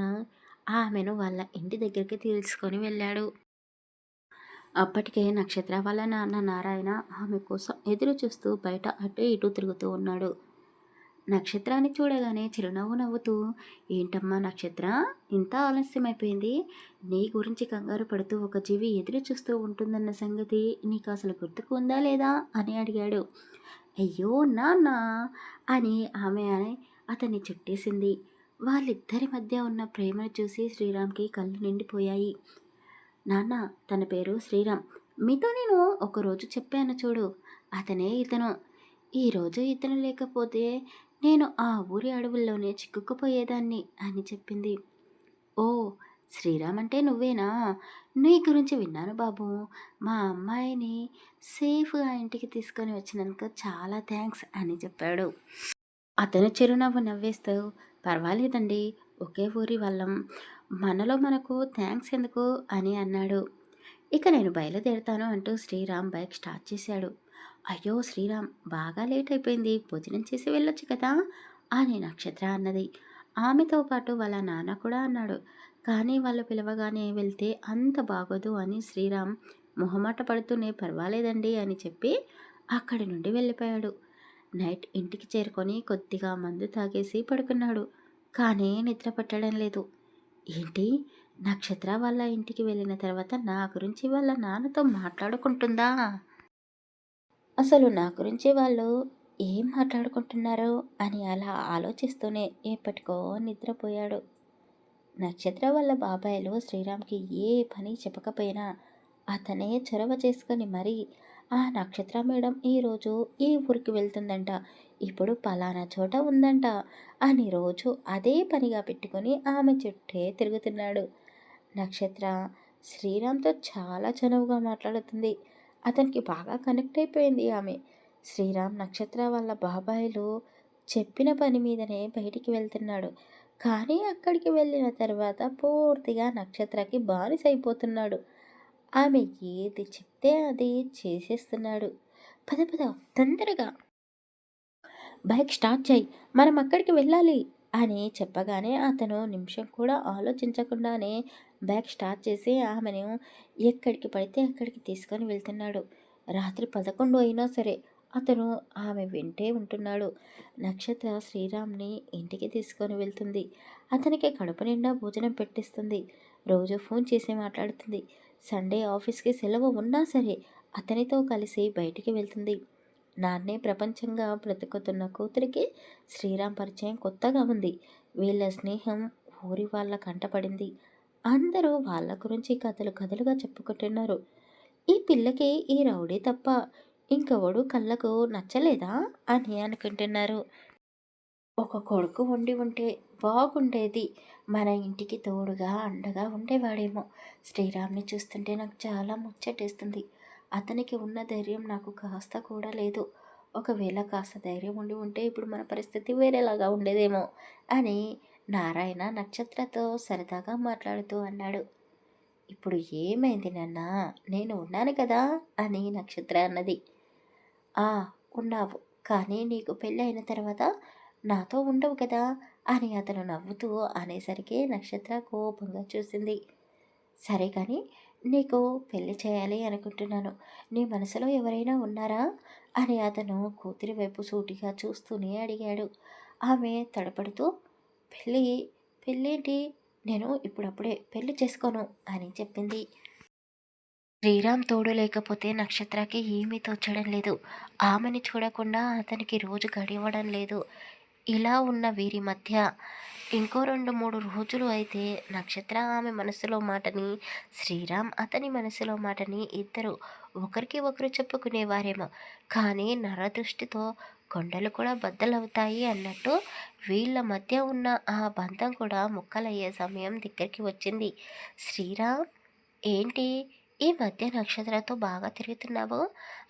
ఆమెను వాళ్ళ ఇంటి దగ్గరికి తీసుకొని వెళ్ళాడు. అప్పటికే నక్షత్ర వాళ్ళ నాన్న నారాయణ ఆమె కోసం ఎదురు చూస్తూ బయట అటు ఇటు తిరుగుతూ ఉన్నాడు. నక్షత్రాన్ని చూడగానే చిరునవ్వు నవ్వుతూ, ఏంటమ్మా నక్షత్ర, ఇంత ఆలస్యమైపోయింది. నీ గురించి కంగారు పడుతూ ఒక జీవి ఎదురు చూస్తూ ఉంటుందన్న సంగతి నీకు అసలు గుర్తుకు ఉందా లేదా అని అడిగాడు. అయ్యో నాన్న అని ఆమె అతన్ని చుట్టేసింది. వాళ్ళిద్దరి మధ్య ఉన్న ప్రేమను చూసి శ్రీరామ్కి కళ్ళు నిండిపోయాయి. నాన్న, తన పేరు శ్రీరామ్. మీతో నేను ఒకరోజు చెప్పాను చూడు, అతనే ఇతను. ఈరోజు ఇతను లేకపోతే నేను ఆ ఊరి అడవుల్లోనే చిక్కుకుపోయేదాన్ని అని చెప్పింది. ఓ, శ్రీరామ్ అంటే నువ్వేనా? నీ గురించి విన్నాను బాబు. మా అమ్మాయిని సేఫ్గా ఇంటికి తీసుకొని వచ్చినందుకు చాలా థ్యాంక్స్ అని చెప్పాడు. అతను చిరునవ్వు నవ్వేస్తూ, పర్వాలేదండి, ఒకే ఊరి వాళ్ళం, మనలో మనకు థ్యాంక్స్ ఎందుకు అని అన్నాడు. ఇక నేను బయలుదేరుతాను అంటూ శ్రీరామ్ బైక్ స్టార్ట్ చేశాడు. అయ్యో శ్రీరామ్, బాగా లేట్ అయిపోయింది, భోజనం చేసి వెళ్ళొచ్చు కదా అని నక్షత్ర అన్నది. ఆమెతో పాటు వాళ్ళ నాన్న కూడా అన్నాడు. కానీ వాళ్ళు పిలవగానే వెళ్తే అంత బాగోదు అని శ్రీరామ్ మొహమాట పడుతూనే పర్వాలేదండి అని చెప్పి అక్కడి నుండి వెళ్ళిపోయాడు. నైట్ ఇంటికి చేరుకొని కొద్దిగా మందు తాగేసి పడుకున్నాడు. కానీ నిద్ర పట్టడం లేదు. ఏంటి, నక్షత్ర వాళ్ళ ఇంటికి వెళ్ళిన తర్వాత నా గురించి వాళ్ళ నాన్నతో మాట్లాడుకుంటుందా? అసలు నా గురించి వాళ్ళు ఏం మాట్లాడుకుంటున్నారో అని అలా ఆలోచిస్తూనే ఎప్పటికో నిద్రపోయాడు. నక్షత్ర వాళ్ళ బాబాయ్లు శ్రీరామ్కి ఏ పని చెప్పకపోయినా అతనే చొరవ చేసుకొని మరీ ఆ నక్షత్ర మేడం ఈరోజు ఈ ఊరికి వెళ్తుందంట, ఇప్పుడు పలానా చోట ఉందంట అని రోజు అదే పనిగా పెట్టుకొని ఆమె చుట్టే తిరుగుతున్నాడు. నక్షత్ర శ్రీరామ్తో చాలా చనువుగా మాట్లాడుతుంది. అతనికి బాగా కనెక్ట్ అయిపోయింది ఆమె. శ్రీరామ్ నక్షత్ర వాళ్ళ బాబాయిలు చెప్పిన పని మీదనే బయటికి వెళ్తున్నాడు. కానీ అక్కడికి వెళ్ళిన తర్వాత పూర్తిగా నక్షత్రకి బానిసైపోతున్నాడు. ఆమె ఏది చెప్తే అది చేసేస్తున్నాడు. పద పద తొందరగా బైక్ స్టార్ట్ చేయి, మనం అక్కడికి వెళ్ళాలి అని చెప్పగానే అతను నిమిషం కూడా ఆలోచించకుండానే బైక్ స్టార్ట్ చేసి ఆమెను ఎక్కడికి పడితే అక్కడికి తీసుకొని వెళ్తున్నాడు. రాత్రి 11 అయినా సరే అతను ఆమె వెంటే ఉంటున్నాడు. నక్షత్ర శ్రీరామ్ని ఇంటికి తీసుకొని వెళ్తుంది. అతనికి కడుపు నిండా భోజనం పెట్టిస్తుంది. రోజు ఫోన్ చేసి మాట్లాడుతుంది. సండే ఆఫీస్కి సెలవు ఉన్నా సరే అతనితో కలిసి బయటికి వెళ్తుంది. నాన్నే ప్రపంచంగా బ్రతుకుతున్న కూతురికి శ్రీరామ్ పరిచయం కొత్తగా ఉంది. వీళ్ళ స్నేహం ఊరి వాళ్ళ కంటపడింది. అందరూ వాళ్ళ గురించి కథలు కథలుగా చెప్పుకుంటున్నారు. ఈ పిల్లకి ఈ రౌడీ తప్ప ఇంకెవడు కళ్ళకు నచ్చలేదా అని అనుకుంటున్నారు. ఒక కొడుకు ఉండి ఉంటే బాగుండేది. మన ఇంటికి తోడుగా అండగా ఉండేవాడేమో. శ్రీరామ్ని చూస్తుంటే నాకు చాలా ముచ్చటేస్తుంది. అతనికి ఉన్న ధైర్యం నాకు కాస్త కూడా లేదు. ఒకవేళ కాస్త ధైర్యం ఉండి ఉంటే ఇప్పుడు మన పరిస్థితి వేరేలాగా ఉండేదేమో అని నారాయణ నక్షత్రతో సరదాగా మాట్లాడుతూ అన్నాడు. ఇప్పుడు ఏమైంది నాన్న, నేను ఉన్నాను కదా అని నక్షత్ర అన్నది. ఆ, ఉన్నావు. కానీ నీకు పెళ్ళైన తర్వాత నాతో ఉండవు కదా అని అతను నవ్వుతూ అనేసరికి నక్షత్ర కోపంగా చూసింది. సరే కానీ నీకు పెళ్లి చేయాలి అనుకుంటున్నాను. నీ మనసులో ఎవరైనా ఉన్నారా అని అతను కూతురి వైపు సూటిగా చూస్తూనే అడిగాడు. ఆమె తడపడుతూ పెళ్ళి పెళ్ళేంటి, నేను ఇప్పుడప్పుడే పెళ్లి చేసుకోను అని చెప్పింది. శ్రీరామ్ తోడు లేకపోతే నక్షత్రకి ఏమీ తోచడం లేదు. ఆమెని చూడకుండా అతనికి రోజు గడివడం లేదు. ఇలా ఉన్న వీరి మధ్య ఇంకో 2-3 రోజులు అయితే నక్షత్ర ఆమె మనసులో మాటని, శ్రీరామ్ అతని మనసులో మాటని ఇద్దరు ఒకరికి ఒకరు చెప్పుకునేవారేమో. కానీ నరదృష్టితో కొండలు కూడా బద్దలవుతాయి అన్నట్టు వీళ్ళ మధ్య ఉన్న ఆ బంధం కూడా ముక్కలయ్యే సమయం దగ్గరికి వచ్చింది. శ్రీరామ్, ఏంటి ఈ మధ్య నక్షత్రతో బాగా తిరుగుతున్నావు?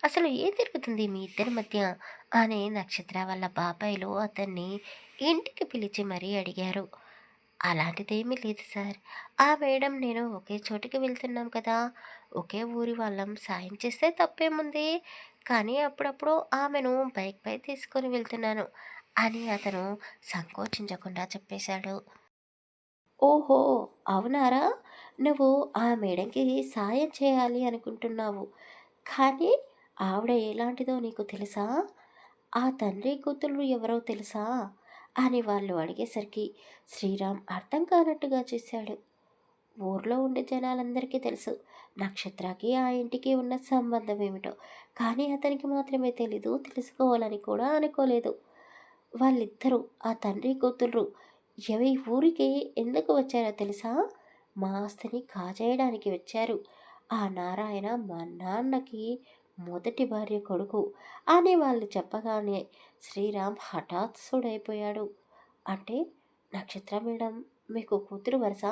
అసలు ఏం తిరుగుతుంది మీ ఇద్దరి మధ్య అని నక్షత్ర వాళ్ళ బాబాయిలు అతన్ని ఇంటికి పిలిచి మరీ అడిగారు. అలాంటిదేమీ లేదు సార్. ఆ మేడం నేను ఒకే చోటికి వెళ్తున్నాం కదా, ఒకే ఊరి వాళ్ళం, సాయం చేస్తే తప్పేముంది. కానీ అప్పుడప్పుడు ఆమెను బైక్పై తీసుకొని వెళ్తున్నాను అని అతను సంకోచించకుండా చెప్పేశాడు. ఓహో, అవునారా? నువ్వు ఆ మేడంకి సాయం చేయాలి అనుకుంటున్నావు. కానీ ఆవిడ ఎలాంటిదో నీకు తెలుసా? ఆ తండ్రి కూతుళ్ళు ఎవరో తెలుసా అని వాళ్ళు అడిగేసరికి శ్రీరామ్ అర్థం కానట్టుగా చేశాడు. ఊర్లో ఉండే జనాలందరికీ తెలుసు నక్షత్రకి ఆ ఇంటికి ఉన్న సంబంధం ఏమిటో. కానీ అతనికి మాత్రమే తెలీదు, తెలుసుకోవాలని కూడా అనుకోలేదు. వాళ్ళిద్దరూ ఆ తండ్రి కూతుర్రు ఈ ఊరికి ఎందుకు వచ్చారో తెలుసా? మా ఆస్తిని కాజేయడానికి వచ్చారు. ఆ నారాయణ మా నాన్నకి మొదటి భార్య కొడుకు అని వాళ్ళు చెప్పగానే శ్రీరామ్ హఠాత్సుడైపోయాడు. అంటే నక్షత్ర మేడం మీకు కూతురు వరుస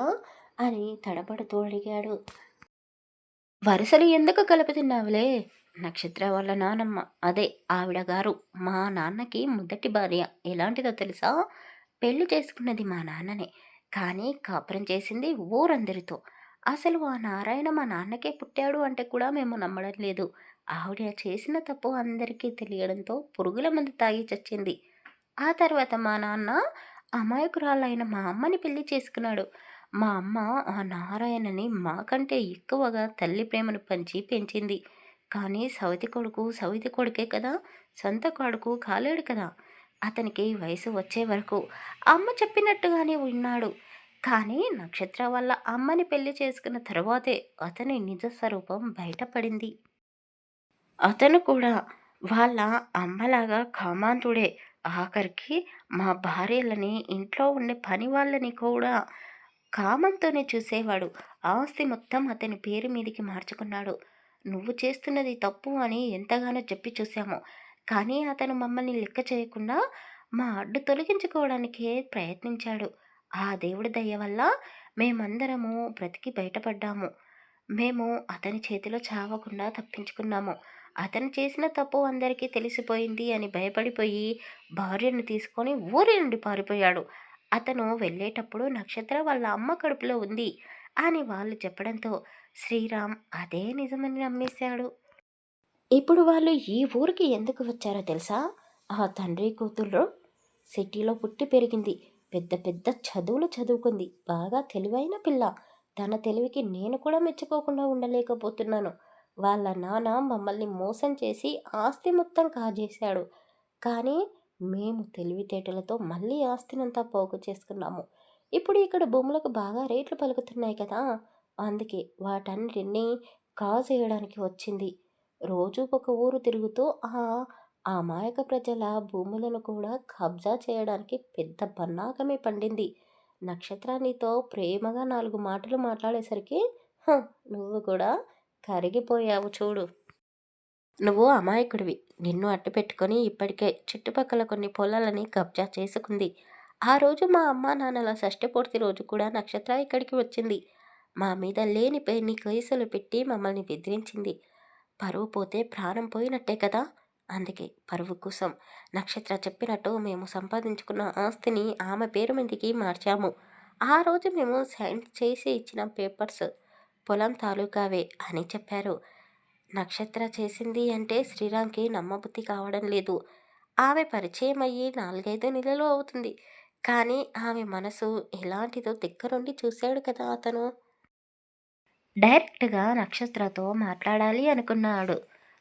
అని తడబడుతూ అడిగాడు. వరుసలు ఎందుకు కలుపుతున్నావులే? నక్షత్ర వాళ్ళ నానమ్మ, అదే ఆవిడ గారు మా నాన్నకి మొదటి భార్య. ఎలాంటిదో తెలుసా? పెళ్లి చేసుకున్నది మా నాన్ననే, కానీ కాపురం చేసింది ఊరందరితో. అసలు ఆ నారాయణ మా నాన్నకే పుట్టాడు అంటే కూడా మేము నమ్మడం లేదు. ఆవిడ చేసిన తప్పు అందరికీ తెలియడంతో పురుగుల మందు తాగి చచ్చింది. ఆ తర్వాత మా నాన్న అమాయకురాలైన మా అమ్మని పెళ్లి చేసుకున్నాడు. మా అమ్మ ఆ నారాయణని మాకంటే ఎక్కువగా తల్లి ప్రేమను పంచి పెంచింది. కానీ సవతి కొడుకు సవితి కొడుకే కదా, సొంత కొడుకు కాలేడు కదా. అతనికి వయసు వచ్చే వరకు అమ్మ చెప్పినట్టుగానే ఉన్నాడు. కానీ నక్షత్ర వల్ల అమ్మని పెళ్లి చేసుకున్న తర్వాతే అతని నిజ స్వరూపం బయటపడింది. అతను కూడా వాళ్ళ అమ్మలాగా కామాంధుడే. ఆఖరికి మా భార్యలని, ఇంట్లో ఉండే పని వాళ్ళని కూడా కామంతోనే చూసేవాడు. ఆస్తి మొత్తం అతని పేరు మీదికి మార్చుకున్నాడు. నువ్వు చేస్తున్నది తప్పు అని ఎంతగానో చెప్పి చూశాము. కానీ అతను మమ్మల్ని లెక్క చేయకుండా మా అడ్డు తొలగించుకోవడానికే ప్రయత్నించాడు. ఆ దేవుడి దయ వల్ల మేమందరము బ్రతికి బయటపడ్డాము. మేము అతని చేతిలో చావకుండా తప్పించుకున్నాము. అతను చేసిన తప్పు అందరికీ తెలిసిపోయింది అని భయపడిపోయి భార్యను తీసుకొని ఊరి నుండి పారిపోయాడు. అతను వెళ్ళేటప్పుడు నక్షత్ర వాళ్ళ అమ్మ కడుపులో ఉంది అని వాళ్ళు చెప్పడంతో శ్రీరామ్ అదే నిజమని నమ్మేశాడు. ఇప్పుడు వాళ్ళు ఈ ఊరికి ఎందుకు వచ్చారో తెలుసా? ఆ తండ్రి కూతురు సిటీలో పుట్టి పెరిగింది. పెద్ద పెద్ద చదువులు చదువుకుంది. బాగా తెలివైన పిల్ల. తన తెలివికి నేను కూడా మెచ్చుకోకుండా ఉండలేకపోతున్నాను. వాళ్ళ నాన్న మమ్మల్ని మోసం చేసి ఆస్తి మొత్తం కాజేశాడు. కానీ మేము తెలివితేటలతో మళ్ళీ ఆస్తినంతా పోగు చేసుకున్నాము. ఇప్పుడు ఇక్కడ భూములకు బాగా రేట్లు పలుకుతున్నాయి కదా! అందుకే వాటన్నిటిని కాజేయడానికి వచ్చింది. రోజూ ఒక ఊరు తిరుగుతూ ఆ అమాయక ప్రజల భూములను కూడా కబ్జా చేయడానికి పెద్ద పన్నాగమే పండింది. నక్షత్ర నీతో ప్రేమగా 4 మాటలు మాట్లాడేసరికి హ! నువ్వు కూడా కరిగిపోయావు చూడు. నువ్వు అమాయకుడివి. నిన్ను అడ్డుపెట్టుకొని ఇప్పటికే చుట్టుపక్కల కొన్ని పొలాలని కబ్జా చేసుకుంది. ఆ రోజు మా అమ్మా నాన్నల షష్ఠి పూర్తి రోజు కూడా నక్షత్ర ఇక్కడికి వచ్చింది. మా మీద లేనిపోని కేసులు పెట్టి మమ్మల్ని బెదిరించింది. పరువు పోతే ప్రాణం పోయినట్టే కదా! అందుకే పరువు కోసం నక్షత్ర చెప్పినట్టు మేము సంపాదించుకున్న ఆస్తిని ఆమె పేరు మీదకి మార్చాము. ఆ రోజు మేము సైన్ చేసి ఇచ్చిన పేపర్స్ పొలం తాలూకావే అని చెప్పారు. నక్షత్ర చేసింది అంటే శ్రీరామ్‌కి నమ్మబుద్ధి కావడం లేదు. ఆమె పరిచయం అయ్యి 4, 5 నెలలు అవుతుంది. కానీ ఆమె మనసు ఎలాంటిదో దగ్గరుండి చూశాడు కదా అతను. డైరెక్ట్‌గా నక్షత్రతో మాట్లాడాలి అనుకున్నాడు.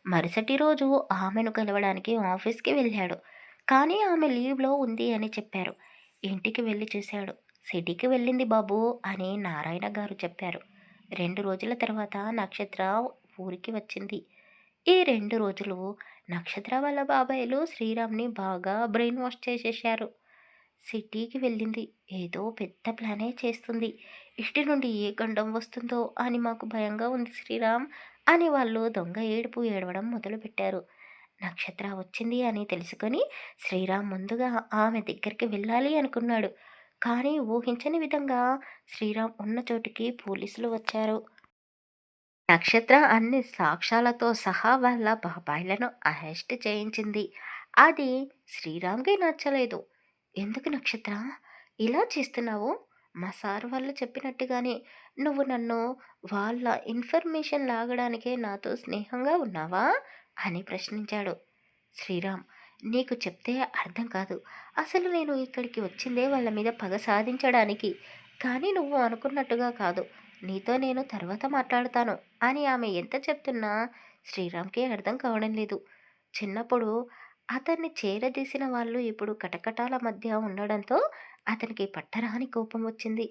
మరుసటి రోజు ఆమెను కలవడానికి ఆఫీస్‌కి వెళ్ళాడు. కానీ ఆమె లీవ్‌లో ఉంది అని చెప్పారు. ఇంటికి వెళ్లి చూశాడు. సిటీకి వెళ్ళింది బాబూ అని నారాయణ గారు చెప్పారు. 2 రోజుల తర్వాత నక్షత్ర ఊరికి వచ్చింది. ఈ 2 రోజులు నక్షత్ర వాళ్ళ బాబాయిలు శ్రీరామ్‌ని బాగా బ్రెయిన్ వాష్ చేసేశారు. సిటీకి వెళ్ళింది. ఏదో పెద్ద ప్లానే చేస్తుంది. ఇష్టి నుండి ఏ గండం వస్తుందో అని మాకు భయంగా ఉంది శ్రీరామ్ అని వాళ్ళు దొంగ ఏడుపు ఏడవడం మొదలుపెట్టారు. నక్షత్ర వచ్చింది అని తెలుసుకొని శ్రీరామ్ ముందుగా ఆమె దగ్గరికి వెళ్ళాలి అనుకున్నాడు. కానీ ఊహించని విధంగా శ్రీరామ్ ఉన్న చోటికి పోలీసులు వచ్చారు. నక్షత్ర అన్ని సాక్ష్యాలతో సహా వాళ్ళ బాబాయిలను అరెస్ట్ చేయించింది. అది శ్రీరామ్‌కి నచ్చలేదు. "ఎందుకు నక్షత్ర ఇలా చేస్తున్నావు? మా సార్ వాళ్ళు చెప్పినట్టుగానే నువ్వు నన్ను వాళ్ళ ఇన్ఫర్మేషన్ లాగడానికే నాతో స్నేహంగా ఉన్నావా?" అని ప్రశ్నించాడు. శ్రీరామ్, "నీకు చెప్తే అర్థం కాదు. అసలు నేను ఇక్కడికి వచ్చిందే వాళ్ళ మీద పగ సాధించడానికి. కానీ నువ్వు అనుకున్నట్టుగా కాదు. నీతో నేను తర్వాత మాట్లాడతాను" అని ఆమె ఎంత చెప్తున్నా శ్రీరామ్‌కి అర్థం కావడం లేదు. చిన్నప్పుడు అతన్ని చేరదీసిన వాళ్ళు ఇప్పుడు కటకటాల మధ్య ఉండడంతో అతనికి పట్టరాని కోపం వచ్చింది.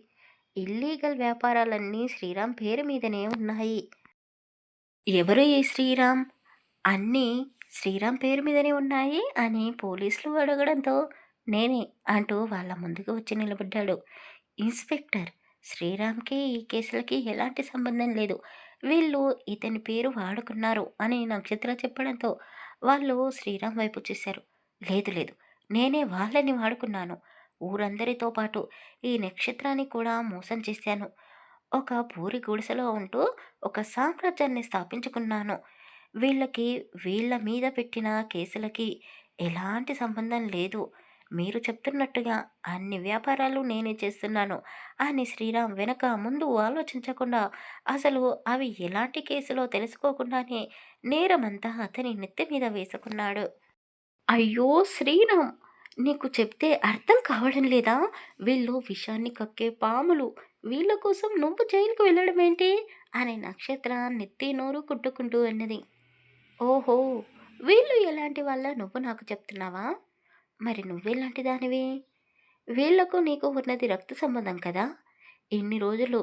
ఇల్లీగల్ వ్యాపారాలన్నీ శ్రీరామ్ పేరు మీదనే ఉన్నాయి. ఎవరు ఈ శ్రీరామ్? అన్నీ శ్రీరామ్ పేరు మీదనే ఉన్నాయి అని పోలీసులు అడగడంతో నేనే అంటూ వాళ్ళ ముందుకు వచ్చి నిలబడ్డాడు. ఇన్స్‌పెక్టర్, శ్రీరామ్‌కి ఈ కేసులకి ఎలాంటి సంబంధం లేదు. వీళ్ళు ఇతని పేరు వాడుకున్నారు అని నక్షత్ర చెప్పడంతో వాళ్ళు శ్రీరామ్ వైపు చూశారు. లేదు లేదు, నేనే వాళ్ళని వాడుకున్నాను. ఊరందరితో పాటు ఈ నక్షత్రాన్ని కూడా మోసం చేశాను. ఒక పూరి గుడిసెలో ఉంటూ ఒక సామ్రాజ్యాన్ని స్థాపించుకున్నాను. వీళ్ళకి వీళ్ళ మీద పెట్టిన కేసులకి ఎలాంటి సంబంధం లేదు. మీరు చెప్తున్నట్టుగా అన్ని వ్యాపారాలు నేనే చేస్తున్నాను అని శ్రీరామ్ వెనక ముందు ఆలోచించకుండా అసలు అవి ఎలాంటి కేసులో తెలుసుకోకుండానే నేరమంతా అతని నెత్తి మీద వేసుకున్నాడు. అయ్యో శ్రీరామ్, నీకు చెప్తే అర్థం కావడం లేదా? వీళ్ళు విషాన్ని కక్కే పాములు. వీళ్ళ కోసం నువ్వు జైలుకు వెళ్ళడం ఏంటి అని నక్షత్ర నెత్తి నోరు కుట్టుకుంటూ అన్నది. ఓహో, వీళ్ళు ఎలాంటి వాళ్ళ నువ్వు నాకు చెప్తున్నావా? మరి నువ్వెలాంటి దానివి? వీళ్ళకు నీకు ఉన్నది రక్త సంబంధం కదా! ఇన్ని రోజులు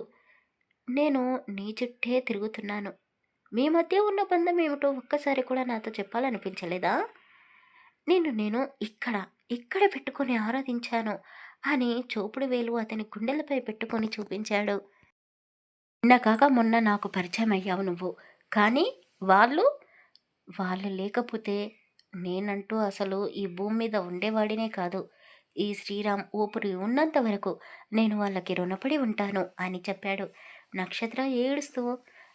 నేను నీ చుట్టే తిరుగుతున్నాను. మీ మధ్య ఉన్న బంధం ఏమిటో ఒక్కసారి కూడా నాతో చెప్పాలనిపించలేదా? నిన్ను నేను ఇక్కడ పెట్టుకొని ఆరాధించాను అని చూపుడు వేలు అతని గుండెలపై పెట్టుకొని చూపించాడు. నిన్న కాక మొన్న నాకు పరిచయం అయ్యావు నువ్వు. కానీ వాళ్ళు వాళ్ళు లేకపోతే నేనంటూ అసలు ఈ భూమి మీద ఉండేవాడినే కాదు. ఈ శ్రీరామ్ ఊపిరి ఉన్నంత వరకు నేను వాళ్ళకి రుణపడి ఉంటాను అని చెప్పాడు. నక్షత్ర ఏడుస్తూ,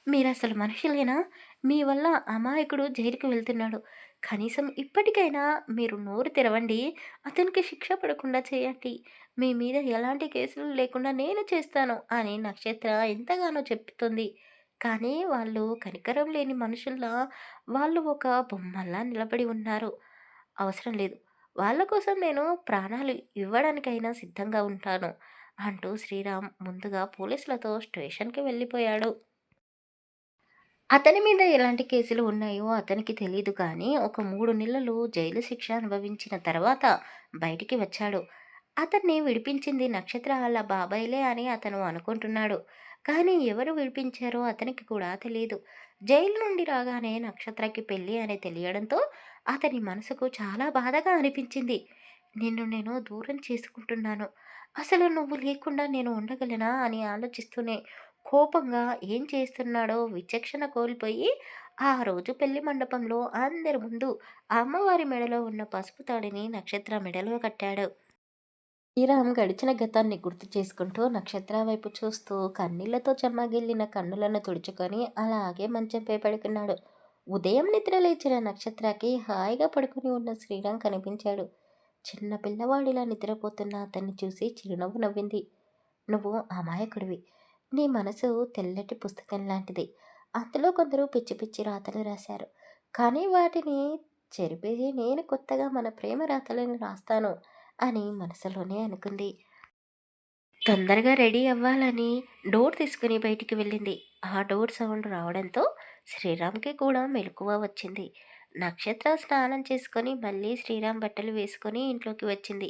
మీరసలు మనుషులేనా? మీ వల్ల అమాయకుడు జైలుకి వెళ్తున్నాడు. కనీసం ఇప్పటికైనా మీరు నోరు తెరవండి. అతనికి శిక్ష పడకుండా చేయండి. మీ మీద ఎలాంటి కేసులు లేకుండా నేను చేస్తాను అని నక్షత్ర ఎంతగానో చెప్తుంది. కానీ వాళ్ళు కనికరం లేని మనుషుల్లా, వాళ్ళు ఒక బొమ్మల్లా నిలబడి ఉన్నారు. అవసరం లేదు. వాళ్ళ కోసం నేను ప్రాణాలు ఇవ్వడానికైనా సిద్ధంగా ఉంటాను అంటూ శ్రీరామ్ ముందుగా పోలీసులతో స్టేషన్‌కి వెళ్ళిపోయాడు. అతని మీద ఎలాంటి కేసులు ఉన్నాయో అతనికి తెలీదు కానీ, ఒక 3 నెలలు జైలు శిక్ష అనుభవించిన తర్వాత బయటికి వచ్చాడు. అతన్ని విడిపించింది నక్షత్ర వాళ్ళ బాబాయిలే అని అతను అనుకుంటున్నాడు. కానీ ఎవరు విడిపించారో అతనికి కూడా తెలీదు. జైలు నుండి రాగానే నక్షత్రకి పెళ్లి అని తెలియడంతో అతని మనసుకు చాలా బాధగా అనిపించింది. నిన్ను నేను దూరం చేసుకుంటున్నాను. అసలు నువ్వు లేకుండా నేను ఉండగలనా అని ఆలోచిస్తూనే కోపంగా ఏం చేస్తున్నాడో విచక్షణ కోల్పోయి ఆ రోజు పెళ్లి మండపంలో అందరి ముందు అమ్మవారి మెడలో ఉన్న పసుపు తాడిని నక్షత్ర మెడలో కట్టాడు. శ్రీరామ్ గడిచిన గతాన్ని గుర్తు చేసుకుంటూ నక్షత్ర వైపు చూస్తూ కన్నీళ్లతో చెమ్మగిల్లిన కన్నులను తుడుచుకొని అలాగే మంచంపై పడుకున్నాడు. ఉదయం నిద్ర లేచిన నక్షత్రకి హాయిగా పడుకుని ఉన్న శ్రీరామ్ కనిపించాడు. చిన్న పిల్లవాడిలా నిద్రపోతున్న అతన్ని చూసి చిరునవ్వు నవ్వింది. నువ్వు అమాయకుడివి. నీ మనసు తెల్లటి పుస్తకం లాంటిది. అందులో కొందరు పిచ్చి పిచ్చి రాతలు రాశారు. కానీ వాటిని చెరిపేసి నేను కొత్తగా మన ప్రేమ రాతలను రాస్తాను అని మనసులోనే అనుకుంది. తొందరగా రెడీ అవ్వాలని డోర్ తీసుకుని బయటికి వెళ్ళింది. ఆ డోర్ సౌండ్ రావడంతో శ్రీరామ్‌కి కూడా మెలకువ వచ్చింది. నక్షత్ర స్నానం చేసుకొని మళ్ళీ శ్రీరామ్ బట్టలు వేసుకొని ఇంట్లోకి వచ్చింది.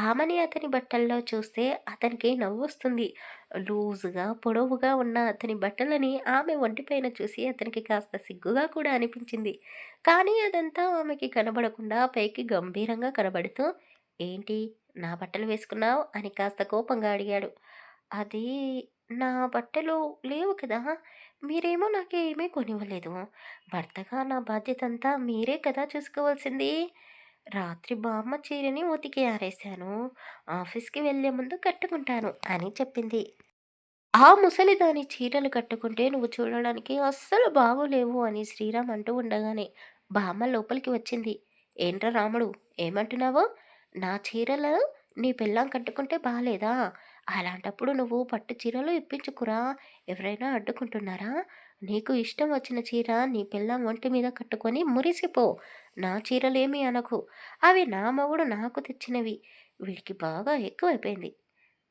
ఆమెని అతని బట్టల్లో చూస్తే అతనికి నవ్వొస్తుంది. లూజుగా, పొడవుగా ఉన్న అతని బట్టలని ఆమె ఒంటిపైన చూసి అతనికి కాస్త సిగ్గుగా కూడా అనిపించింది. కానీ అదంతా ఆమెకి కనబడకుండా పైకి గంభీరంగా కనబడుతూ, ఏంటి నా బట్టలు వేసుకున్నావు అని కాస్త కోపంగా అడిగాడు. అది నా బట్టలు లేవు కదా! మీరేమో నాకేమీ కొనివ్వలేదు. భర్తగా నా బాధ్యతంతా మీరే కదా చూసుకోవాల్సింది. రాత్రి బామ్మ చీరని ఉతికి ఆరేశాను. ఆఫీస్‌కి వెళ్ళే ముందు కట్టుకుంటాను అని చెప్పింది. ఆ ముసలిదాని చీరలు కట్టుకుంటే నువ్వు చూడడానికి అస్సలు బాగోలేవు అని శ్రీరామ్ అంటూ ఉండగానే బామ్మ లోపలికి వచ్చింది. ఏంట్రా రాముడు, ఏమంటున్నావు? నా చీరలు నీ పెళ్ళాం కట్టుకుంటే బాలేదా? అలాంటప్పుడు నువ్వు పట్టు చీరలు ఇప్పించుకురా. ఎవరైనా అడ్డుకుంటున్నారా? నీకు ఇష్టం వచ్చిన చీర నీ పెళ్ళాం ఒంటి మీద కట్టుకొని మురిసిపో. నా చీరలేమీ అనకు. అవి నా మొగుడు నాకు తెచ్చినవి. వీడికి బాగా ఎక్కువైపోయింది.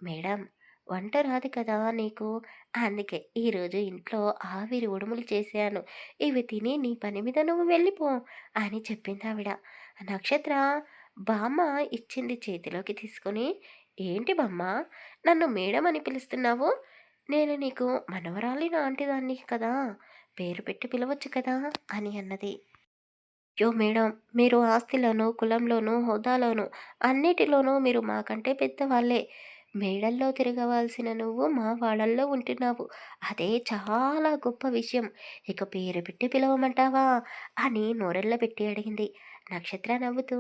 మేడం, వంట రాదు కదా నీకు. అందుకే ఈరోజు ఇంట్లో ఆవిరి ఉడుములు చేశాను. ఇవి తిని నీ పని మీద నువ్వు వెళ్ళిపో అని చెప్పిందావిడ. నక్షత్ర బామ్మ ఇచ్చింది చేతిలోకి తీసుకొని, ఏంటి బామ్మ, నన్ను మేడం అని పిలుస్తున్నావు? నేను నీకు మనవరాలి లాంటిదాన్ని కదా, పేరు పెట్టి పిలవచ్చు కదా అని అన్నది. అయ్యో మేడం, మీరు ఆస్తిలోనూ, కులంలోనూ, హోదాలోనూ అన్నిటిలోనూ మీరు మాకంటే పెద్దవాళ్ళే. మేడల్లో తిరగవలసిన నువ్వు మా వాడల్లో ఉంటున్నావు. అదే చాలా గొప్ప విషయం. ఇక పేరు పెట్టి పిలవమంటావా అని నోరెళ్ళబెట్టి అడిగింది. నక్షత్ర నవ్వుతూ,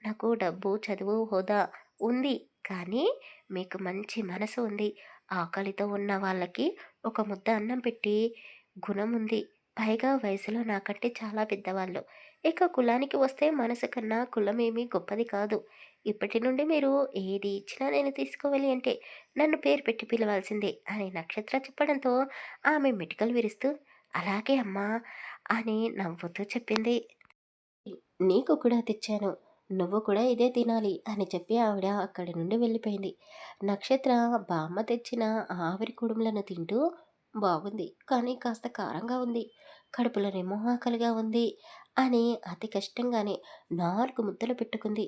నాకు డబ్బు, చదువు, హోదా ఉంది. కానీ మీకు మంచి మనసు ఉంది. ఆకలితో ఉన్న వాళ్ళకి ఒక ముద్ద అన్నం పెట్టి గుణం ఉంది. పైగా వయసులో నాకంటే చాలా పెద్దవాళ్ళు. ఇక కులానికి వస్తే మనసు కన్నా కులమేమీ గొప్పది కాదు. ఇప్పటి నుండి మీరు ఏది ఇచ్చినా నేను తీసుకోవాలి అంటే నన్ను పేరు పెట్టి పిలవాల్సిందే అని నక్షత్ర చెప్పడంతో ఆమె మిటికలు విరుస్తూ అలాగే అమ్మా అని నవ్వుతూ చెప్పింది. నీకు కూడా తెచ్చాను. నువ్వు కూడా ఇదే తినాలి అని చెప్పి ఆవిడ అక్కడి నుండి వెళ్ళిపోయింది. నక్షత్ర బామ్మ తెచ్చిన ఆవిరి కుడుములను తింటూ బాగుంది. కానీ కాస్త కారంగా ఉంది. కడుపులోనేమో ఆకలిగా ఉంది అని అతి కష్టంగానే 4 ముద్దలు పెట్టుకుంది.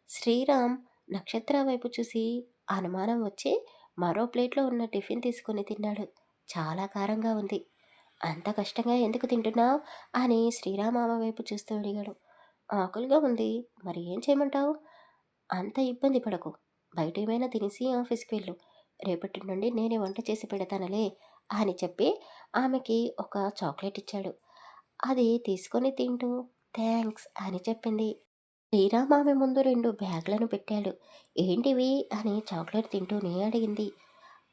శ్రీరామ్ నక్షత్ర వైపు చూసి అనుమానం వచ్చి మరో ప్లేట్‌లో ఉన్న టిఫిన్ తీసుకొని తిన్నాడు. చాలా కారంగా ఉంది. అంత కష్టంగా ఎందుకు తింటున్నావు అని శ్రీరామ్ ఆమె వైపు చూస్తూ అడిగాడు. ఆకలిగా ఉంది. మరి ఏం చేయమంటావు? అంత ఇబ్బంది పడకు. బయట ఏమైనా తినేసి ఆఫీస్‌కి వెళ్ళు. రేపటి నుండి నేనే వంట చేసి పెడతానులే అని చెప్పి ఆమెకి ఒక చాక్లెట్ ఇచ్చాడు. అది తీసుకొని తింటూ థ్యాంక్స్ అని చెప్పింది. శ్రీరామ్ ఆమె ముందు 2 బ్యాగులను పెట్టాడు. ఏంటివి అని చాక్లెట్ తింటూనే అడిగింది.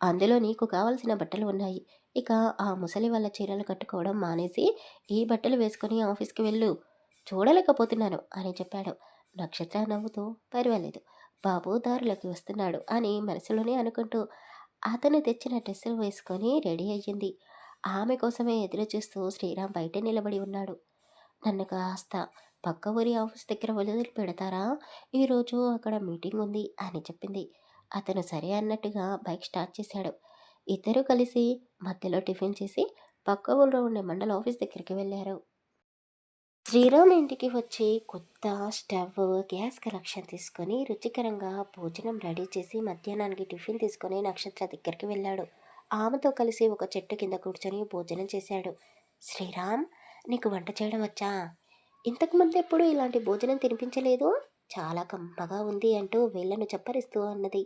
అందులో నీకు కావలసిన బట్టలు ఉన్నాయి. ఇక ఆ ముసలి వాళ్ళ చీరలు కట్టుకోవడం మానేసి ఈ బట్టలు వేసుకొని ఆఫీస్‌కి వెళ్ళు. చూడలేకపోతున్నాను అని చెప్పాడు. నక్షత్ర నవ్వుతూ పర్వాలేదు. బాబు దారిలోకి వస్తున్నాడు అని మనసులోనే అనుకుంటూ అతను తెచ్చిన డ్రెస్సులు వేసుకొని రెడీ అయ్యింది. ఆమె కోసమే ఎదురు చూస్తూ శ్రీరామ్ బయటే నిలబడి ఉన్నాడు. నన్ను కాస్త పక్క ఊరి ఆఫీస్ దగ్గర వదిలిపెడతారా? ఈరోజు అక్కడ మీటింగ్ ఉంది అని చెప్పింది. అతను సరే అన్నట్టుగా బైక్ స్టార్ట్ చేశాడు. ఇద్దరూ కలిసి మధ్యలో టిఫిన్ చేసి పక్క ఊళ్ళో ఉండే మండల ఆఫీస్ దగ్గరికి వెళ్ళారు. శ్రీరామ్ ఇంటికి వచ్చి కొత్త స్టవ్, గ్యాస్ కలెక్షన్ తీసుకొని రుచికరంగా భోజనం రెడీ చేసి మధ్యాహ్నానికి టిఫిన్ తీసుకొని నక్షత్ర దగ్గరికి వెళ్ళాడు. ఆమెతో కలిసి ఒక చెట్టు కింద కూర్చొని భోజనం చేశాడు. శ్రీరామ్, నీకు వంట చేయడం వచ్చా? ఇంతకుముందు ఎప్పుడు ఇలాంటి భోజనం తినిపించలేదు. చాలా కమ్మగా ఉంది అంటూ వేళ్ళను చప్పరిస్తూ అన్నది.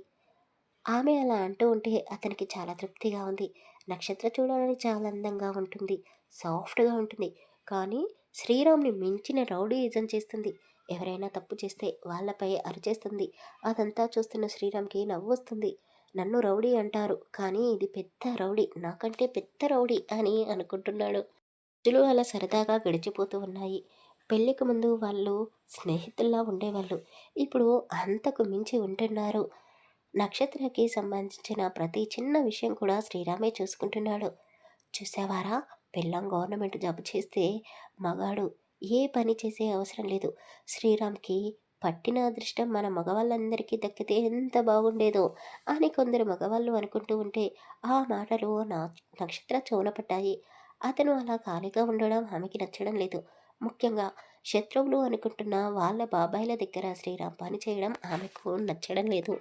ఆమె అలా అంటూ ఉంటే అతనికి చాలా తృప్తిగా ఉంది. నక్షత్ర చూడాలని చాలా అందంగా ఉంటుంది. సాఫ్ట్‌గా ఉంటుంది. కానీ శ్రీరామ్‌ని మించిన రౌడీయిజం చేస్తుంది. ఎవరైనా తప్పు చేస్తే వాళ్ళపై అరిచేస్తుంది. అదంతా చూస్తున్న శ్రీరామ్‌కి నవ్వొస్తుంది. నన్ను రౌడీ అంటారు. కానీ ఇది పెద్ద రౌడీ. నాకంటే పెద్ద రౌడీ అని అనుకుంటున్నాడు. రోజులు అలా సరదాగా గడిచిపోతూ ఉన్నాయి. పెళ్ళికి ముందు వాళ్ళు స్నేహితుల్లా ఉండేవాళ్ళు. ఇప్పుడు అంతకు మించి ఉంటున్నారు. నక్షత్రకి సంబంధించిన ప్రతి చిన్న విషయం కూడా శ్రీరామే చూసుకుంటున్నాడు. చూసావారా, పెళ్ళాం గవర్నమెంట్ జాబ్ చేస్తే మగాడు ఏ పని చేసే అవసరం లేదు. శ్రీరామ్కి పట్టిన అదృష్టం మన మగవాళ్ళందరికీ దక్కితే ఎంత బాగుండేదో అని కొందరు మగవాళ్ళు అనుకుంటూ ఉంటే ఆ మాటలు నక్షత్ర చెవున పడ్డాయి. అతను అలా ఖాళీగా ఉండడం ఆమెకి నచ్చడం లేదు. ముఖ్యంగా శత్రువులు అనుకుంటున్న వాళ్ళ బాబాయిల దగ్గర శ్రీరామ్ పని చేయడం ఆమెకు నచ్చడం లేదు.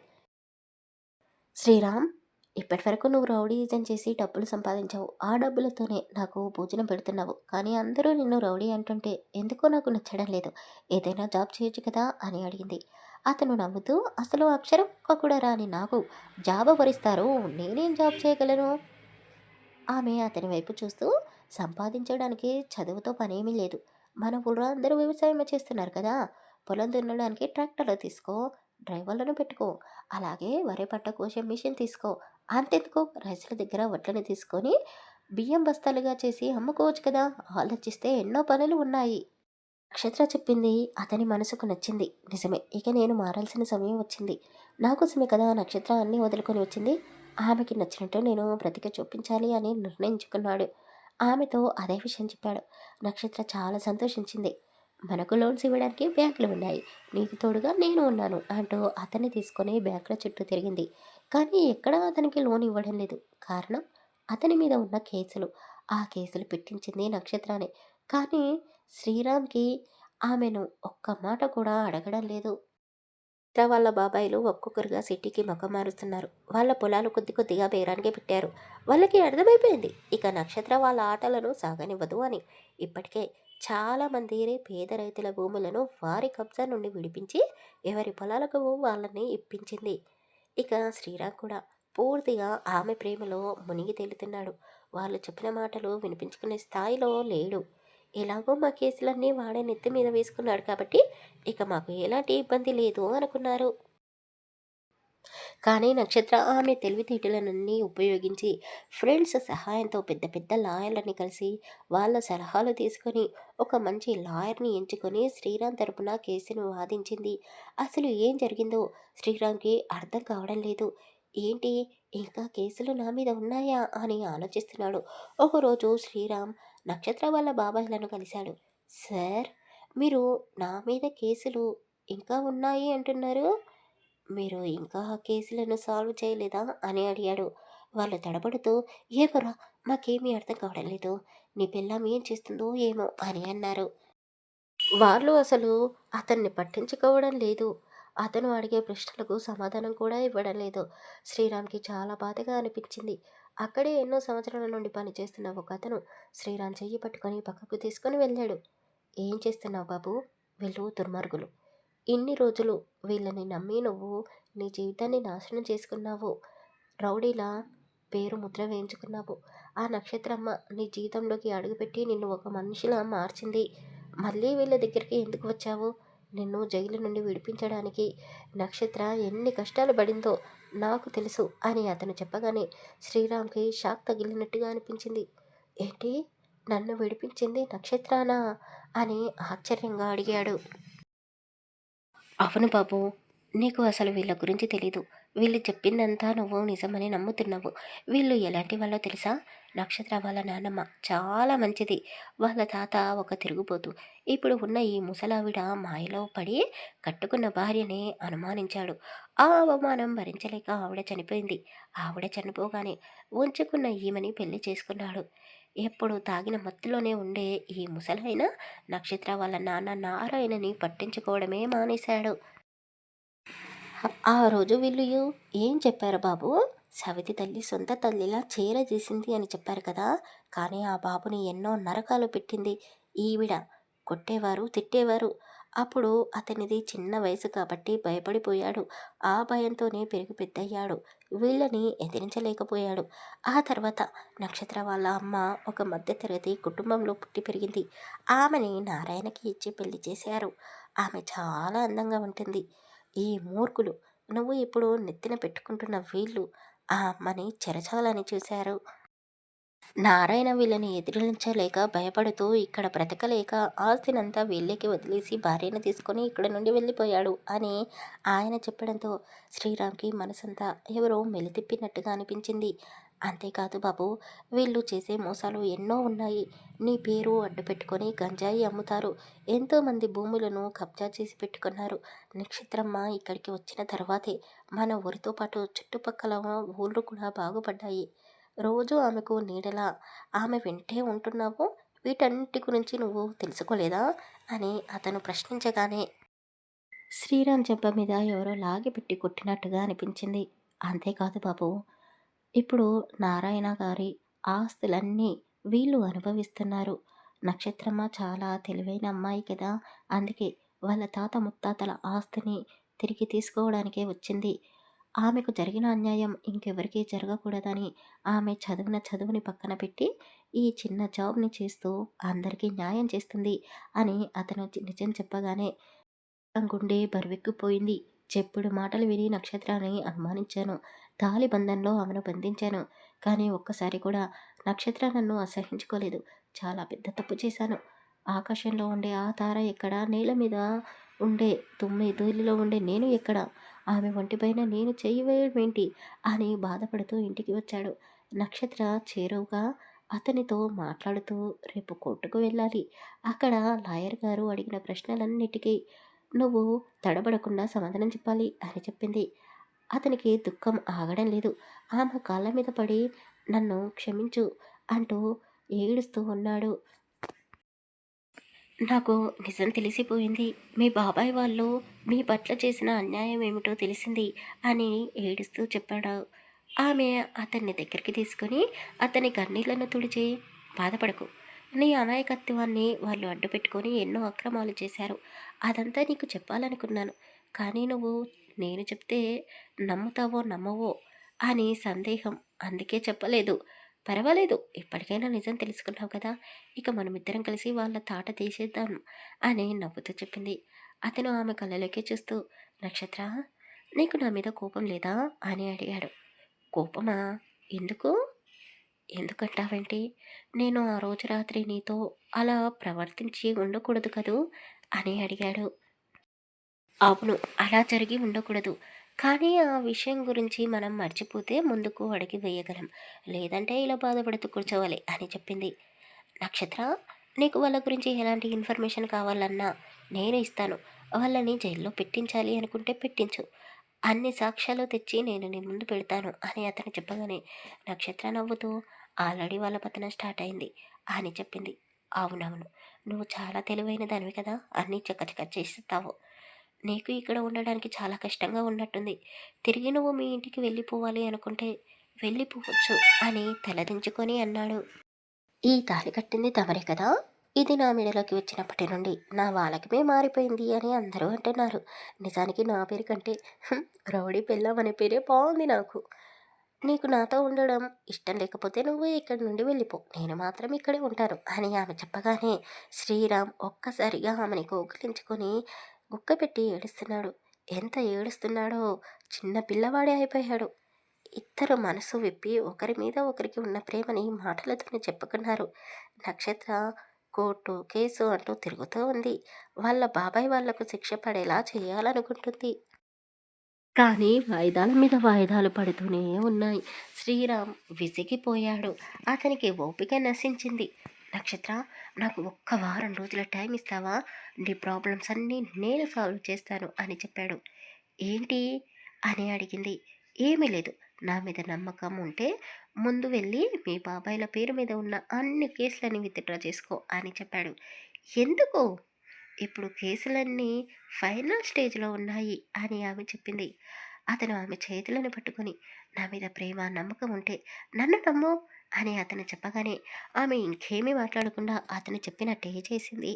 శ్రీరామ్, ఇప్పటివరకు నువ్వు రౌడీయిజం చేసి డబ్బులు సంపాదించావు. ఆ డబ్బులతోనే నాకు భోజనం పెడుతున్నావు. కానీ అందరూ నిన్ను రౌడీ అంటుంటే ఎందుకో నాకు నచ్చడం లేదు. ఏదైనా జాబ్ చేయొచ్చు కదా అని అడిగింది. అతను నవ్వుతూ, అసలు అక్షరం ముక్క కూడా రాని నాకు జాబ్ ఎవరిస్తారు? నేనేం జాబ్ చేయగలను? ఆమె అతని వైపు చూస్తూ, సంపాదించడానికి చదువుతో పనేమీ లేదు. మన ఊళ్ళో అందరూ వ్యవసాయమే చేస్తున్నారు కదా! పొలం దున్నడానికి ట్రాక్టర్లు తీసుకో, డ్రైవర్లను పెట్టుకో. అలాగే వరి పంట కోసే మిషన్ తీసుకో. అంతెందుకు, రైతుల దగ్గర వడ్లని తీసుకొని బియ్యం బస్తాలుగా చేసి అమ్ముకోవచ్చు కదా! ఆలోచిస్తే ఎన్నో పనులు ఉన్నాయి. నక్షత్ర చెప్పింది అతని మనసుకు నచ్చింది. నిజమే, ఇక నేను మారాల్సిన సమయం వచ్చింది. నా కోసమే కదా నక్షత్ర అన్నీ వదులుకొని వచ్చింది. ఆమెకి నచ్చినట్టు నేను బ్రతికి చూపించాలి అని నిర్ణయించుకున్నాడు. ఆమెతో అదే విషయం చెప్పాడు. నక్షత్ర చాలా సంతోషించింది. మనకు లోన్స్ ఇవ్వడానికి బ్యాంకులు ఉన్నాయి. నీకు తోడుగా నేను ఉన్నాను అంటూ అతన్ని తీసుకొని బ్యాంకుల చుట్టూ తిరిగింది. కానీ ఎక్కడా అతనికి లోన్ ఇవ్వడం లేదు. కారణం, అతని మీద ఉన్న కేసులు. ఆ కేసులు పెట్టించింది నక్షత్రానే. కానీ శ్రీరామ్‌కి ఆమెను ఒక్క మాట కూడా అడగడం లేదు. మిగతా వాళ్ళ బాబాయిలు ఒక్కొక్కరుగా సిటీకి మొఖం మారుస్తున్నారు. వాళ్ళ పొలాలు కొద్ది కొద్దిగా బేరానికే పెట్టారు. వాళ్ళకి అర్థమైపోయింది, ఇక నక్షత్ర వాళ్ళ ఆటలను సాగనివ్వదు అని. ఇప్పటికే చాలామంది పేద రైతుల భూములను వారి కబ్జా నుండి విడిపించి ఎవరి పొలాలకు వాళ్ళని ఇప్పించింది. ఇక శ్రీరామ్ కూడా పూర్తిగా ఆమె ప్రేమలో మునిగి తేలుతున్నాడు. వాళ్ళు చెప్పిన మాటలు వినిపించుకునే స్థాయిలో లేడు. ఎలాగో మా కేసులన్నీ వాడే నెత్తి మీద వేసుకున్నాడు కాబట్టి ఇక మాకు ఎలాంటి ఇబ్బంది లేదు అనుకున్నారు. కానీ నక్షత్ర ఆమె తెలివితేటలనన్నీ ఉపయోగించి ఫ్రెండ్స్ సహాయంతో పెద్ద పెద్ద లాయర్లని కలిసి వాళ్ళ సలహాలు తీసుకొని ఒక మంచి లాయర్ని ఎంచుకొని శ్రీరామ్ తరపున కేసును వాదించింది. అసలు ఏం జరిగిందో శ్రీరామ్కి అర్థం కావడం లేదు. ఏంటి, ఇంకా కేసులు నా మీద ఉన్నాయా అని ఆలోచిస్తున్నాడు. ఒకరోజు శ్రీరామ్ నక్షత్ర వాళ్ళ బాబాయ్లను కలిశాడు. సార్, మీరు నా మీద కేసులు ఇంకా ఉన్నాయి అంటున్నారు. మీరు ఇంకా ఆ కేసులను సాల్వ్ చేయలేదా అని అడిగాడు. వాళ్ళు తడబడుతూ, ఏమోరా, మాకేమీ అర్థం కావడం లేదు. నీ పిల్లం ఏం చేస్తుందో ఏమో అని అన్నారు. వాళ్ళు అసలు అతన్ని పట్టించుకోవడం లేదు. అతను అడిగే ప్రశ్నలకు సమాధానం కూడా ఇవ్వడం లేదు. శ్రీరామ్‌కి చాలా బాధగా అనిపించింది. అక్కడే ఎన్నో సంవత్సరాల నుండి పనిచేస్తున్న ఒకతను శ్రీరామ్ చెయ్యి పట్టుకొని పక్కకు తీసుకొని వెళ్ళాడు. ఏం చేస్తున్నావు బాబు? వీళ్ళు దుర్మార్గులు. ఇన్ని రోజులు వీళ్ళని నమ్మి నువ్వు నీ జీవితాన్ని నాశనం చేసుకున్నావు. రౌడీలా పేరు ముద్ర వేయించుకున్నావు. ఆ నక్షత్రమ్మ నీ జీవితంలోకి అడుగుపెట్టి నిన్ను ఒక మనిషిలా మార్చింది. మళ్ళీ వీళ్ళ దగ్గరికి ఎందుకు వచ్చావు? నిన్ను జైలు నుండి విడిపించడానికి నక్షత్ర ఎన్ని కష్టాలు పడిందో నాకు తెలుసు అని అతను చెప్పగానే శ్రీరామ్కి షాక్ తగిలినట్టుగా అనిపించింది. ఏంటి, నన్ను విడిపించింది నక్షత్రానా అని ఆశ్చర్యంగా అడిగాడు. అవును బాబు, నీకు అసలు వీళ్ళ గురించి తెలీదు. వీళ్ళు చెప్పిందంతా నువ్వు నిజమని నమ్ముతున్నావు. వీళ్ళు ఎలాంటి వాళ్ళో తెలుసా? నక్షత్ర వాళ్ళ నాన్నమ్మ చాలా మంచిది. వాళ్ళ తాత ఒక తిరుగుబోతు. ఇప్పుడు ఉన్న ఈ ముసలావిడ మాయలో పడి కట్టుకున్న భార్యని అనుమానించాడు. ఆ అవమానం భరించలేక ఆవిడ చనిపోయింది. ఆవిడ చనిపోగానే ఉంచుకున్న ఈమెని పెళ్లి చేసుకున్నాడు. ఎప్పుడు తాగిన మత్తులోనే ఉండే ఈ ముసలాయన నక్షత్ర వాళ్ళ నాన్న నారాయణని పట్టించుకోవడమే మానేశాడు. ఆ రోజు వీళ్ళు ఏం చెప్పారు బాబు? సవితి తల్లి సొంత తల్లిలా చేరదీసింది అని చెప్పారు కదా! కానీ ఆ బాబుని ఎన్నో నరకాలు పెట్టింది ఈవిడ. కొట్టేవారు, తిట్టేవారు. అప్పుడు అతనిది చిన్న వయసు కాబట్టి భయపడిపోయాడు. ఆ భయంతోనే పెరిగి పెద్దయ్యాడు. వీళ్ళని ఎదిరించలేకపోయాడు. ఆ తర్వాత నక్షత్ర వాళ్ళ అమ్మ ఒక మధ్యతరగతి కుటుంబంలో పుట్టి పెరిగింది. ఆమెని నారాయణకి ఇచ్చి పెళ్లి చేశారు. ఆమె చాలా అందంగా ఉంటుంది. ఈ మూర్ఖులు, నువ్వు ఇప్పుడు నెత్తిన పెట్టుకుంటున్న వీళ్ళు ఆ అమ్మని చెరచాలని చూశారు. నారాయణ వీళ్ళని ఎదిరించలేక భయపడుతూ ఇక్కడ బ్రతకలేక ఆస్తినంతా వీళ్ళకి వదిలేసి భార్యను తీసుకొని ఇక్కడ నుండి వెళ్ళిపోయాడు అని ఆయన చెప్పడంతో శ్రీరామ్కి మనసంతా ఎవరో మెలితిప్పినట్టుగా అనిపించింది. అంతేకాదు బాబు, వీళ్ళు చేసే మోసాలు ఎన్నో ఉన్నాయి. నీ పేరు అడ్డు పెట్టుకొని గంజాయి అమ్ముతారు. ఎంతోమంది భూములను కబ్జా చేసి పెట్టుకున్నారు. నక్షత్రమ్మ ఇక్కడికి వచ్చిన తర్వాతే మన ఊరితో పాటు చుట్టుపక్కల ఊళ్ళు కూడా బాగుపడ్డాయి. రోజు ఆమెకు నీడలా ఆమె వెంటే ఉంటున్నావు. వీటన్నిటి గురించి నువ్వు తెలుసుకోలేదా అని అతను ప్రశ్నించగానే శ్రీరామ్ చెంప మీద ఎవరో లాగిపెట్టి కొట్టినట్టుగా అనిపించింది. అంతేకాదు బాబు, ఇప్పుడు నారాయణ గారి ఆస్తులన్నీ వీళ్ళు అనుభవిస్తున్నారు. నక్షత్రమ్మ చాలా తెలివైన అమ్మాయి కదా, అందుకే వాళ్ళ తాత ముత్తాతల ఆస్తిని తిరిగి తీసుకోవడానికే వచ్చింది. ఆమెకు జరిగిన అన్యాయం ఇంకెవరికీ జరగకూడదని ఆమె చదువుని పక్కన పెట్టి ఈ చిన్న జాబ్ని చేస్తూ అందరికీ న్యాయం చేస్తుంది అని అతను నిజం చెప్పగానే గుండె బరువెక్కిపోయింది. చెప్పుడు మాటలు విని నక్షత్రాన్ని అనుమానించాను. తాలి బంధంలో ఆమెను బంధించాను. కానీ ఒక్కసారి కూడా నక్షత్ర నన్ను అసహించుకోలేదు. చాలా పెద్ద తప్పు చేశాను. ఆకాశంలో ఉండే ఆ తార ఎక్కడ, నేల మీద ఉండే ధూళిలో ఉండే నేను ఎక్కడ, ఆమె ఒంటిపైన నేను చెయ్యి వేయడం ఏంటి అని బాధపడుతూ ఇంటికి వచ్చాడు. నక్షత్ర చేరువుగా అతనితో మాట్లాడుతూ రేపు కోర్టుకు వెళ్ళాలి. అక్కడ లాయర్ గారు అడిగిన ప్రశ్నలన్నిటికీ నువ్వు తడబడకుండా సమాధానం చెప్పాలి అని చెప్పింది. అతనికి దుఃఖం ఆగడం లేదు. ఆమె కాళ్ళ మీద పడి నన్ను క్షమించు అంటూ ఏడుస్తూ ఉన్నాడు. నాకు నిజం తెలిసిపోయింది. మీ బాబాయ్ వాళ్ళు మీ పట్ల చేసిన అన్యాయం ఏమిటో తెలిసింది అని ఏడుస్తూ చెప్పాడు. ఆమె అతన్ని దగ్గరికి తీసుకొని అతని కన్నీళ్లను తుడిచి, బాధపడకు, నీ అమాయకత్వాన్ని వాళ్ళు అడ్డుపెట్టుకొని ఎన్నో అక్రమాలు చేశారు. అదంతా నీకు చెప్పాలనుకున్నాను. కానీ నువ్వు నేను చెప్తే నమ్ముతావో నమ్మవో అని సందేహం, అందుకే చెప్పలేదు. పర్వాలేదు, ఇప్పటికైనా నిజం తెలుసుకున్నావు కదా, ఇక మనమిద్దరం కలిసి వాళ్ళ తాట తీసేద్దాం అని నవ్వుతూ చెప్పింది. అతను ఆమె కళ్ళలోకి చూస్తూ, నక్షత్ర, నీకు నా మీద కోపం లేదా అని అడిగాడు. కోపమా? ఎందుకు? ఎందుకంటావేంటి? నేను ఆ రోజు రాత్రి నీతో అలా ప్రవర్తించి ఉండకూడదు కదూ అని అడిగాడు. అవును, అలా జరిగి ఉండకూడదు. కానీ ఆ విషయం గురించి మనం మర్చిపోతే ముందుకు అడిగి వేయగలం. లేదంటే ఇలా బాధపడుతూ కూర్చోవాలి అని చెప్పింది. నక్షత్ర, నీకు వాళ్ళ గురించి ఎలాంటి ఇన్ఫర్మేషన్ కావాలన్నా నేను ఇస్తాను. వాళ్ళని జైల్లో పెట్టించాలి అనుకుంటే పెట్టించు. అన్ని సాక్ష్యాలు తెచ్చి నేను నీ ముందు పెడతాను అని అతను చెప్పగానే నక్షత్ర నవ్వుతూ, ఆల్రెడీ వాళ్ళ పతనం స్టార్ట్ అయింది అని చెప్పింది. అవునవును, నువ్వు చాలా తెలివైన దానివి కదా, అన్నీ చకచక చేస్తావు. నీకు ఇక్కడ ఉండడానికి చాలా కష్టంగా ఉన్నట్టుంది. తిరిగి నువ్వు మీ ఇంటికి వెళ్ళిపోవాలి అనుకుంటే వెళ్ళిపోవచ్చు అని తలదించుకొని అన్నాడు. ఈ తాళి కట్టింది తమరే కదా, ఇది నా మెడలోకి వచ్చినప్పటి నుండి నా వాళ్ళకమే మారిపోయింది అని అందరూ అంటున్నారు. నిజానికి నా పేరు కంటే రౌడీ పెళ్ళాం అనే పేరే బాగుంది నాకు. నీకు నాతో ఉండడం ఇష్టం లేకపోతే నువ్వు ఇక్కడి నుండి వెళ్ళిపో. నేను మాత్రం ఇక్కడే ఉంటాను అని ఆమె చెప్పగానే శ్రీరామ్ ఒక్కసారిగా ఆమెని కౌగిలించుకొని గుక్కపెట్టి ఏడుస్తున్నాడు. ఎంత ఏడుస్తున్నాడో చిన్న పిల్లవాడే అయిపోయాడు. ఇద్దరు మనసు విప్పి ఒకరి మీద ఒకరికి ఉన్న ప్రేమని మాటలతోనే చెప్పుకున్నారు. నక్షత్ర కోర్టు, కేసు అంటూ తిరుగుతూ ఉంది. వాళ్ళ బాబాయ్ వాళ్లకు శిక్ష పడేలా చేయాలనుకుంటుంది. కానీ వాయిదాల మీద వాయిదాలు పడుతూనే ఉన్నాయి. శ్రీరామ్ విసిగిపోయాడు. అతనికి ఓపిక నశించింది. నక్షత్ర, నాకు ఒక్క వారం రోజుల టైం ఇస్తావా? నీ ప్రాబ్లమ్స్ అన్నీ నేను సాల్వ్ చేస్తాను అని చెప్పాడు. ఏంటి అని అడిగింది. ఏమీ లేదు, నా మీద నమ్మకం ఉంటే ముందు వెళ్ళి మీ బాబాయ్ల పేరు మీద ఉన్న అన్ని కేసులని విత్డ్రా చేసుకో అని చెప్పాడు. ఎందుకు? ఇప్పుడు కేసులన్నీ ఫైనల్ స్టేజ్లో ఉన్నాయి అని ఆమె చెప్పింది. అతను ఆమె చేతులను పట్టుకొని, నా మీద ప్రేమ నమ్మకం ఉంటే నన్ను నమ్ము అని అతను చెప్పగానే ఆమె ఇంకేమీ మాట్లాడకుండా అతను చెప్పినట్టే చేసింది.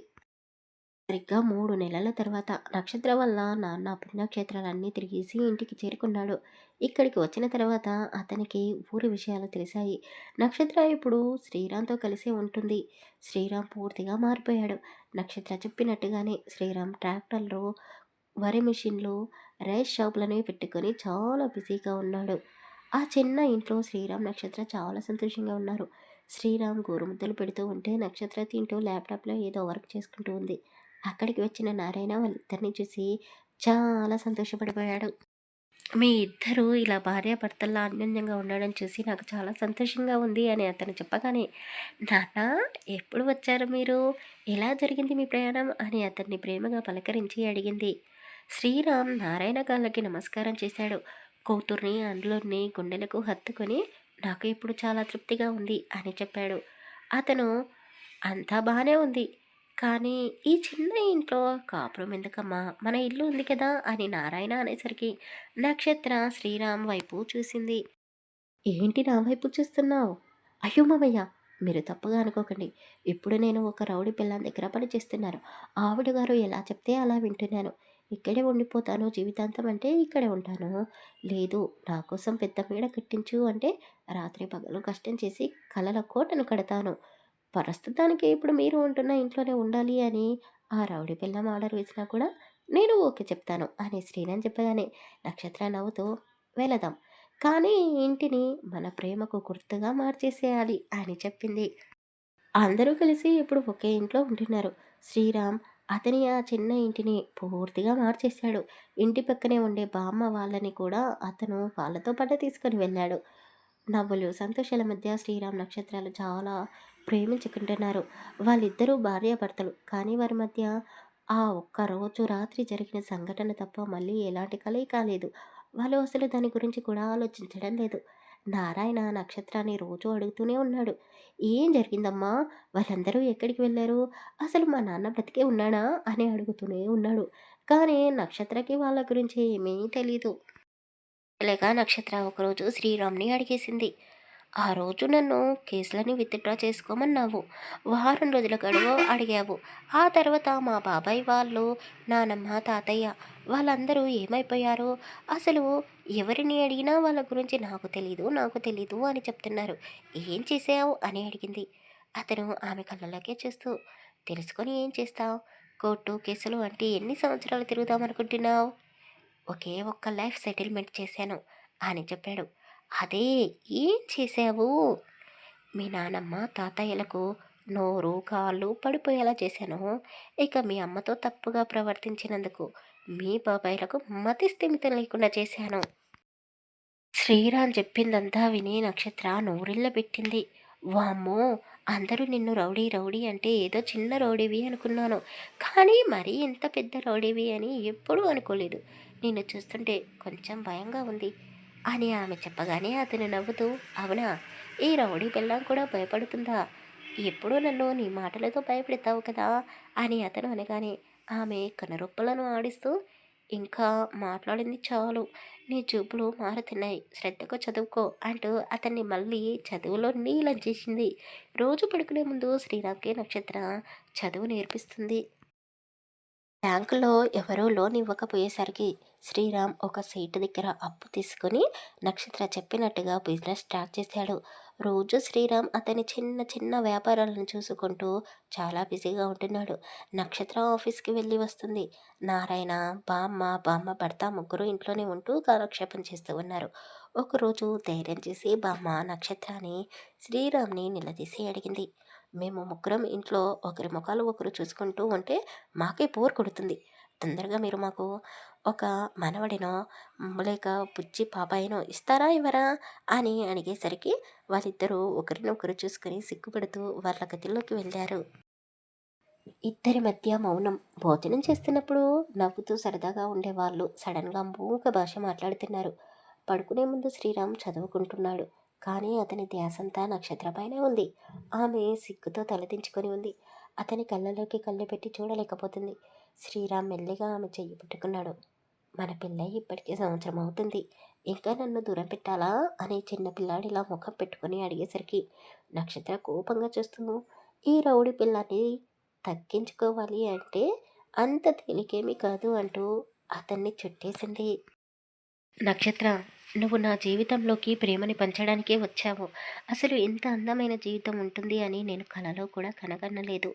సరిగ్గా 3 నెలల తర్వాత నక్షత్ర వల్ల నాన్న పుణ్యక్షేత్రాలన్నీ తిరిగేసి ఇంటికి చేరుకున్నాడు. ఇక్కడికి వచ్చిన తర్వాత అతనికి ఊరి విషయాలు తెలిసాయి. నక్షత్ర ఇప్పుడు శ్రీరామ్‌తో కలిసే ఉంటుంది. శ్రీరామ్ పూర్తిగా మారిపోయాడు. నక్షత్ర చెప్పినట్టుగానే శ్రీరామ్ ట్రాక్టర్‌లో, వరి మిషన్‌లు, రైస్ షాపులని పెట్టుకొని చాలా బిజీగా ఉన్నాడు. ఆ చిన్న ఇంట్లో శ్రీరామ్, నక్షత్ర చాలా సంతోషంగా ఉన్నారు. శ్రీరామ్ గోరుముద్దలు పెడుతూ ఉంటే నక్షత్ర తింటూ ల్యాప్‌టాప్‌లో ఏదో వర్క్ చేసుకుంటూ ఉంది. అక్కడికి వచ్చిన నారాయణ వాళ్ళిద్దరిని చూసి చాలా సంతోషపడిపోయాడు. మీ ఇద్దరూ ఇలా భార్యాభర్తల్లా అన్యోన్యంగా ఉండడం చూసి నాకు చాలా సంతోషంగా ఉంది అని అతను చెప్పగానే, నాన్న, ఎప్పుడు వచ్చారు మీరు? ఎలా జరిగింది మీ ప్రయాణం అని అతన్ని ప్రేమగా పలకరించి అడిగింది. శ్రీరామ్ నారాయణ కాళ్ళకి నమస్కారం చేశాడు. కూతుర్ని అందులోని గుండెలకు హత్తుకొని, నాకు ఇప్పుడు చాలా తృప్తిగా ఉంది అని చెప్పాడు. అతను అంతా బాగానే ఉంది, కానీ ఈ చిన్న ఇంట్లో కాపురం ఎందుకమ్మా? మన ఇల్లు ఉంది కదా అని నారాయణ అనేసరికి నక్షత్ర శ్రీరామ్ వైపు చూసింది. ఏంటి నా వైపు చూస్తున్నావు? అయ్యో మామయ్య, మీరు తప్పుగా అనుకోకండి. ఇప్పుడు నేను ఒక రౌడీ పిల్లని దగ్గర పని చేస్తున్నాను. ఆవిడ గారు ఎలా చెప్తే అలా వింటున్నాను. ఇక్కడే ఉండిపోతాను జీవితాంతం అంటే ఇక్కడే ఉంటాను. లేదు, నా కోసం పెద్ద మేడ కట్టించు అంటే రాత్రి పగలు కష్టం చేసి కలల కోటను కడతాను. ప్రస్తుతానికి ఇప్పుడు మీరు ఉంటున్న ఇంట్లోనే ఉండాలి అని ఆ రౌడీ పిల్లం ఆర్డర్ వేసినా కూడా నేను ఓకే చెప్తాను అని శ్రీరామ్ చెప్పగానే నక్షత్ర నవ్వుతూ, వెళదాం, కానీ ఈ ఇంటిని మన ప్రేమకు గుర్తుగా మార్చేసేయాలి అని చెప్పింది. అందరూ కలిసి ఇప్పుడు ఒకే ఇంట్లో ఉంటున్నారు. శ్రీరామ్ అతని ఆ చిన్న ఇంటిని పూర్తిగా మార్చేశాడు. ఇంటి పక్కనే ఉండే బామ్మ వాళ్ళని కూడా అతను వాళ్ళతో పాటు తీసుకొని వెళ్ళాడు. నవ్వులు, సంతోషాల మధ్య శ్రీరామ్, నక్షత్రాలు చాలా ప్రేమించుకుంటున్నారు. వాళ్ళిద్దరూ భార్యాభర్తలు. కానీ వారి మధ్య ఆ ఒక్క రోజు రాత్రి జరిగిన సంఘటన తప్ప మళ్ళీ ఎలాంటి కలయిక లేదు. వాళ్ళు అసలు దాని గురించి కూడా ఆలోచించడం లేదు. నారాయణ నక్షత్రాన్ని రోజూ అడుగుతూనే ఉన్నాడు. ఏం జరిగిందమ్మా? వాళ్ళందరూ ఎక్కడికి వెళ్లారు? అసలు మా నాన్న బ్రతికే ఉన్నాడా? అని అడుగుతూనే ఉన్నాడు. కానీ నక్షత్రకి వాళ్ళ గురించి ఏమీ తెలీదు. లేక నక్షత్ర ఒకరోజు శ్రీరామ్‌ని అడిగేసింది. ఆ రోజు నన్ను కేసులని విత్‌డ్రా చేసుకోమన్నావు. వారం రోజుల గడువు అడిగావు. ఆ తర్వాత మా బాబాయ్ వాళ్ళు, నానమ్మ, తాతయ్య వాళ్ళందరూ ఏమైపోయారు? అసలు ఎవరిని అడిగినా వాళ్ళ గురించి నాకు తెలీదు అని చెప్తున్నారు. ఏం చేశావు అని అడిగింది. అతను ఆమె కళ్ళలోకే చూస్తూ, తెలుసుకొని ఏం చేస్తావు? కోర్టు, కేసులు అంటే ఎన్ని సంవత్సరాలు తిరుగుదామనుకుంటున్నావు? ఒకే ఒక్క లైఫ్ సెటిల్మెంట్ చేశాను అని చెప్పాడు. అదే, ఏం చేశావు? మీ నానమ్మ, తాతయ్యలకు నోరు, కాళ్ళు పడిపోయేలా చేశాను. ఇక మీ అమ్మతో తప్పుగా ప్రవర్తించినందుకు మీ బాబాయ్‌లకు మతి స్థిమితం లేకుండా చేశాను. శ్రీరామ్ చెప్పిందంతా విని నక్షత్ర నోరెళ్ళబెట్టింది. వామ్మో! అందరూ నిన్ను రౌడీ రౌడీ అంటే ఏదో చిన్న రౌడీవి అనుకున్నాను. కానీ మరీ ఇంత పెద్ద రౌడీవి అని ఎప్పుడూ అనుకోలేదు. నిన్ను చూస్తుంటే కొంచెం భయంగా ఉంది అని ఆమె చెప్పగానే అతను నవ్వుతూ, అవునా? ఈ రౌడీ పిల్లం కూడా భయపడుతుందా? ఎప్పుడూ నన్ను నీ మాటలతో భయపెడతావు కదా అని అతను అనగానే ఆమె కనురెప్పలను ఆడిస్తూ, ఇంకా మాట్లాడింది చాలు, నీ చూపులు మారుతున్నాయి, శ్రద్ధగా చదువుకో అంటూ అతన్ని మళ్ళీ చదువులో నీలం చేసింది. రోజు పడుకునే ముందు శ్రీరామ్‌కి నక్షత్ర చదువు నేర్పిస్తుంది. బ్యాంకులో ఎవరో లోన్ ఇవ్వకపోయేసరికి శ్రీరామ్ ఒక సీటు దగ్గర అప్పు తీసుకుని నక్షత్ర చెప్పినట్టుగా బిజినెస్ స్టార్ట్ చేశాడు. రోజు శ్రీరామ్ అతని చిన్న చిన్న వ్యాపారాలను చూసుకుంటూ చాలా బిజీగా ఉంటున్నాడు. నక్షత్ర ఆఫీస్కి వెళ్ళి వస్తుంది. నారాయణ, బామ్మ భర్త ముగ్గురు ఇంట్లోనే ఉంటూ కాలక్షేపం చేస్తూ ఉన్నారు. ఒకరోజు ధైర్యం చేసి బామ్మ నక్షత్రాన్ని శ్రీరామ్ని నిలదీసి అడిగింది. మేము ముగ్గురం ఇంట్లో ఒకరి ముఖాలు ఒకరు చూసుకుంటూ ఉంటే మాకే బోర్ కొడుతుంది. తొందరగా మీరు మాకు ఒక మనవడినో లేక బుజ్జి పాపాయినో ఇస్తారా ఇవ్వరా అని అడిగేసరికి వాళ్ళిద్దరూ ఒకరినొకరు చూసుకుని సిగ్గుపడుతూ వాళ్ళ గదిలోకి వెళ్ళారు. ఇద్దరి మధ్య మౌనం. భోజనం చేస్తున్నప్పుడు నవ్వుతూ సరదాగా ఉండేవాళ్ళు సడన్గా మూగ భాష మాట్లాడుతున్నారు. పడుకునే ముందు శ్రీరామ్ చదువుకుంటున్నాడు. కానీ అతని ధ్యాసంతా నక్షత్రపైనే ఉంది. ఆమె సిగ్గుతో తలదించుకొని ఉంది. అతని కళ్ళలోకి కళ్ళు పెట్టి చూడలేకపోతుంది. శ్రీరామ్ మెల్లిగా ఆమె చెయ్యి పట్టుకున్నాడు. మన పిల్ల ఇప్పటికే సంవత్సరం అవుతుంది. ఇంకా నన్ను దూరం పెట్టాలా అని చిన్న పిల్లాడిలా ముఖం పెట్టుకుని అడిగేసరికి నక్షత్ర కోపంగా చూస్తూ ఈ రౌడీ పిల్లని తగ్గించుకోవాలి అంటే అంత తేలికేమీ కాదు అంటూ అతన్ని చుట్టేసింది. నక్షత్ర, నువ్వు నా జీవితంలోకి ప్రేమని పంచడానికే వచ్చావు. అసలు ఇంత అందమైన జీవితం ఉంటుంది అని నేను కలలో కూడా కనగనలేదు.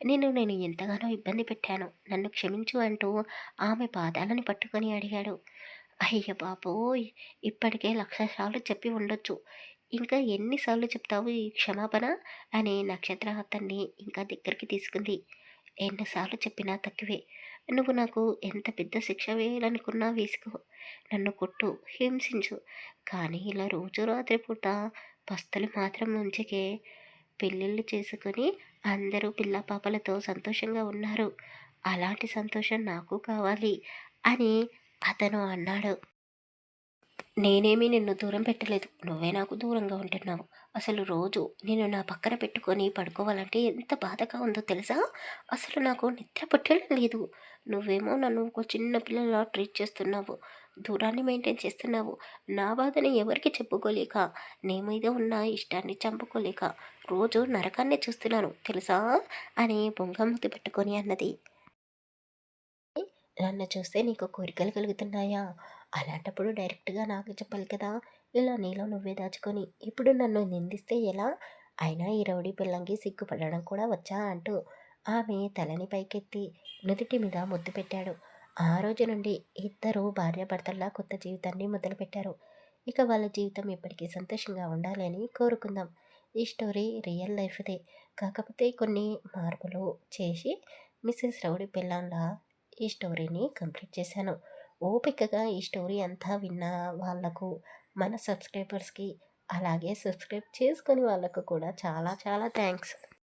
నేను ఎంతగానో ఇబ్బంది పెట్టాను. నన్ను క్షమించు అంటూ ఆమె పాదాలను పట్టుకొని అడిగాడు. అయ్య బాబోయ్! ఇప్పటికే 1,00,000 సార్లు చెప్పి ఉండొచ్చు. ఇంకా ఎన్నిసార్లు చెప్తావు ఈ క్షమాపణ అని నక్షత్ర అతన్ని ఇంకా దగ్గరికి తీసుకుంది. ఎన్నిసార్లు చెప్పినా తక్కువే. నువ్వు నాకు ఎంత పెద్ద శిక్ష వేయాలనుకున్నా వేసుకో. నన్ను కొట్టు, హింసించు. కానీ ఇలా రోజు రాత్రి పూట పస్తులు మాత్రం ఉంచకే. పెళ్ళిళ్ళు చేసుకొని అందరూ పిల్ల పాపలతో సంతోషంగా ఉన్నారు. అలాంటి సంతోషం నాకు కావాలి అని అతను అన్నాడు. నేనేమీ నిన్ను దూరం పెట్టలేదు. నువ్వే నాకు దూరంగా ఉంటున్నావు. అసలు రోజు నేను నా పక్కన పెట్టుకొని పడుకోవాలంటే ఎంత బాధగా ఉందో తెలుసా? అసలు నాకు నిద్ర పట్టడం లేదు. నువ్వేమో నన్ను ఒక చిన్న పిల్లలా ట్రీట్ చేస్తున్నావు. దూరాన్ని మెయింటైన్ చేస్తున్నావు. నా బాధని ఎవరికి చెప్పుకోలేక, నీ మీద ఉన్న ఇష్టాన్ని చంపుకోలేక రోజు నరకాన్ని చూస్తున్నాను తెలుసా అని బొంగమూతి పెట్టుకొని అన్నది. నన్ను చూస్తే నీకు కోరికలు కలుగుతున్నాయా? అలాంటప్పుడు డైరెక్ట్‌గా నాకు చెప్పాలి కదా! ఇలా నీలో నువ్వే దాచుకొని, ఇప్పుడు నన్ను నిందిస్తే ఎలా? అయినా ఈ రౌడీ పిల్లంకి సిగ్గుపడడం కూడా వచ్చా అంటూ ఆమె తలని పైకెత్తి నుదిటి మీద ముద్దు పెట్టాడు. ఆ రోజు నుండి ఇద్దరూ భార్యాభర్తల్లా కొత్త జీవితాన్ని మొదలుపెట్టారు. ఇక వాళ్ళ జీవితం ఎప్పటికీ సంతోషంగా ఉండాలి అని కోరుకుందాం. ఈ స్టోరీ రియల్ లైఫ్‌దే. కాకపోతే కొన్ని మార్పులు చేసి మిసెస్ రౌడీ పెళ్ళాంలా ఈ స్టోరీని కంప్లీట్ చేశాను. ఓపికగా ఈ స్టోరీ అంతా విన్న వాళ్ళకు, మన సబ్స్క్రైబర్స్‌కి, అలాగే సబ్స్క్రైబ్ చేసుకొని వాళ్ళకు కూడా చాలా చాలా థ్యాంక్స్.